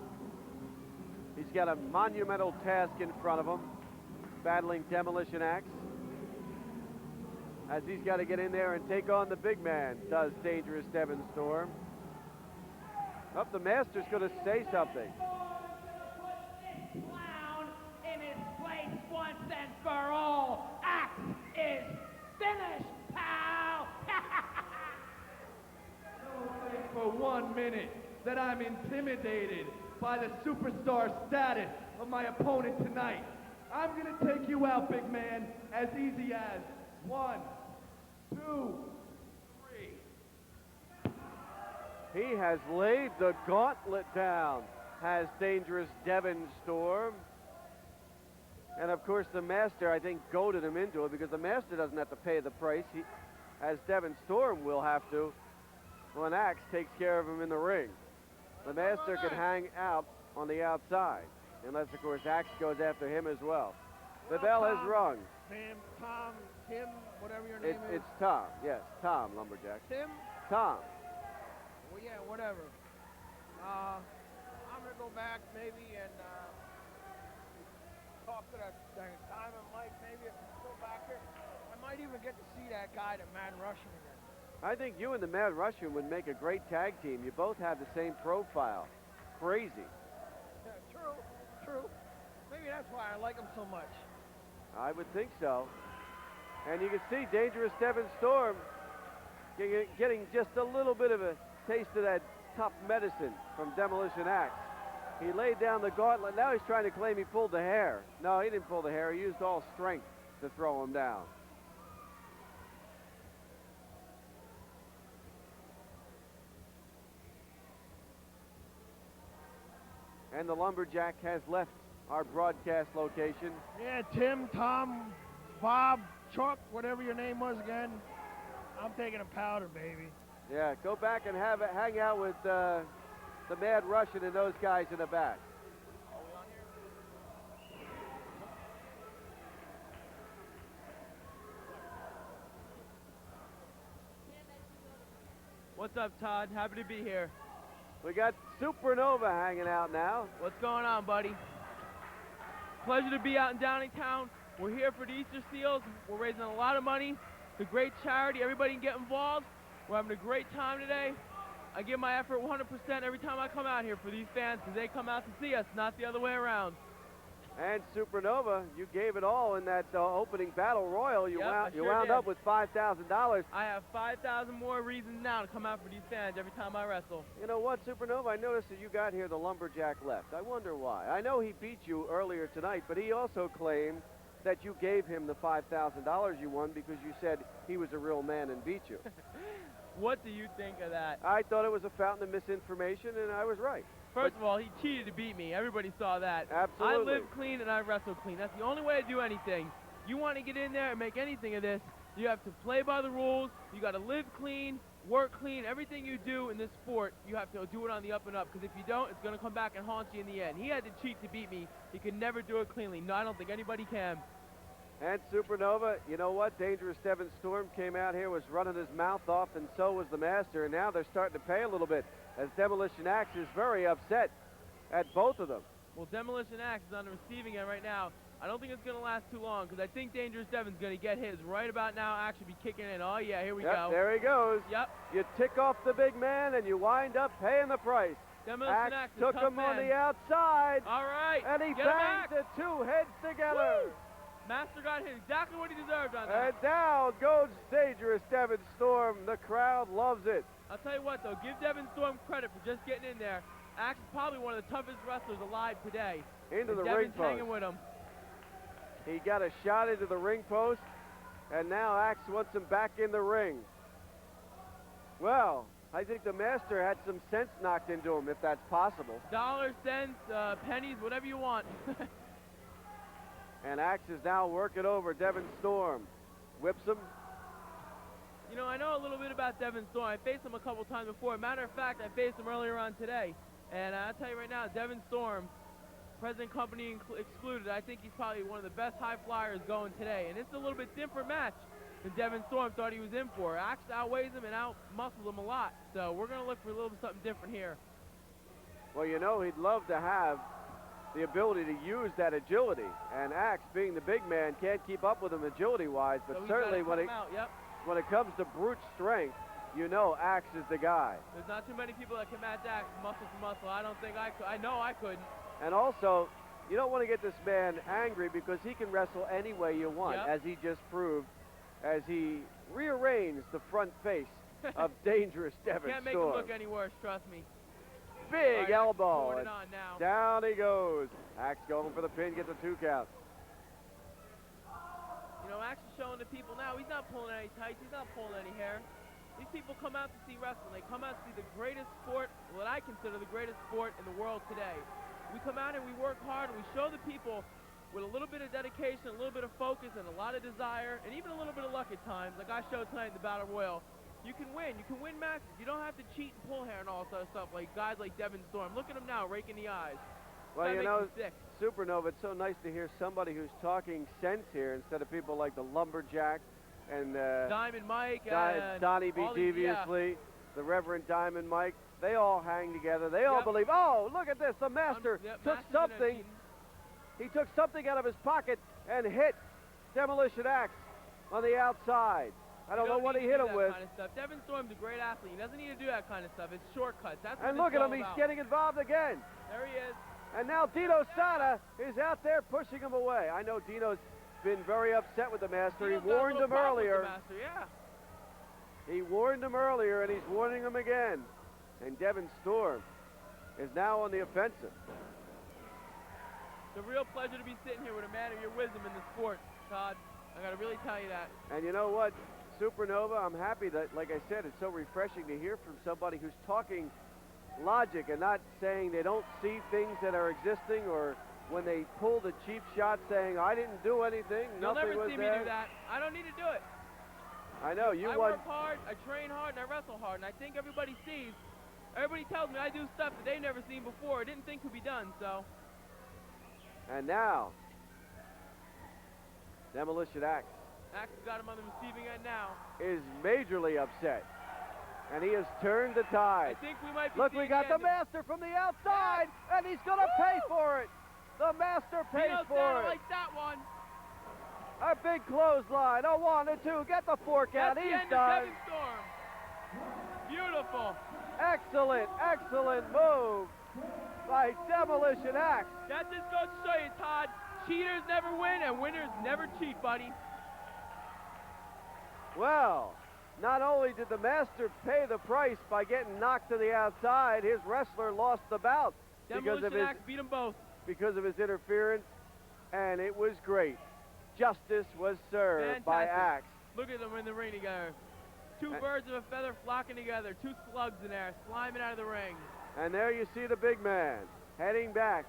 He's got a monumental task in front of him, battling Demolition Ax. As he's got to get in there and take on the big man, does Dangerous Devon Storm. Oh, the Master's going to say something. Clown in his place and for all, Ax is finished, pal! Don't think for 1 minute that I'm intimidated by the superstar status of my opponent tonight. I'm gonna take you out, big man, as easy as 1, 2, 3. He has laid the gauntlet down, has dangerous Devon Storm. And of course the master, I think, goaded him into it because the master doesn't have to pay the price, as Devon Storm will have to when Ax takes care of him in the ring. The master can hang out on the outside, unless of course Ax goes after him as well. The bell has rung. Tim, whatever your name is. It's Tom, yes, Tom Lumberjack. Tim? Tom. Well, yeah, whatever. I'm gonna go back maybe and talk to that Diamond Mike maybe if he's still back here. I might even get to see that guy, the Mad Russian again. I think you and the Mad Russian would make a great tag team. You both have the same profile. Crazy. Yeah, true. Maybe that's why I like him so much. I would think so. And you can see dangerous Devon Storm getting just a little bit of a taste of that tough medicine from Demolition Ax. He laid down the gauntlet. Now he's trying to claim he pulled the hair. No, he didn't pull the hair. He used all strength to throw him down. And the Lumberjack has left our broadcast location. Yeah, Tim, Tom, Bob, Chuck, whatever your name was again. I'm taking a powder, baby. Yeah, go back and hang out with the Mad Russian and those guys in the back. What's up, Todd? Happy to be here. We got Supernova hanging out now. What's going on, buddy? Pleasure to be out in Downingtown. We're here for the Easter Seals. We're raising a lot of money. It's a great charity. Everybody can get involved. We're having a great time today. I give my effort 100% every time I come out here for these fans because they come out to see us, not the other way around. And Supernova, you gave it all in that opening battle royal. You wound up with $5,000. I have 5,000 more reasons now to come out for these fans every time I wrestle. You know what, Supernova? I noticed that you got here, the Lumberjack left. I wonder why. I know he beat you earlier tonight, but he also claimed that you gave him the $5,000 you won because you said he was a real man and beat you. What do you think of that? I thought it was a fountain of misinformation, and I was right. First of all, he cheated to beat me. Everybody saw that. Absolutely. I live clean and I wrestle clean. That's the only way I do anything. You want to get in there and make anything of this, you have to play by the rules. You got to live clean, work clean. Everything you do in this sport, you have to do it on the up and up. Because if you don't, it's going to come back and haunt you in the end. He had to cheat to beat me. He could never do it cleanly. No, I don't think anybody can. And Supernova, you know what? Dangerous Devon Storm came out here, was running his mouth off, and so was the master. And now they're starting to pay a little bit, as Demolition Ax is very upset at both of them. Well, Demolition Ax is on the receiving end right now. I don't think it's going to last too long, because I think Dangerous Devon's going to get his right about now. Ax should be kicking in. Oh, yeah, here we go. There he goes. Yep. You tick off the big man, and you wind up paying the price. Demolition Ax took him on the outside. All right. And he banged the two heads together. Woo! Master got hit exactly what he deserved on that. And down goes Dangerous Devon Storm. The crowd loves it. I'll tell you what, though. Give Devon Storm credit for just getting in there. Ax is probably one of the toughest wrestlers alive today. Into the Devon's ring post. hanging with him. He got a shot into the ring post, and now Ax wants him back in the ring. Well, I think the master had some sense knocked into him, if that's possible. Dollars, cents, pennies, whatever you want. And Ax is now working over Devon Storm. Whips him. You know, I know a little bit about Devon Storm. I faced him a couple times before. Matter of fact, I faced him earlier on today. And I'll tell you right now, Devon Storm, President Company excluded, I think he's probably one of the best high flyers going today. And it's a little bit different match than Devon Storm thought he was in for. Ax outweighs him and out-muscles him a lot. So we're going to look for a little bit something different here. Well, you know, he'd love to have the ability to use that agility. And Ax, being the big man, can't keep up with him agility-wise. But so certainly when it comes to brute strength, you know Ax is the guy. There's not too many people that can match Ax muscle for muscle. I don't think I could. I know I couldn't. And also, you don't want to get this man angry because he can wrestle any way you want, as he just proved, as he rearranged the front face of dangerous Devon Storm. Can't make him look any worse, trust me. Big elbow. Pulling it on now. Down he goes. Ax going for the pin, gets a 2 count. You know, Ax is showing the people now, he's not pulling any tights, he's not pulling any hair. These people come out to see wrestling. They come out to see the greatest sport, what I consider the greatest sport in the world today. We come out and we work hard and we show the people with a little bit of dedication, a little bit of focus, and a lot of desire, and even a little bit of luck at times, like I showed tonight in the Battle Royal. You can win. You can win matches. You don't have to cheat and pull hair and all sort of stuff like guys like Devon Storm. Look at him now, raking the eyes. Well, you know, Supernova, it's so nice to hear somebody who's talking sense here instead of people like the Lumberjack and Diamond Mike, Donnie B. Deviously, the Reverend Diamond Mike. They all hang together. They all believe, oh, look at this. The Master took something. He took something out of his pocket and hit Demolition Ax on the outside. I don't know what he hit him with. Kind of stuff. Devon Storm's a great athlete. He doesn't need to do that kind of stuff. It's shortcuts. That's what and look at him. He's getting involved again. There he is. And now Dino Sana is out there pushing him away. I know Dino's been very upset with the Master. He warned him earlier. He warned him earlier, and he's warning him again. And Devon Storm is now on the offensive. It's a real pleasure to be sitting here with a man of your wisdom in the sport, Todd. I got to really tell you that. And you know what, Supernova, I'm happy that, like I said, it's so refreshing to hear from somebody who's talking logic and not saying they don't see things that are existing, or when they pull the cheap shot saying, I didn't do anything, You'll nothing never was see there. me do that. I don't need to do it. I know, you I won. work hard, I train hard, and I wrestle hard, and I think everybody sees. Everybody tells me I do stuff that they've never seen before, didn't think could be done, so. And now, Demolition Ax. Ax has got him on the receiving end now. Is majorly upset. And he has turned the tide. I think we might be Look, we got the Master from the outside, and he's going to pay for it. The Master pays for it. Like that one. A big clothesline. A 1, a 2. Get the fork out. That's He's the end done. of Devon Storm. Beautiful. Excellent, excellent move by Demolition Ax. That just goes to show you, Todd, cheaters never win and winners never cheat, buddy. Well, not only did the Master pay the price by getting knocked to the outside, his wrestler lost the bout Demolition Ax beat them both. Because of his interference, and it was great. Justice was served by Ax. Look at them in the ring together. Two birds of a feather flocking together. Two slugs in there, sliming out of the ring. And there you see the big man heading back.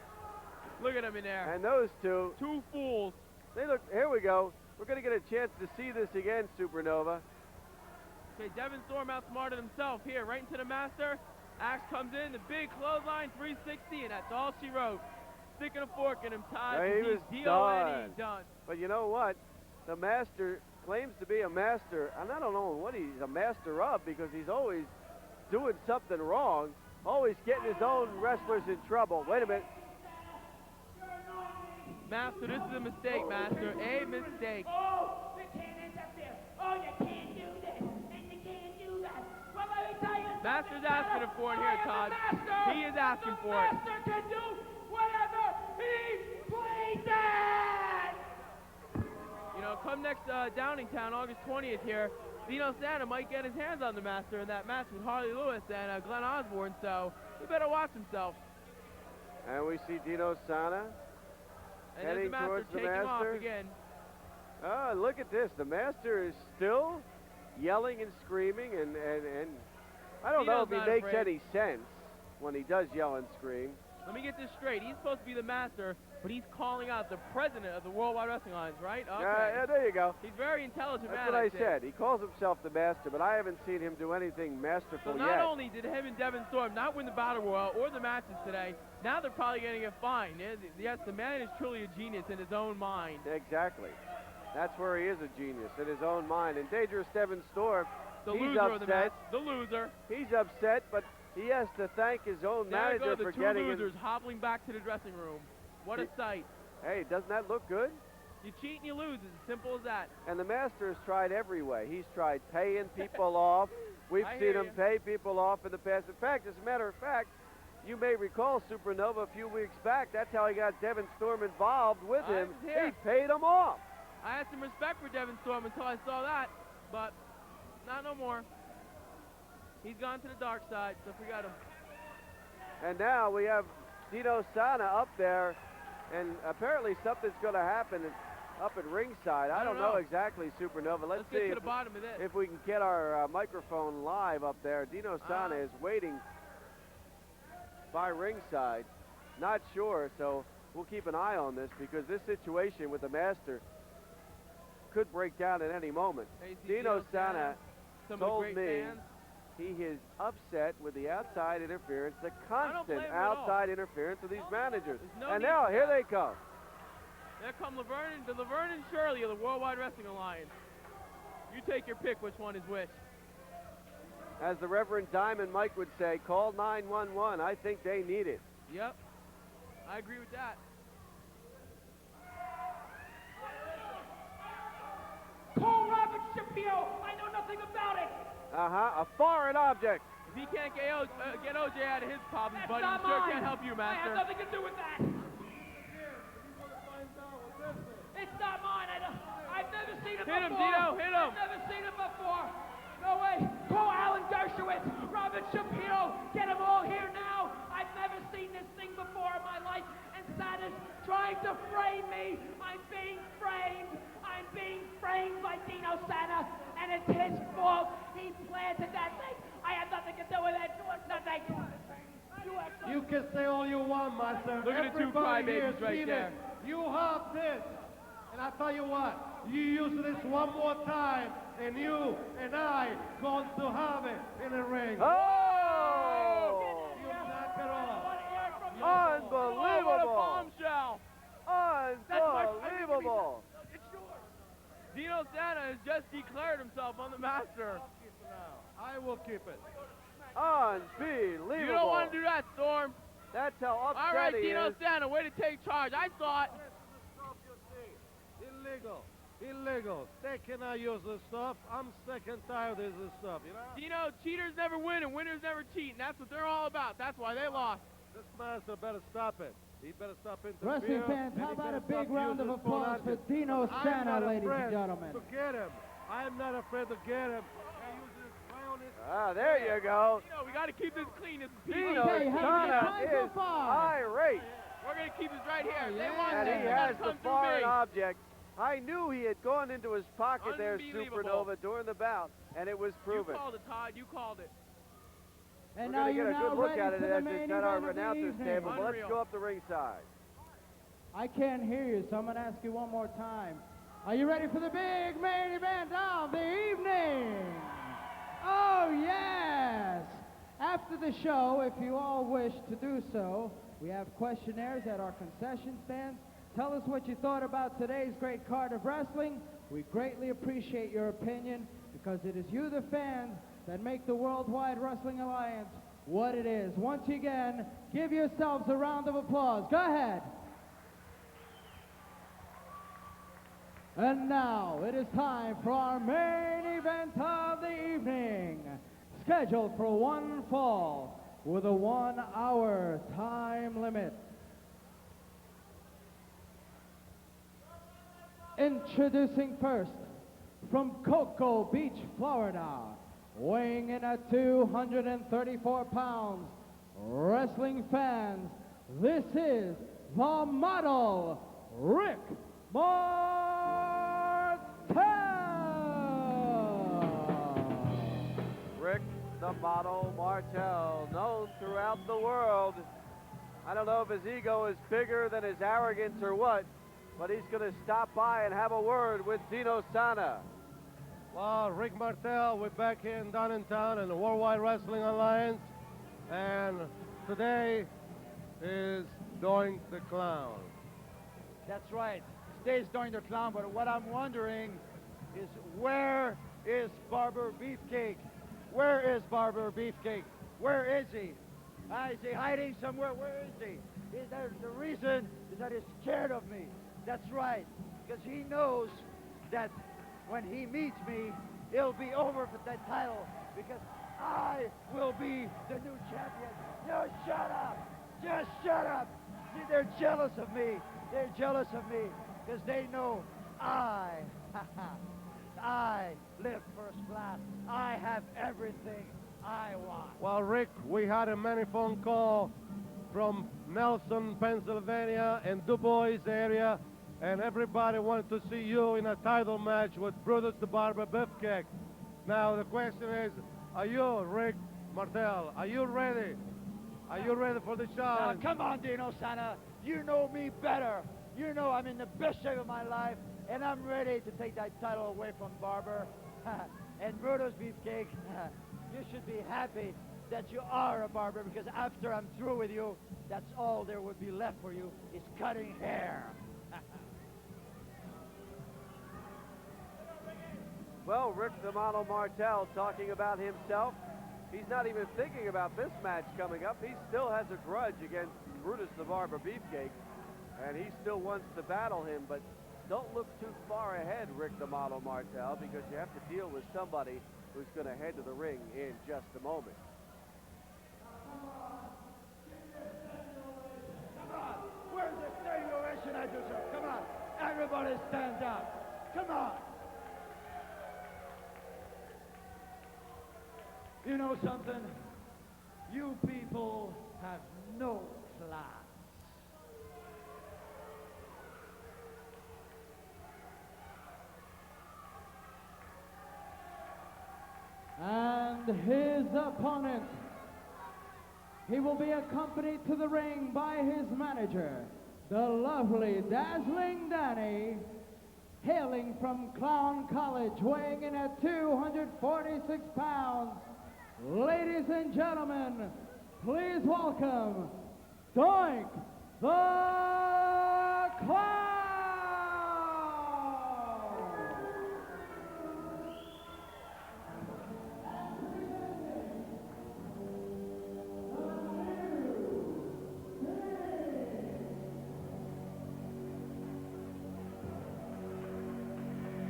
Look at him in there. And those two. Two fools. They look, here we go. We're going to get a chance to see this again, Supernova. Okay, Devon Storm outsmarted himself here, right into the Master. Ax comes in, the big clothesline, 360, and that's all she wrote. Sticking a fork in him, Todd. He was D-O-N-E, done. But you know what? The Master claims to be a master, and I don't know what he's a master of, because he's always doing something wrong, always getting his own wrestlers in trouble. Wait a minute. Master, this is a mistake, Master. A mistake. Oh, you can't interfere. Oh, you can't do this, and you can't do that. Well, let me tell you something. Master's asking for it here, Todd. He is asking for it. Master can do whatever he pleases. You know, come next Downingtown, August 20th here, Dino Sana might get his hands on the Master in that match with Harley Lewis and Glenn Osborne, so he better watch himself. And we see Dino Sana and heading the Master towards the taking Master. off again. Oh, look at this. The Master is still yelling and screaming, and I don't know if he makes any sense when he does yell and scream. Let me get this straight. He's supposed to be the Master, but he's calling out the president of the Worldwide Wrestling Alliance, right? Okay. Yeah, there you go. He's very intelligent That's man. what I said. He calls himself the Master, but I haven't seen him do anything masterful So yet. not only did him and Devon Storm not win the Battle Royal or the matches today, now they're probably going to get fined. Yes, the man is truly a genius in his own mind. Exactly. That's where he is a genius, in his own mind. And Dangerous Devon Storm, the he's loser upset. of the match. The loser. He's upset, but he has to thank his own manager for getting the two losers hobbling back to the dressing room. What a sight. Hey, doesn't that look good? You cheat and you lose. It's as simple as that. And the Master has tried every way. He's tried paying people off. We've seen him pay people off in the past. In fact, as a matter of fact, you may recall Supernova a few weeks back. That's how he got Devon Storm involved with him. He paid him off. I had some respect for Devon Storm until I saw that, but not no more. He's gone to the dark side, so forget him. And now we have Dino Sana up there, and apparently something's going to happen up at ringside. I don't know exactly, Supernova. Let's see get to the bottom of this. if we can get our microphone live up there. Dino Sana is waiting by ringside. Not sure, so we'll keep an eye on this because this situation with the Master could break down at any moment. Dino Sana told me he is upset with the outside interference, the constant outside interference of these managers. And now, here they come. There come the Laverne and Shirley of the Worldwide Wrestling Alliance. You take your pick which one is which. As the Reverend Diamond Mike would say, call 911. I think they need it. Yep. I agree with that. Call Robert Shapiro. I know nothing about it. A foreign object. If he can't get OJ out of his problems, That's buddy, not he sure mine. can't help you, I Master. have nothing to do with that. It's not mine. I've never seen it before. Hit him, Dino, hit him. I've never seen it before. No way. Call Alan Dershowitz, Robert Shapiro. Get them all here now. I've never seen this thing before in my life. And Sana's trying to frame me. I'm being framed. I'm being framed by Dino Sana. And it's his fault. He planted that thing. I have nothing to do with it. Nothing. You can say all you want, Master. Look at the two crybabies right there. You have this. And I tell you what, you use this one more time, and you and I going to have it in the ring. Oh! You knock it off. Unbelievable! Bombshell! Unbelievable! Dino Sana has just declared himself on the Master. I will keep it. Unbelievable! You don't want to do that, Storm. That's how upset All right, he Dino is. Sana, way to take charge. I saw it. Illegal. They cannot use this stuff. I'm sick and tired of this stuff, you know? Dino, cheaters never win and winners never cheat, and that's what they're all about. That's why they lost. This Master better stop it. He better stop interfering. Wrestling fans, how about a big round of applause for Dino Sana, ladies and gentlemen. To get him. I'm not afraid to get him. There you go. Dino, we got to keep this clean. This is Dino Okay, Sana hey, so is far. irate. We're going to keep this right here. If they want And this, he they has gotta the come through foreign me. object. I knew he had gone into his pocket there, Unbelievable. Supernova, during the bout, and it was proven. You called it, Todd. You called it. And We're now going to you're get a now good look ready at it for the as main it's event at our of the announcer's evening. table. But let's Unreal. go up the ringside. I can't hear you, so I'm going to ask you one more time. Are you ready for the big main event of the evening? Oh, yes! After the show, if you all wish to do so, we have questionnaires at our concession stands. Tell us what you thought about today's great card of wrestling. We greatly appreciate your opinion because it is you, the fans, that make the Worldwide Wrestling Alliance what it is. Once again, give yourselves a round of applause. Go ahead. And now it is time for our main event of the evening, scheduled for one fall with a 1 hour time limit. Introducing first, from Cocoa Beach, Florida, weighing in at 234 pounds, wrestling fans, this is the model, Rick Martel! Rick, the model Martel, known throughout the world. I don't know if his ego is bigger than his arrogance or what, but he's going to stop by and have a word with Dino Sana. Well, Rick Martel, we're back here in Downingtown in the Worldwide Wrestling Alliance, and today is Doing the Clown. That's right. Today's Doing the Clown, but what I'm wondering is where is Barber Beefcake? Where is Barber Beefcake? Where is he? Is he hiding somewhere? Where is he? The reason is that he's scared of me. That's right, because he knows that when he meets me, it'll be over for that title, because I will be the new champion. No, shut up. Just shut up. See, they're jealous of me. They're jealous of me because they know I live first class. I have everything I want. Well, Rick, we had a many phone call from Nelson, Pennsylvania, and Du Bois area, and everybody wanted to see you in a title match with Brutus the Barber Beefcake. Now the question is, are you, Rick Martel, are you ready? Are you ready for the challenge? Now, come on, Dino Sana. You know me better. You know I'm in the best shape of my life, and I'm ready to take that title away from Barber. And Brutus Beefcake, you should be happy that you are a barber, because after I'm through with you, that's all there would be left for you is cutting hair. Well, Rick the Model Martel talking about himself. He's not even thinking about this match coming up. He still has a grudge against Brutus the Barber Beefcake, and he still wants to battle him, but don't look too far ahead, Rick the Model Martel, because you have to deal with somebody who's going to head to the ring in just a moment. Come on, where's the standing ovation I deserve? Come on, everybody stand up. Come on. You know something? You people have no class. And his opponent, he will be accompanied to the ring by his manager, the lovely Dazzling Danny, hailing from Clown College, weighing in at 246 pounds. Ladies and gentlemen, please welcome Doink the Clown!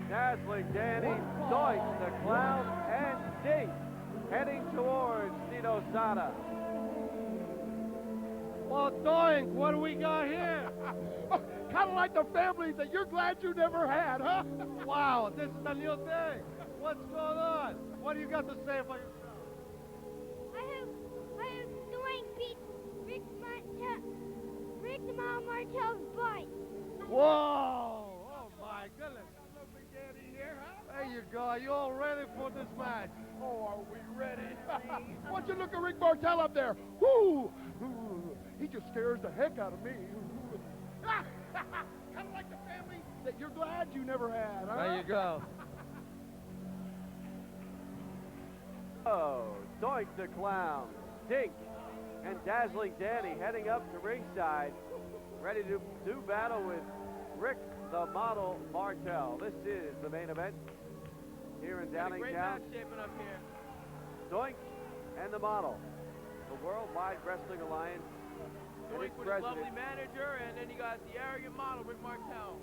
Dazzling Danny, Doink the Clown, and Dink heading towards Dino Sana. Well, Doink, what do we got here? Kind of like the family that you're glad you never had, huh? Wow, this is a new thing. What's going on? What do you got to say for yourself? I hope Doink beats Rick the Model Martel's butt. Whoa! Oh my goodness. There you go. Are you all ready for this match? Oh, are we ready? Why don't you look at Rick Martel up there? Whoo! He just scares the heck out of me. Kind of like the family that you're glad you never had, huh? There you go. Oh, Doink the Clown, Dink, and Dazzling Danny heading up to ringside, ready to do battle with Rick the Model Martel. This is the main event here in Downingtown. Great match shaping up here. Doink and the Model, the Worldwide Wrestling Alliance. Doink with his lovely manager, and then you got the arrogant model, Rick Martel.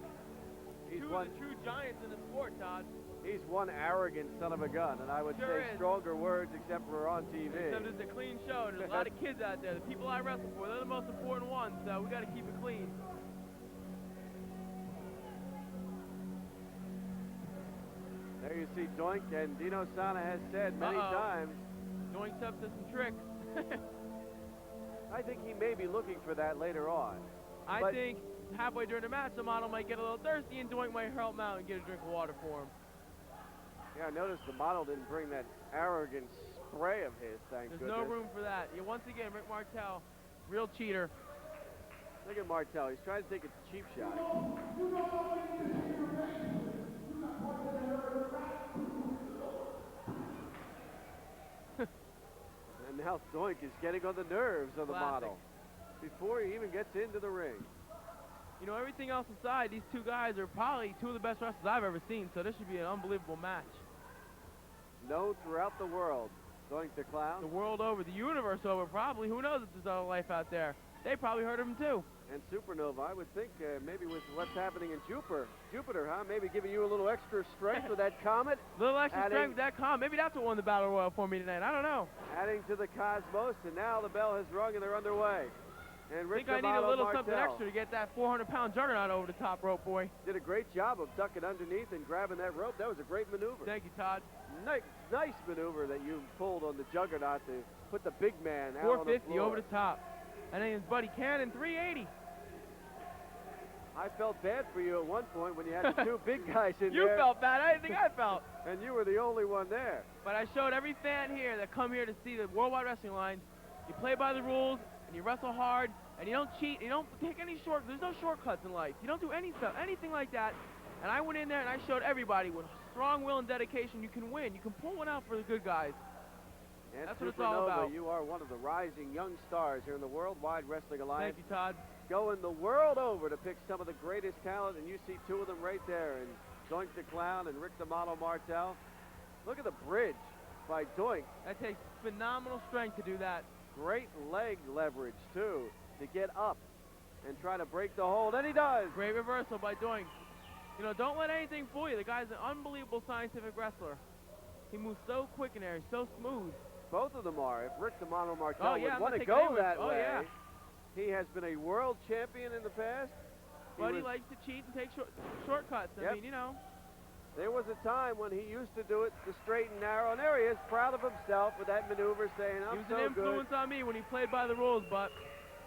He's Two of the true giants in the sport, Todd. He's one arrogant son of a gun, and I would Sure say is. stronger words except for on TV. Except it's a clean show, and there's a lot of kids out there. The people I wrestle for, they're the most important ones, so we got to keep it clean. There you see Doink, and Dino Sana has said many times. Doink's up to some tricks. I think he may be looking for that later on. I think halfway during the match, the model might get a little thirsty, and Doink might help him out and get a drink of water for him. Yeah, I noticed the model didn't bring that arrogant spray of his, thank There's goodness. no room for that. Yeah, once again, Rick Martel, real cheater. Look at Martel. He's trying to take a cheap shot. And now Doink is getting on the nerves of the model before he even gets into the ring. You know, everything else aside, these two guys are probably two of the best wrestlers I've ever seen, so this should be an unbelievable match. Known throughout the world Doink the Clown. The world over, the universe over, probably. Who knows if there's other life out there? They probably heard of him too. And Supernova, I would think maybe with what's happening in Jupiter, huh? Maybe giving you a little extra strength with that comet. A little extra strength with that comet. Maybe that's what won the Battle Royal for me tonight. I don't know. Adding to the cosmos, and now the bell has rung and they're underway. And I think I need a little something extra to get that 400-pound juggernaut over the top rope, boy. Did a great job of ducking underneath and grabbing that rope. That was a great maneuver. Thank you, Todd. Nice maneuver that you pulled on the juggernaut to put the big man out on the 450 floor. over the top. And then his buddy Cannon, 380. I felt bad for you at one point when you had the two big guys in there. You felt bad. I didn't think I felt. And you were the only one there. But I showed every fan here that come here to see the Worldwide Wrestling Alliance, you play by the rules, and you wrestle hard, and you don't cheat, you don't take any there's no shortcuts in life. You don't do anything like that. And I went in there and I showed everybody with strong will and dedication you can win. You can pull one out for the good guys. And that's Supernova, what it's all about. You are one of the rising young stars here in the Worldwide Wrestling Alliance. Thank you, Todd. Going the world over to pick some of the greatest talent, and you see two of them right there, and Doink the Clown and Rick the Model Martel. Look at the bridge by Doink. That takes phenomenal strength to do that. Great leg leverage, too, to get up and try to break the hold, and he does. Great reversal by Doink. You know, don't let anything fool you. The guy's an unbelievable scientific wrestler. He moves so quick in there. He's so smooth. Both of them are. If Rick the Model Martel would want to take go that way, yeah. he has been a world champion in the past. But he likes to cheat and take shortcuts. I mean, you know. There was a time when he used to do it the straight and narrow, and there he is, proud of himself with that maneuver, saying, I'm so good. He was an influence on me when he played by the rules, but...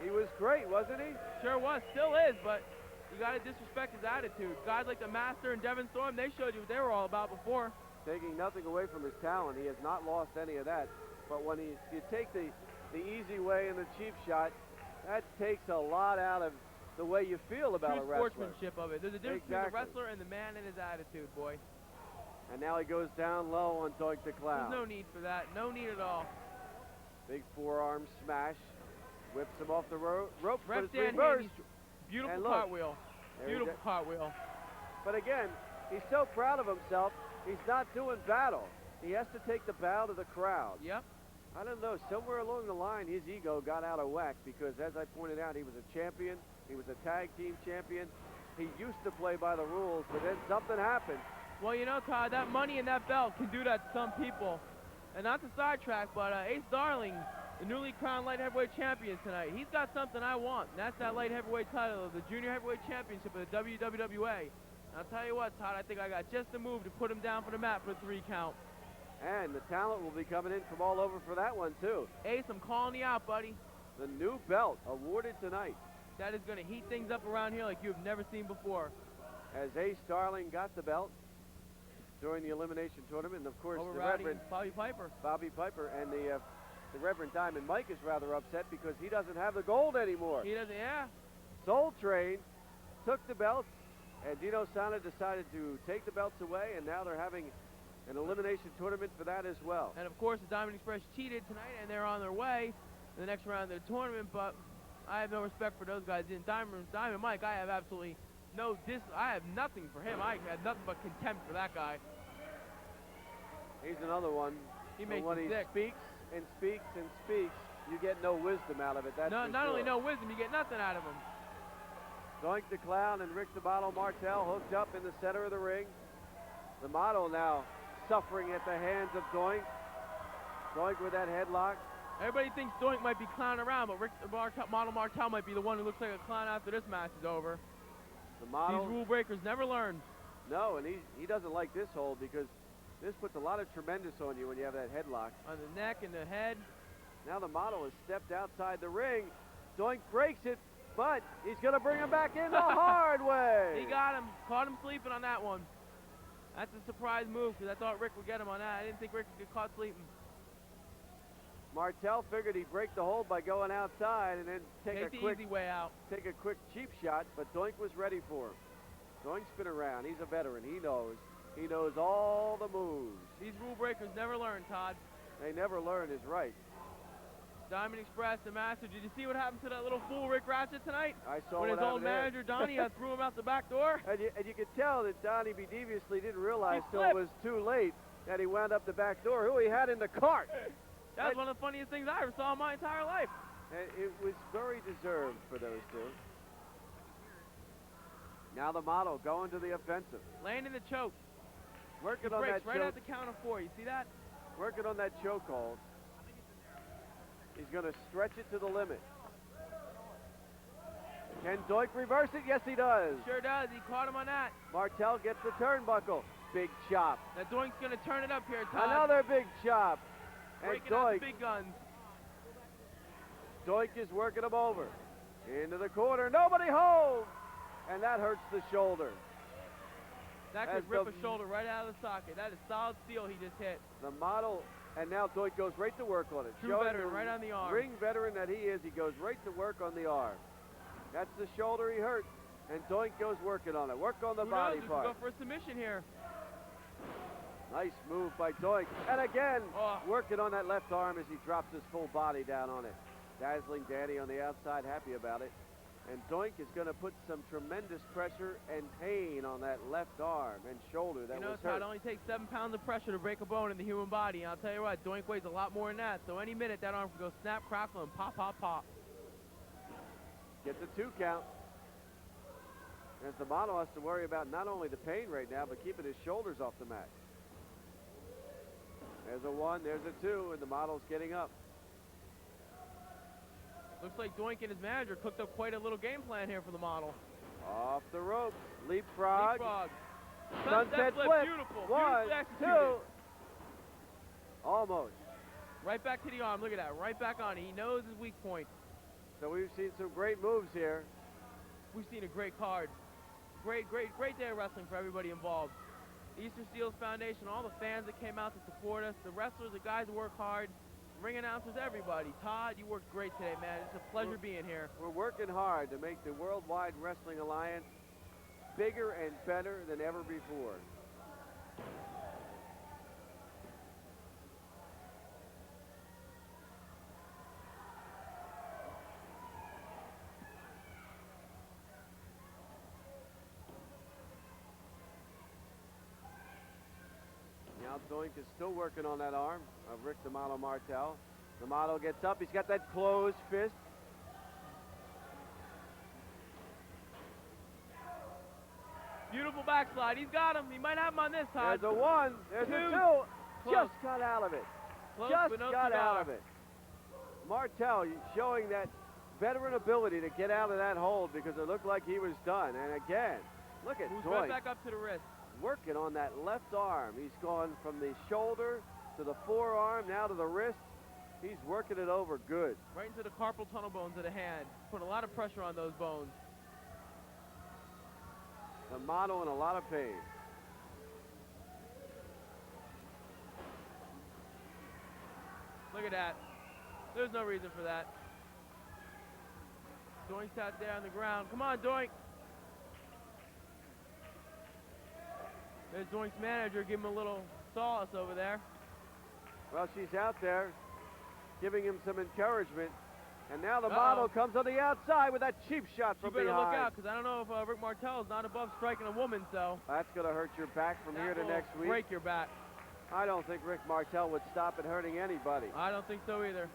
He was great, wasn't he? Sure was. Still is, but you got to disrespect his attitude. Guys like the Master and Devon Storm, they showed you what they were all about before. Taking nothing away from his talent. He has not lost any of that. But when you take the easy way and the cheap shot, that takes a lot out of the way you feel about a wrestler. Sportsmanship of it. There's a difference between the wrestler and the man and his attitude, boy. And now he goes down low on Doink the Clown. There's no need for that. No need at all. Big forearm smash. Whips him off the rope, but it's Dan reversed. Beautiful cartwheel. Beautiful cartwheel. But again, he's so proud of himself, he's not doing battle. He has to take the bow to the crowd. Yep. I don't know, somewhere along the line, his ego got out of whack because, as I pointed out, he was a champion. He was a tag team champion. He used to play by the rules, but then something happened. Well, you know, Todd, that money and that belt can do that to some people. And not to sidetrack, but Ace Darling, the newly crowned light heavyweight champion tonight, he's got something I want, and that's that light heavyweight title of the junior heavyweight championship of the WWWA. And I'll tell you what, Todd, I think I got just the move to put him down for the mat for a 3 count. And the talent will be coming in from all over for that one, too. Ace, I'm calling you out, buddy. The new belt awarded tonight. That is going to heat things up around here like you have never seen before. As Ace Darling got the belt during the elimination tournament, and of course over the Rowdy Reverend Bobby Piper, and the Reverend Diamond Mike is rather upset because he doesn't have the gold anymore. He doesn't, yeah. Soul Train took the belts, and Dino Sana decided to take the belts away, and now they're having an elimination tournament for that as well. And of course the Diamond Express cheated tonight, and they're on their way to the next round of the tournament, but I have no respect for those guys. In Diamond Mike, I have absolutely I have nothing for him. I had nothing but contempt for that guy. He's another one. He makes when me he sick. speaks and speaks and speaks, you get no wisdom out of it. That's not only no wisdom, you get nothing out of him. Doink the Clown and Rick the Model Martel hooked up in the center of the ring. The Model now suffering at the hands of Doink. Doink with that headlock. Everybody thinks Doink might be clowning around, but Rick the Model Martel might be the one who looks like a clown after this match is over. The Model, these rule breakers never learn. No, and he doesn't like this hold because this puts a lot of tremendous on you when you have that headlock. On the neck and the head. Now the Model has stepped outside the ring. Doink breaks it, but he's going to bring him back in the hard way. He got him. Caught him sleeping on that one. That's a surprise move because I thought Rick would get him on that. I didn't think Rick would get caught sleeping. Martel figured he'd break the hold by going outside and then take a quick easy way out. Take a quick cheap shot, but Doink was ready for him. Doink's been around. He's a veteran. He knows. He knows all the moves. These rule breakers never learn, Todd. They never learn is right. Diamond Express, the Master. Did you see what happened to that little fool Rick Ratchet tonight? I saw when what his old happened manager Donnie threw him out the back door. And you could tell that Donnie B deviously didn't realize till it was too late that he wound up the back door. Who he had in the cart? That was one of the funniest things I ever saw in my entire life. And it was very deserved for those two. Now the model going to the offensive. Landing the choke. Working on that right choke. at the count of 4. You see that? Working on that chokehold. He's going to stretch it to the limit. Can Doink reverse it? Yes, he does. Sure does. He caught him on that. Martel gets the turnbuckle. Big chop. Now Doink's going to turn it up here, Todd. Another big chop. And Breaking out Doink. the big guns. Doink is working him over. Into the corner. Nobody holds. And that hurts the shoulder. That could rip a shoulder right out of the socket. That is solid steel he just hit. The model, and now Doink goes right to work on it. True veteran, right on the arm. Ring veteran that he is, he goes right to work on the arm. That's the shoulder he hurt, and Doink goes working on it. Work on the body part. Go for a submission here. Nice move by Doink. And again, working on that left arm as he drops his full body down on it. Dazzling Danny on the outside, happy about it. And Doink is going to put some tremendous pressure and pain on that left arm and shoulder that was hurt. Todd, it only takes 7 pounds of pressure to break a bone in the human body. And I'll tell you what, Doink weighs a lot more than that. So any minute, that arm can go snap, crackle, and pop, pop, pop. Gets a 2 count. As the model has to worry about not only the pain right now, but keeping his shoulders off the mat. There's a 1, there's a 2, and the model's getting up. Looks like Doink and his manager cooked up quite a little game plan here for the model. Off the ropes. Leapfrog. Leapfrog. Sunset flip. Beautiful. 1, 2. Almost. Right back to the arm. Look at that. Right back on it. He knows his weak point. So we've seen some great moves here. We've seen a great card. Great day of wrestling for everybody involved. The Eastern Steelers Foundation, all the fans that came out to support us, the wrestlers, the guys who work hard, ring announcers, everybody. Todd, you worked great today, man. It's a pleasure being here. We're working hard to make the Worldwide Wrestling Alliance bigger and better than ever before. Now Doink is still working on that arm of Rick the Model Martel. The model gets up. He's got that closed fist. Beautiful backslide. He's got him. He might have him on this, Todd. There's a 1. There's a 2. Close. Just got out of it. Close, Just got out of it. Martel showing that veteran ability to get out of that hold because it looked like he was done. And again, look at Moves Doink. right back up to the wrist. Working on that left arm. He's gone from the shoulder to the forearm, now to the wrist. He's working it over good. Right into the carpal tunnel bones of the hand. Putting a lot of pressure on those bones. The model in a lot of pain. Look at that. There's no reason for that. Doink's out there on the ground. Come on, Doink. There's Doink's manager giving him a little solace over there. Well, she's out there giving him some encouragement. And now the model comes on the outside with that cheap shot from behind. You better look out, because I don't know if Rick Martel is not above striking a woman, so. That's going to hurt your back from here to next week. Break your back. I don't think Rick Martel would stop at hurting anybody. I don't think so either.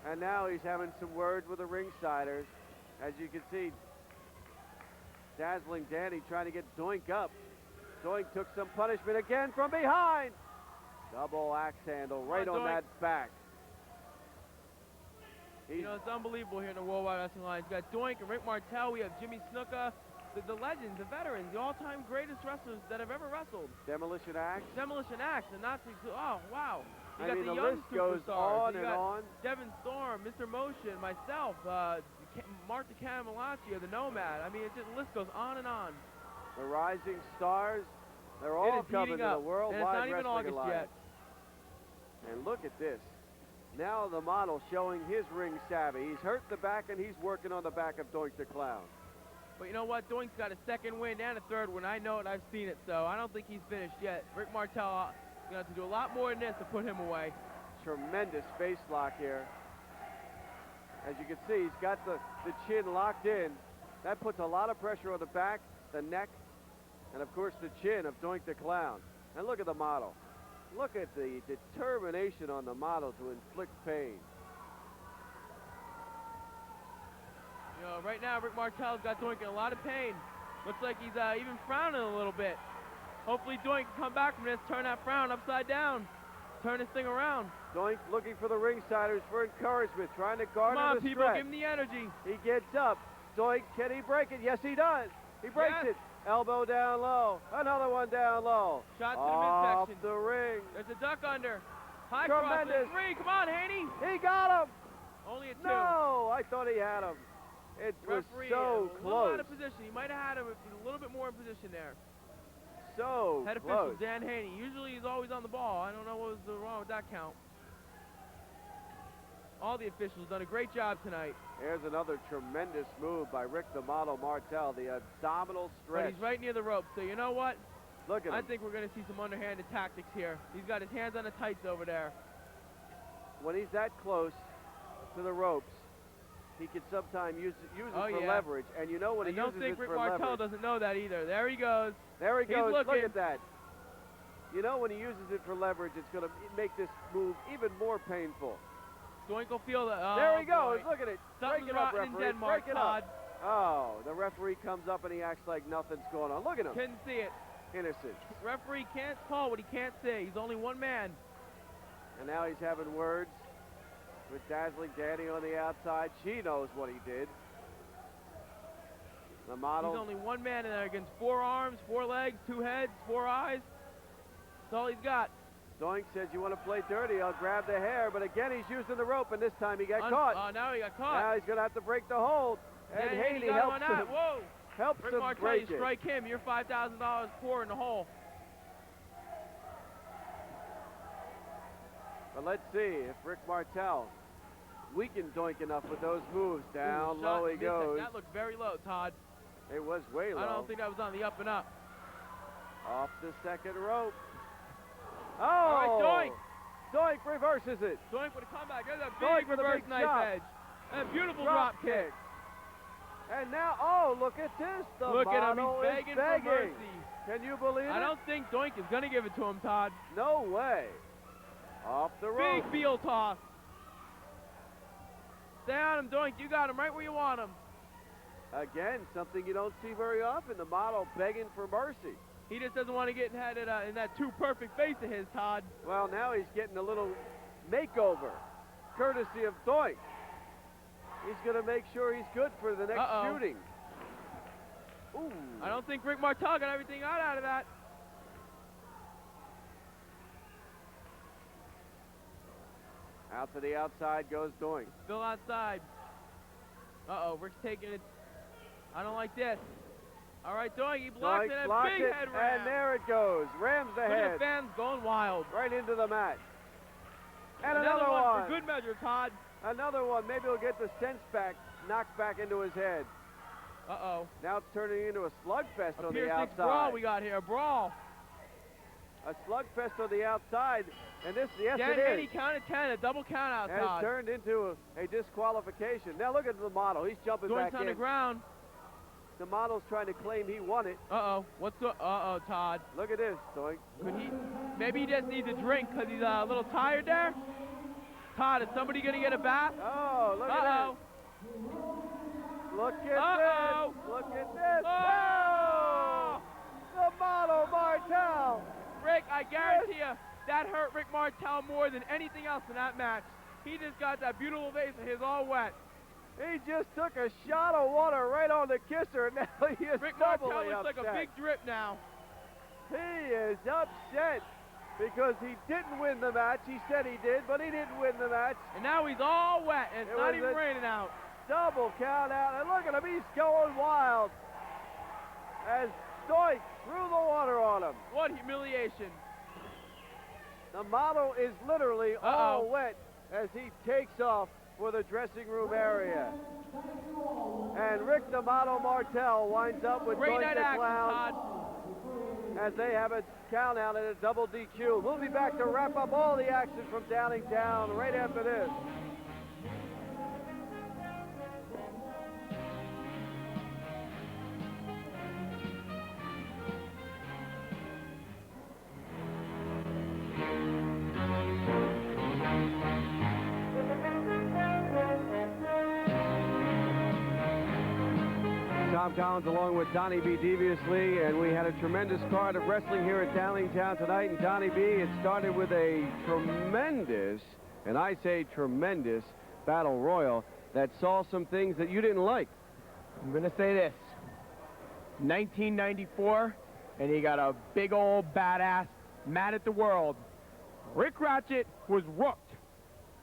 And now he's having some words with the ringsiders. As you can see, Dazzling Danny trying to get Doink up. Doink took some punishment again from behind. Double axe handle right on that back. You know, it's unbelievable here in the Worldwide Wrestling Alliance. We've got Doink and Rick Martel. We have Jimmy Snuka, the legends, the veterans, the all-time greatest wrestlers that have ever wrestled. Demolition Ax. Demolition Ax, and not to, oh, wow. You I got mean, the the young list goes superstars. on you and got on. Devon Storm, Mr. Motion, myself, Mark the Cannon Malaccio, the Nomad. I mean, the list goes on and on. The rising stars, they're all coming to the Worldwide Wrestling Alliance. And look at this. Now the model showing his ring savvy. He's hurt the back and he's working on the back of Doink the Clown. But you know what? Doink's got a second win and a third win. I know it. I've seen it. So I don't think he's finished yet. Rick Martel is going to have to do a lot more than this to put him away. Tremendous face lock here. As you can see, he's got the chin locked in. That puts a lot of pressure on the back, the neck, and of course the chin of Doink the Clown. And look at the model. Look at the determination on the model to inflict pain. You know, right now Rick Martel's got Doink in a lot of pain. Looks like he's even frowning a little bit. Hopefully Doink can come back from this, turn that frown upside down, turn this thing around. Doink looking for the ringsiders for encouragement, trying to guard Come on, the people, stretch. give him the energy. He gets up. Doink, can he break it? Yes, he does. He breaks Yes. it. Elbow down low. Another one down low. Shot to off the midsection. the ring. There's a duck under. High cross Tremendous. to three. Come on, Haney. He got him. Only a two. No, I thought he had him. It was Referee, so a little close. out of position. He might have had him if he's a little bit more in position there. So Head official close. Dan Haney. Usually he's always on the ball. I don't know what was wrong with that count. All the officials done a great job tonight. Here's another tremendous move by Rick the Model Martel, the abdominal But stretch. he's right near the rope, so you know what? Look at I him. think we're going to see some underhanded tactics here. He's got his hands on the tights over there. When he's that close to the ropes, he can sometimes use it Oh, for yeah. leverage. And you know when I he don't uses think it Rick for Martel leverage. doesn't know that either. There he goes. There he He's goes. Look looking. at that. You know when he uses it for leverage, it's going to make this move even more painful. Doink will feel that. Oh, There he goes. boy. Look at it. Something's Break it up, rotten in referee. Denmark, Break it Todd. up. Oh, the referee comes up and he acts like nothing's going on. Look at him. Couldn't see it. Innocent. Referee can't call what he can't see. He's only one man. And now he's having words with Dazzling Danny on the outside. She knows what he did. The model. He's only one man in there against 4 arms, 4 legs, 2 heads, 4 eyes. That's all he's got. Doink says, you want to play dirty, I'll grab the hair. But again, he's using the rope, and this time he got caught. Oh, now he got caught. Now he's going to have to break the hold. And Yeah, Haney got him helps on that. him. Whoa. Helps Rick him Martel, break you it. strike him. You're $5,000 poor in the hole. But let's see if Rick Martel weakened Doink enough with those moves. Down Ooh, low shot he goes. That looked very low, Todd. It was way low. I don't think that was on the up and up. Off the second rope. Oh! All right, Doink. Doink reverses it. Doink with a comeback. There's a Doink big with a reverse big knife shot. edge. And a beautiful drop kick. And now, oh, look at this. The Look at him. model He's is begging for mercy. Can you believe it? I don't think Doink is going to give it to him, Todd. No way. Off the rope. Big field toss. Stay on him, Doink. You got him right where you want him. Again, something you don't see very often. The model begging for mercy. He just doesn't want to get in that too perfect face of his, Todd. Well, now he's getting a little makeover, courtesy of Doink. He's going to make sure he's good for the next shooting. Ooh. I don't think Rick Martel got everything out of that. Out to the outside goes Doink. Still outside. Uh-oh, Rick's taking it. I don't like this. All right, Doink, he blocks Doink it, and blocks big it, head ram. and there it goes. Rams the Look head. at the fans going wild. Right into the mat. And Another another one. for good measure, Todd. Another one. Maybe he'll get the sense back, knocked back into his head. Uh-oh. Now it's turning into a slugfest on the Pier 6 outside. brawl we got here, a brawl. A slugfest on the outside. And this, yes, Dan it is. Haney counted 10, a double count out, Has Todd. turned into a disqualification. Now look at the model. He's jumping Doink's back on in. the ground. The model's trying to claim he won it. Uh-oh. Uh-oh, Todd. Look at this, Doink. Maybe he just needs a drink because he's a little tired there. Todd, is somebody going to get a bath? Oh, look at Uh-oh. this. Look at this. Look at this. Oh! The model Martel. Rick, I guarantee you, that hurt Rick Martel more than anything else in that match. He just got that beautiful face of his all wet. He just took a shot of water right on the kisser, and now he is Rick Martel doubly looks like upset. a big drip now. He is upset because he didn't win the match. He said he did, but he didn't win the match. And now he's all wet, and it's It not was even a raining out. Double count out, and look at him, he's going wild as Doink threw the water on him. What humiliation. The model is literally all wet as he takes off for the dressing room area. And Rick the Model Martel winds up with Great Doink night the action, Clown Todd. as they have a count out and a double DQ. We'll be back to wrap up all the action from Downingtown right after this. Tom Collins along with Donnie B. Deviously, and we had a tremendous card of wrestling here at Downingtown tonight. And Donnie B, it started with a tremendous, and I say tremendous, battle royal that saw some things that you didn't like. I'm going to say this. 1994, and he got a big old badass mad at the world. Rick Ratchet was rooked.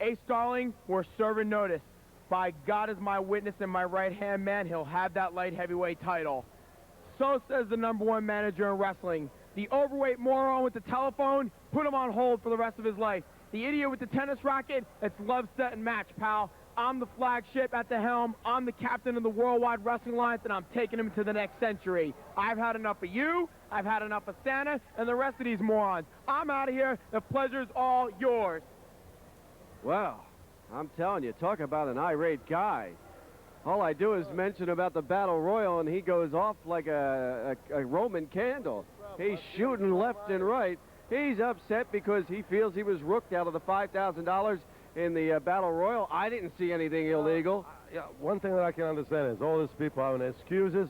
Ace Darling were serving notice. By God as my witness and my right-hand man, he'll have that light heavyweight title. So says the #1 manager in wrestling. The overweight moron with the telephone, put him on hold for the rest of his life. The idiot with the tennis racket, it's love, set, and match, pal. I'm the flagship at the helm. I'm the captain of the Worldwide Wrestling Alliance, and I'm taking him to the next century. I've had enough of you. I've had enough of Santa and the rest of these morons. I'm out of here. The pleasure's all yours. Well, I'm telling you, talk about an irate guy. All I do is mention about the Battle Royal, and he goes off like a Roman candle. He's shooting left and right. He's upset because he feels he was rooked out of the $5,000 in the Battle Royal. I didn't see anything illegal. Yeah, one thing that I can understand is all these people having excuses.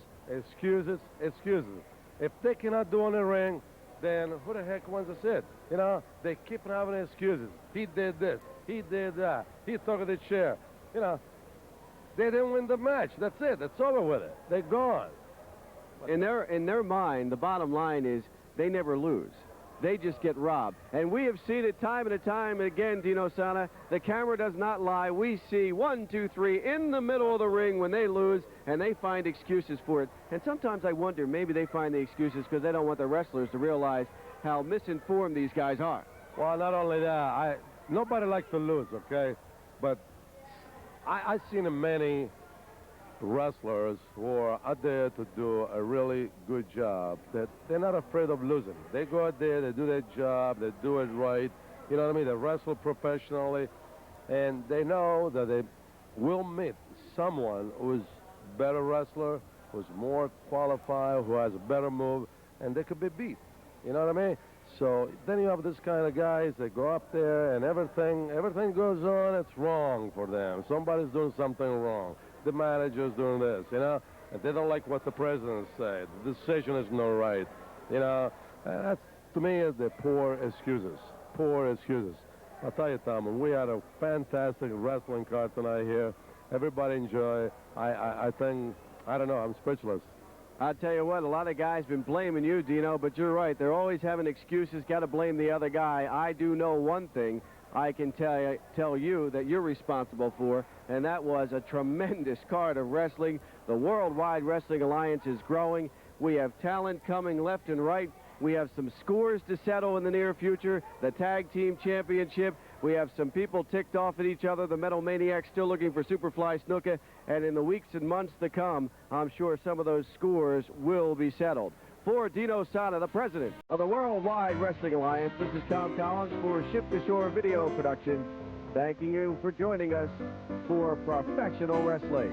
If they cannot do in the ring, then who the heck wants to sit? You know, they keep having excuses. He did this. He did that. He took the chair. You know, they didn't win the match. That's it. It's over with it. They're gone. In their mind, the bottom line is they never lose. They just get robbed. And we have seen it time and time again, Dino Sana. The camera does not lie. We see 1, 2, 3 in the middle of the ring when they lose, and they find excuses for it. And sometimes I wonder, maybe they find the excuses because they don't want the wrestlers to realize how misinformed these guys are. Well, not only that, nobody likes to lose, okay? But I've seen many wrestlers who are out there to do a really good job, that they're not afraid of losing. They go out there, they do their job, they do it right. You know what I mean? They wrestle professionally, and they know that they will meet someone who's a better wrestler, who's more qualified, who has a better move, and they could be beat. You know what I mean? So then you have this kind of guys that go up there and everything goes on, it's wrong for them. Somebody's doing something wrong. The manager's doing this, you know, and they don't like what the president said. The decision is not right. You know, that's, to me, the poor excuses. Poor excuses. I'll tell you, Tom, we had a fantastic wrestling card tonight here. Everybody enjoy. I think, I don't know, I'm speechless. I'll tell you what, a lot of guys been blaming you, Dino, but you're right. They're always having excuses, got to blame the other guy. I do know one thing I can tell you that you're responsible for, and that was a tremendous card of wrestling. The Worldwide Wrestling Alliance is growing. We have talent coming left and right. We have some scores to settle in the near future. The Tag Team Championship. We have some people ticked off at each other. The Metal Maniacs still looking for Superfly Snuka. And in the weeks and months to come, I'm sure some of those scores will be settled. For Dino Sana, the president of the Worldwide Wrestling Alliance, this is Tom Collins for Ship to Shore Video Production, thanking you for joining us for Professional Wrestling.